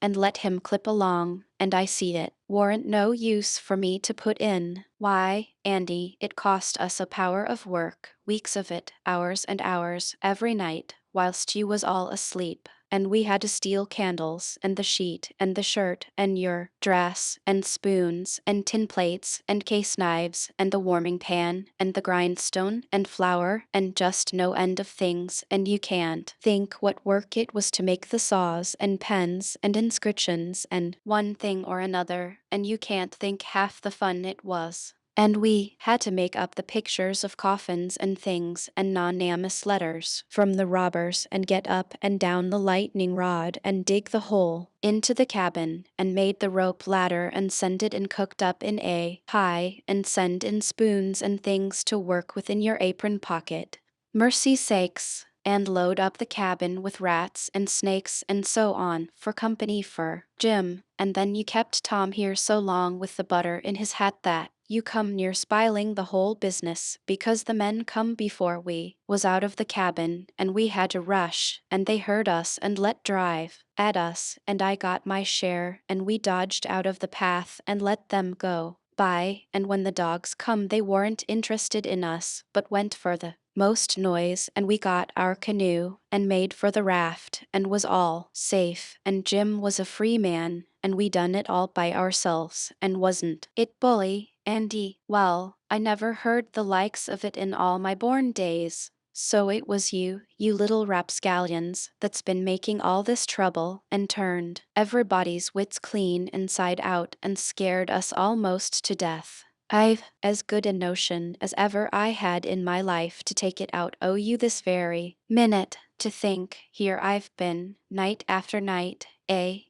and let him clip along, and I seed it. Warn't no use for me to put in. Why, Andy, it cost us a power of work, weeks of it, hours and hours, every night, whilst you was all asleep. And we had to steal candles, and the sheet, and the shirt, and your dress, and spoons, and tin plates, and case knives, and the warming pan, and the grindstone, and flour, and just no end of things, and you can't think what work it was to make the saws, and pens, and inscriptions, and one thing or another, and you can't think half the fun it was. And we had to make up the pictures of coffins and things and anonymous letters from the robbers, and get up and down the lightning rod and dig the hole into the cabin, and made the rope ladder, and send it and cooked up in a pie, and send in spoons and things to work within your apron pocket. Mercy sakes! And load up the cabin with rats and snakes and so on, for company for Jim, and then you kept Tom here so long with the butter in his hat that you come near spiling the whole business, because the men come before we was out of the cabin, and we had to rush, and they heard us and let drive at us, and I got my share, and we dodged out of the path and let them go by, and when the dogs come they weren't interested in us, but went for the most noise, and we got our canoe, and made for the raft, and was all safe, and Jim was a free man, and we done it all by ourselves, and wasn't it bully, Andy? Well, I never heard the likes of it in all my born days. So it was you little rapscallions, that's been making all this trouble, and turned everybody's wits clean inside out, and scared us almost to death. I've as good a notion as ever I had in my life to take it out o' you this very minute. To think, here I've been, night after night,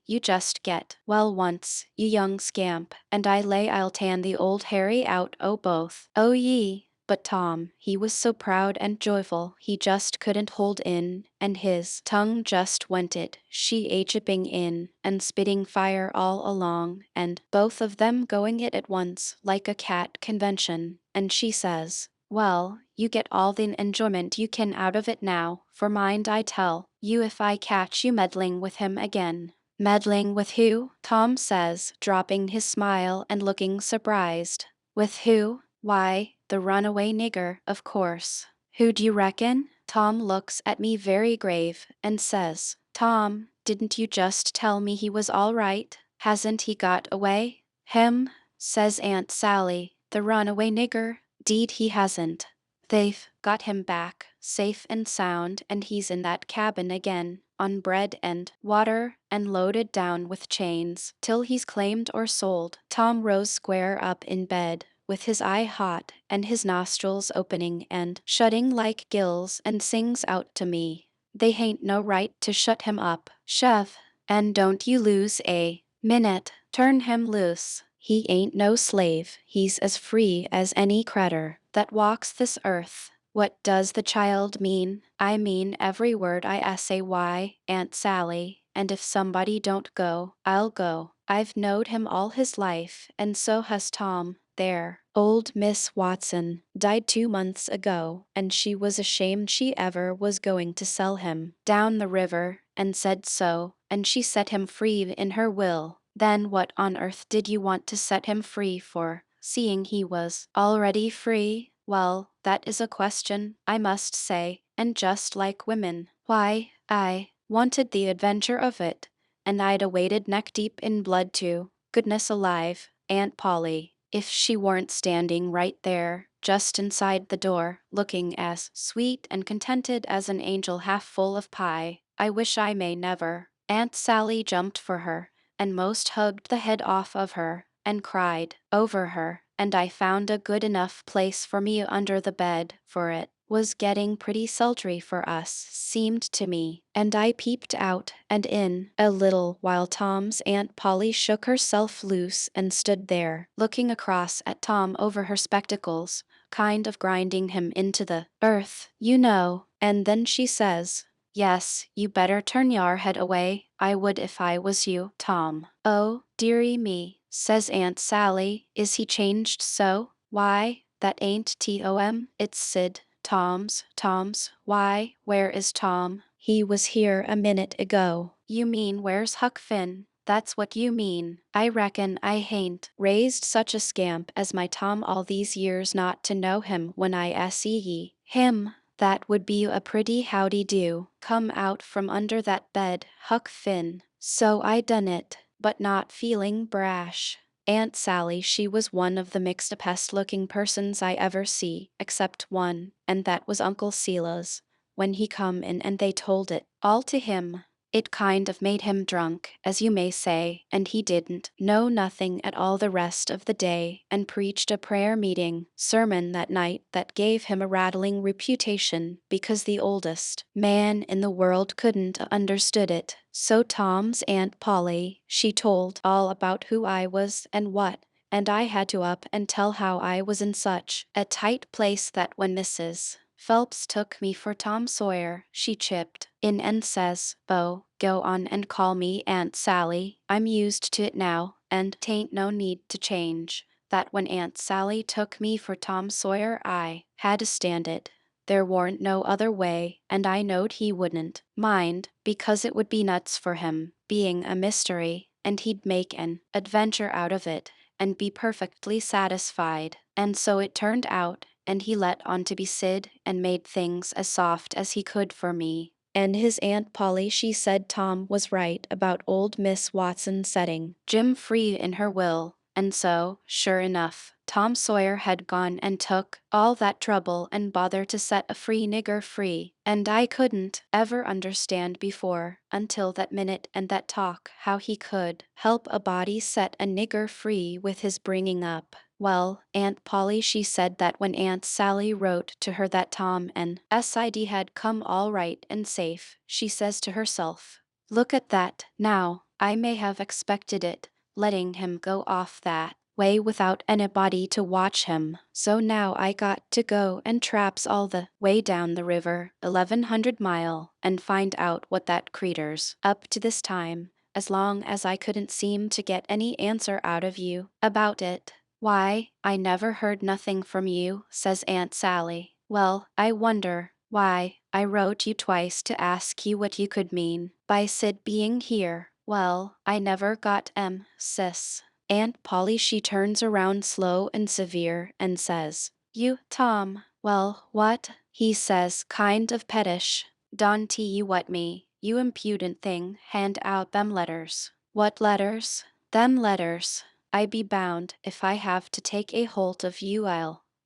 you just get well once, you young scamp, and I lay I'll tan the old Harry out o' both o' ye. But Tom, he was so proud and joyful, he just couldn't hold in, and his tongue just went it, she a chipping in, and spitting fire all along, and both of them going it at once, like a cat convention, and she says, "Well, you get all the enjoyment you can out of it now, for mind I tell you if I catch you meddling with him again. Meddling with who? Tom says, dropping his smile and looking surprised. With who? Why, the runaway nigger, of course. Who do you reckon? Tom looks at me very grave and says, Tom, didn't you just tell me he was all right? Hasn't he got away? Him? Says Aunt Sally, the runaway nigger. Deed he hasn't. They've got him back, safe and sound, and he's in that cabin again, on bread and water, and loaded down with chains, till he's claimed or sold. Tom rose square up in bed, with his eye hot, and his nostrils opening and shutting like gills, and sings out to me, they hain't no right to shut him up, Chev, and don't you lose a minute, turn him loose. He ain't no slave, he's as free as any cretur that walks this earth. What does the child mean? I mean every word I say. Why, Aunt Sally, and if somebody don't go, I'll go. I've knowed him all his life, and so has Tom. There, old Miss Watson died 2 months ago, and she was ashamed she ever was going to sell him down the river, and said so, and she set him free in her will. Then what on earth did you want to set him free for, seeing he was already free? Well, that is a question, I must say, and just like women. Why, I wanted the adventure of it, and I'd a waded neck deep in blood too. Goodness alive, Aunt Polly, if she weren't standing right there, just inside the door, looking as sweet and contented as an angel half full of pie, I wish I may never. Aunt Sally jumped for her, and most hugged the head off of her, and cried over her, and I found a good enough place for me under the bed, for it was getting pretty sultry for us, seemed to me, and I peeped out and in a little while Tom's Aunt Polly shook herself loose and stood there, looking across at Tom over her spectacles, kind of grinding him into the earth, you know, and then she says, Yes, you better turn your head away, I would if I was you, Tom. Oh, dearie me, says Aunt Sally, is he changed so? Why, that ain't Tom, it's Sid. Tom's, why, where is Tom? He was here a minute ago. You mean where's Huck Finn? That's what you mean. I reckon I hain't raised such a scamp as my Tom all these years not to know him when I see him. That would be a pretty howdy do. Come out from under that bed, Huck Finn. So I done it, but not feeling brash. Aunt Sally, she was one of the mixed-pest looking persons I ever see, except one, and that was Uncle Silas. When he come in and they told it all to him, it kind of made him drunk, as you may say, and he didn't know nothing at all the rest of the day, and preached a prayer meeting sermon that night that gave him a rattling reputation because the oldest man in the world couldn't understood it. So Tom's Aunt Polly, she told all about who I was and what, and I had to up and tell how I was in such a tight place that when Mrs. Phelps took me for Tom Sawyer, she chipped in and says, Bo, go on and call me Aunt Sally. I'm used to it now, and 'tain't no need to change. That when Aunt Sally took me for Tom Sawyer I had to stand it. There warn't no other way, and I knowed he wouldn't mind, because it would be nuts for him, being a mystery, and he'd make an adventure out of it, and be perfectly satisfied. And so it turned out, and he let on to be Sid and made things as soft as he could for me. And his Aunt Polly, she said Tom was right about old Miss Watson setting Jim free in her will, and so, sure enough, Tom Sawyer had gone and took all that trouble and bother to set a free nigger free, and I couldn't ever understand before, until that minute and that talk, how he could help a body set a nigger free with his bringing up. Well, Aunt Polly, she said that when Aunt Sally wrote to her that Tom and Sid had come all right and safe, she says to herself, Look at that, now, I may have expected it, letting him go off that way without anybody to watch him. So now I got to go and traps all the way down the river, 1100 mile, and find out what that creeter's up to this time, as long as I couldn't seem to get any answer out of you about it. Why, I never heard nothing from you, says Aunt Sally. Well, I wonder. Why, I wrote you twice to ask you what you could mean by Sid being here. Well, I never got sis. Aunt Polly she turns around slow and severe and says, You, Tom. Well, what? He says, kind of pettish. Don't you what me, you impudent thing, hand out them letters. What letters? Them letters. I be bound, if I have to take a holt of you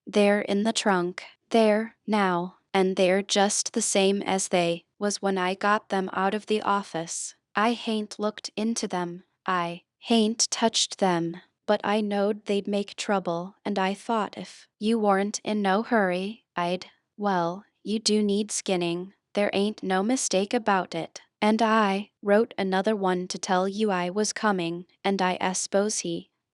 they're in the trunk. There, now, and they're just the same as they was when I got them out of the office. I hain't looked into them. I hain't touched them. But I knowed they'd make trouble, and I thought if you weren't in no hurry, well, you do need skinning. There ain't no mistake about it. And I wrote another one to tell you I was coming, and I s'pose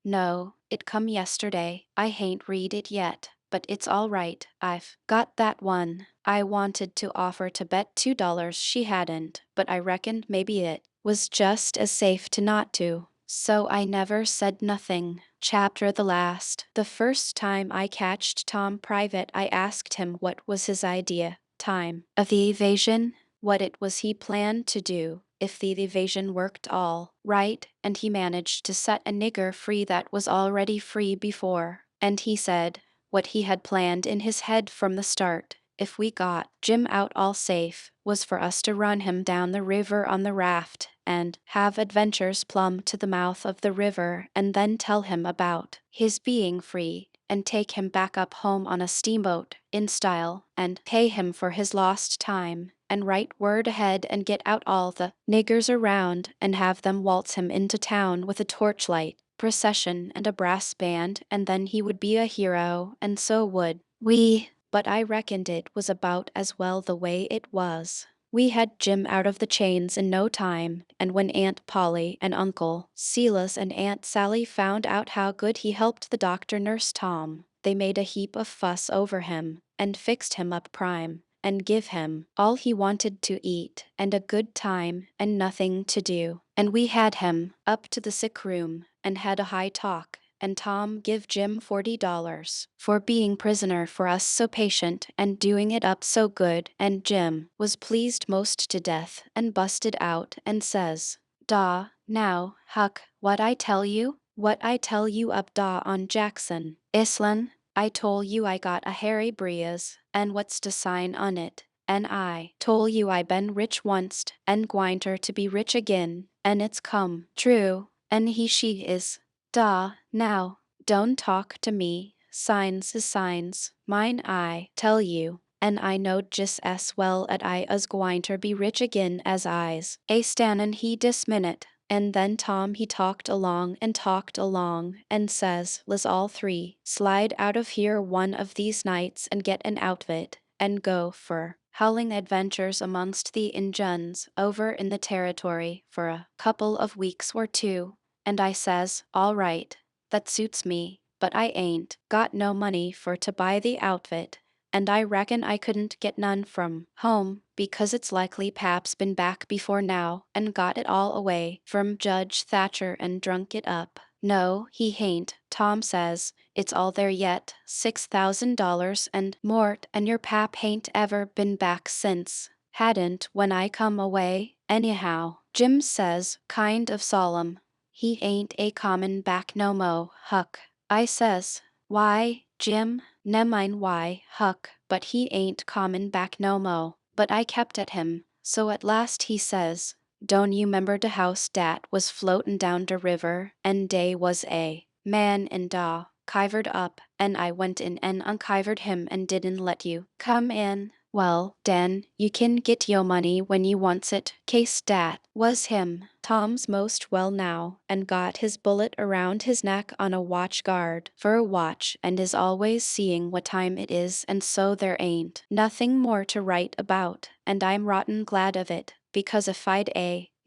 no, it come yesterday. I hain't read it yet, but it's all right. I've got that one. I wanted to offer to bet $2 she hadn't, but I reckoned maybe it was just as safe to not to. So I never said nothing. Chapter the last. The first time I catched Tom private, I asked him what was his idea, time, of the evasion, what it was he planned to do, if the evasion worked all right, and he managed to set a nigger free that was already free before. And he said, what he had planned in his head from the start, if we got Jim out all safe, was for us to run him down the river on the raft, and have adventures plumb to the mouth of the river, and then tell him about his being free, and take him back up home on a steamboat, in style, and pay him for his lost time, and write word ahead and get out all the niggers around, and have them waltz him into town with a torchlight procession and a brass band, and then he would be a hero, and so would we. But I reckoned it was about as well the way it was. We had Jim out of the chains in no time, and when Aunt Polly and Uncle Silas and Aunt Sally found out how good he helped the doctor nurse Tom, they made a heap of fuss over him, and fixed him up prime, and give him all he wanted to eat, and a good time, and nothing to do. And we had him up to the sick room, and had a high talk, and Tom give Jim $40 for being prisoner for us so patient and doing it up so good, and Jim was pleased most to death and busted out and says, "Da, now, Huck, what I tell you? What I tell you up da on Jackson Island? I tol' you I got a Harry Breas, and what's de sign on it? And I tol' you I been rich onct, and gwinter to be rich again, and it's come true, and she is. Da, now, don't talk to me. Signs is signs. Mine I tell you, and I knowed just as well 'at I us gwinter be rich again as I's a stannin' he dis minute. And then Tom he talked along, and says, let's all three slide out of here one of these nights and get an outfit, and go for howling adventures amongst the Injuns over in the territory for a couple of weeks or two. And I says, all right, that suits me, but I ain't got no money for to buy the outfit, and I reckon I couldn't get none from home, because it's likely Pap's been back before now and got it all away from Judge Thatcher and drunk it up. No, he hain't, Tom says, it's all there yet, $6,000 and mort, and your Pap hain't ever been back since. Hadn't when I come away, anyhow. Jim says, kind of solemn, he ain't a common back no mo, Huck. I says, why, Jim, nemmine why, Huck, but he ain't common back no mo. But I kept at him, so at last he says, don't you 'member de house dat was floatin' down de river, and dey was a man in da, kivered up, and I went in and unkivered him and didn't let you come in. Well, den, you kin get yo money when you wants it, case dat was him. Tom's most well now, and got his bullet around his neck on a watch guard for a watch, and is always seeing what time it is, and so there ain't nothing more to write about, and I'm rotten glad of it, because if I'd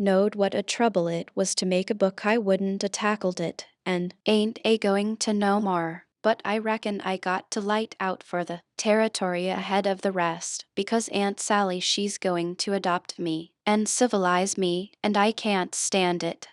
knowed what a trouble it was to make a book I wouldn't a tackled it, and ain't going to know more. But I reckon I got to light out for the territory ahead of the rest, because Aunt Sally she's going to adopt me and civilize me, and I can't stand it.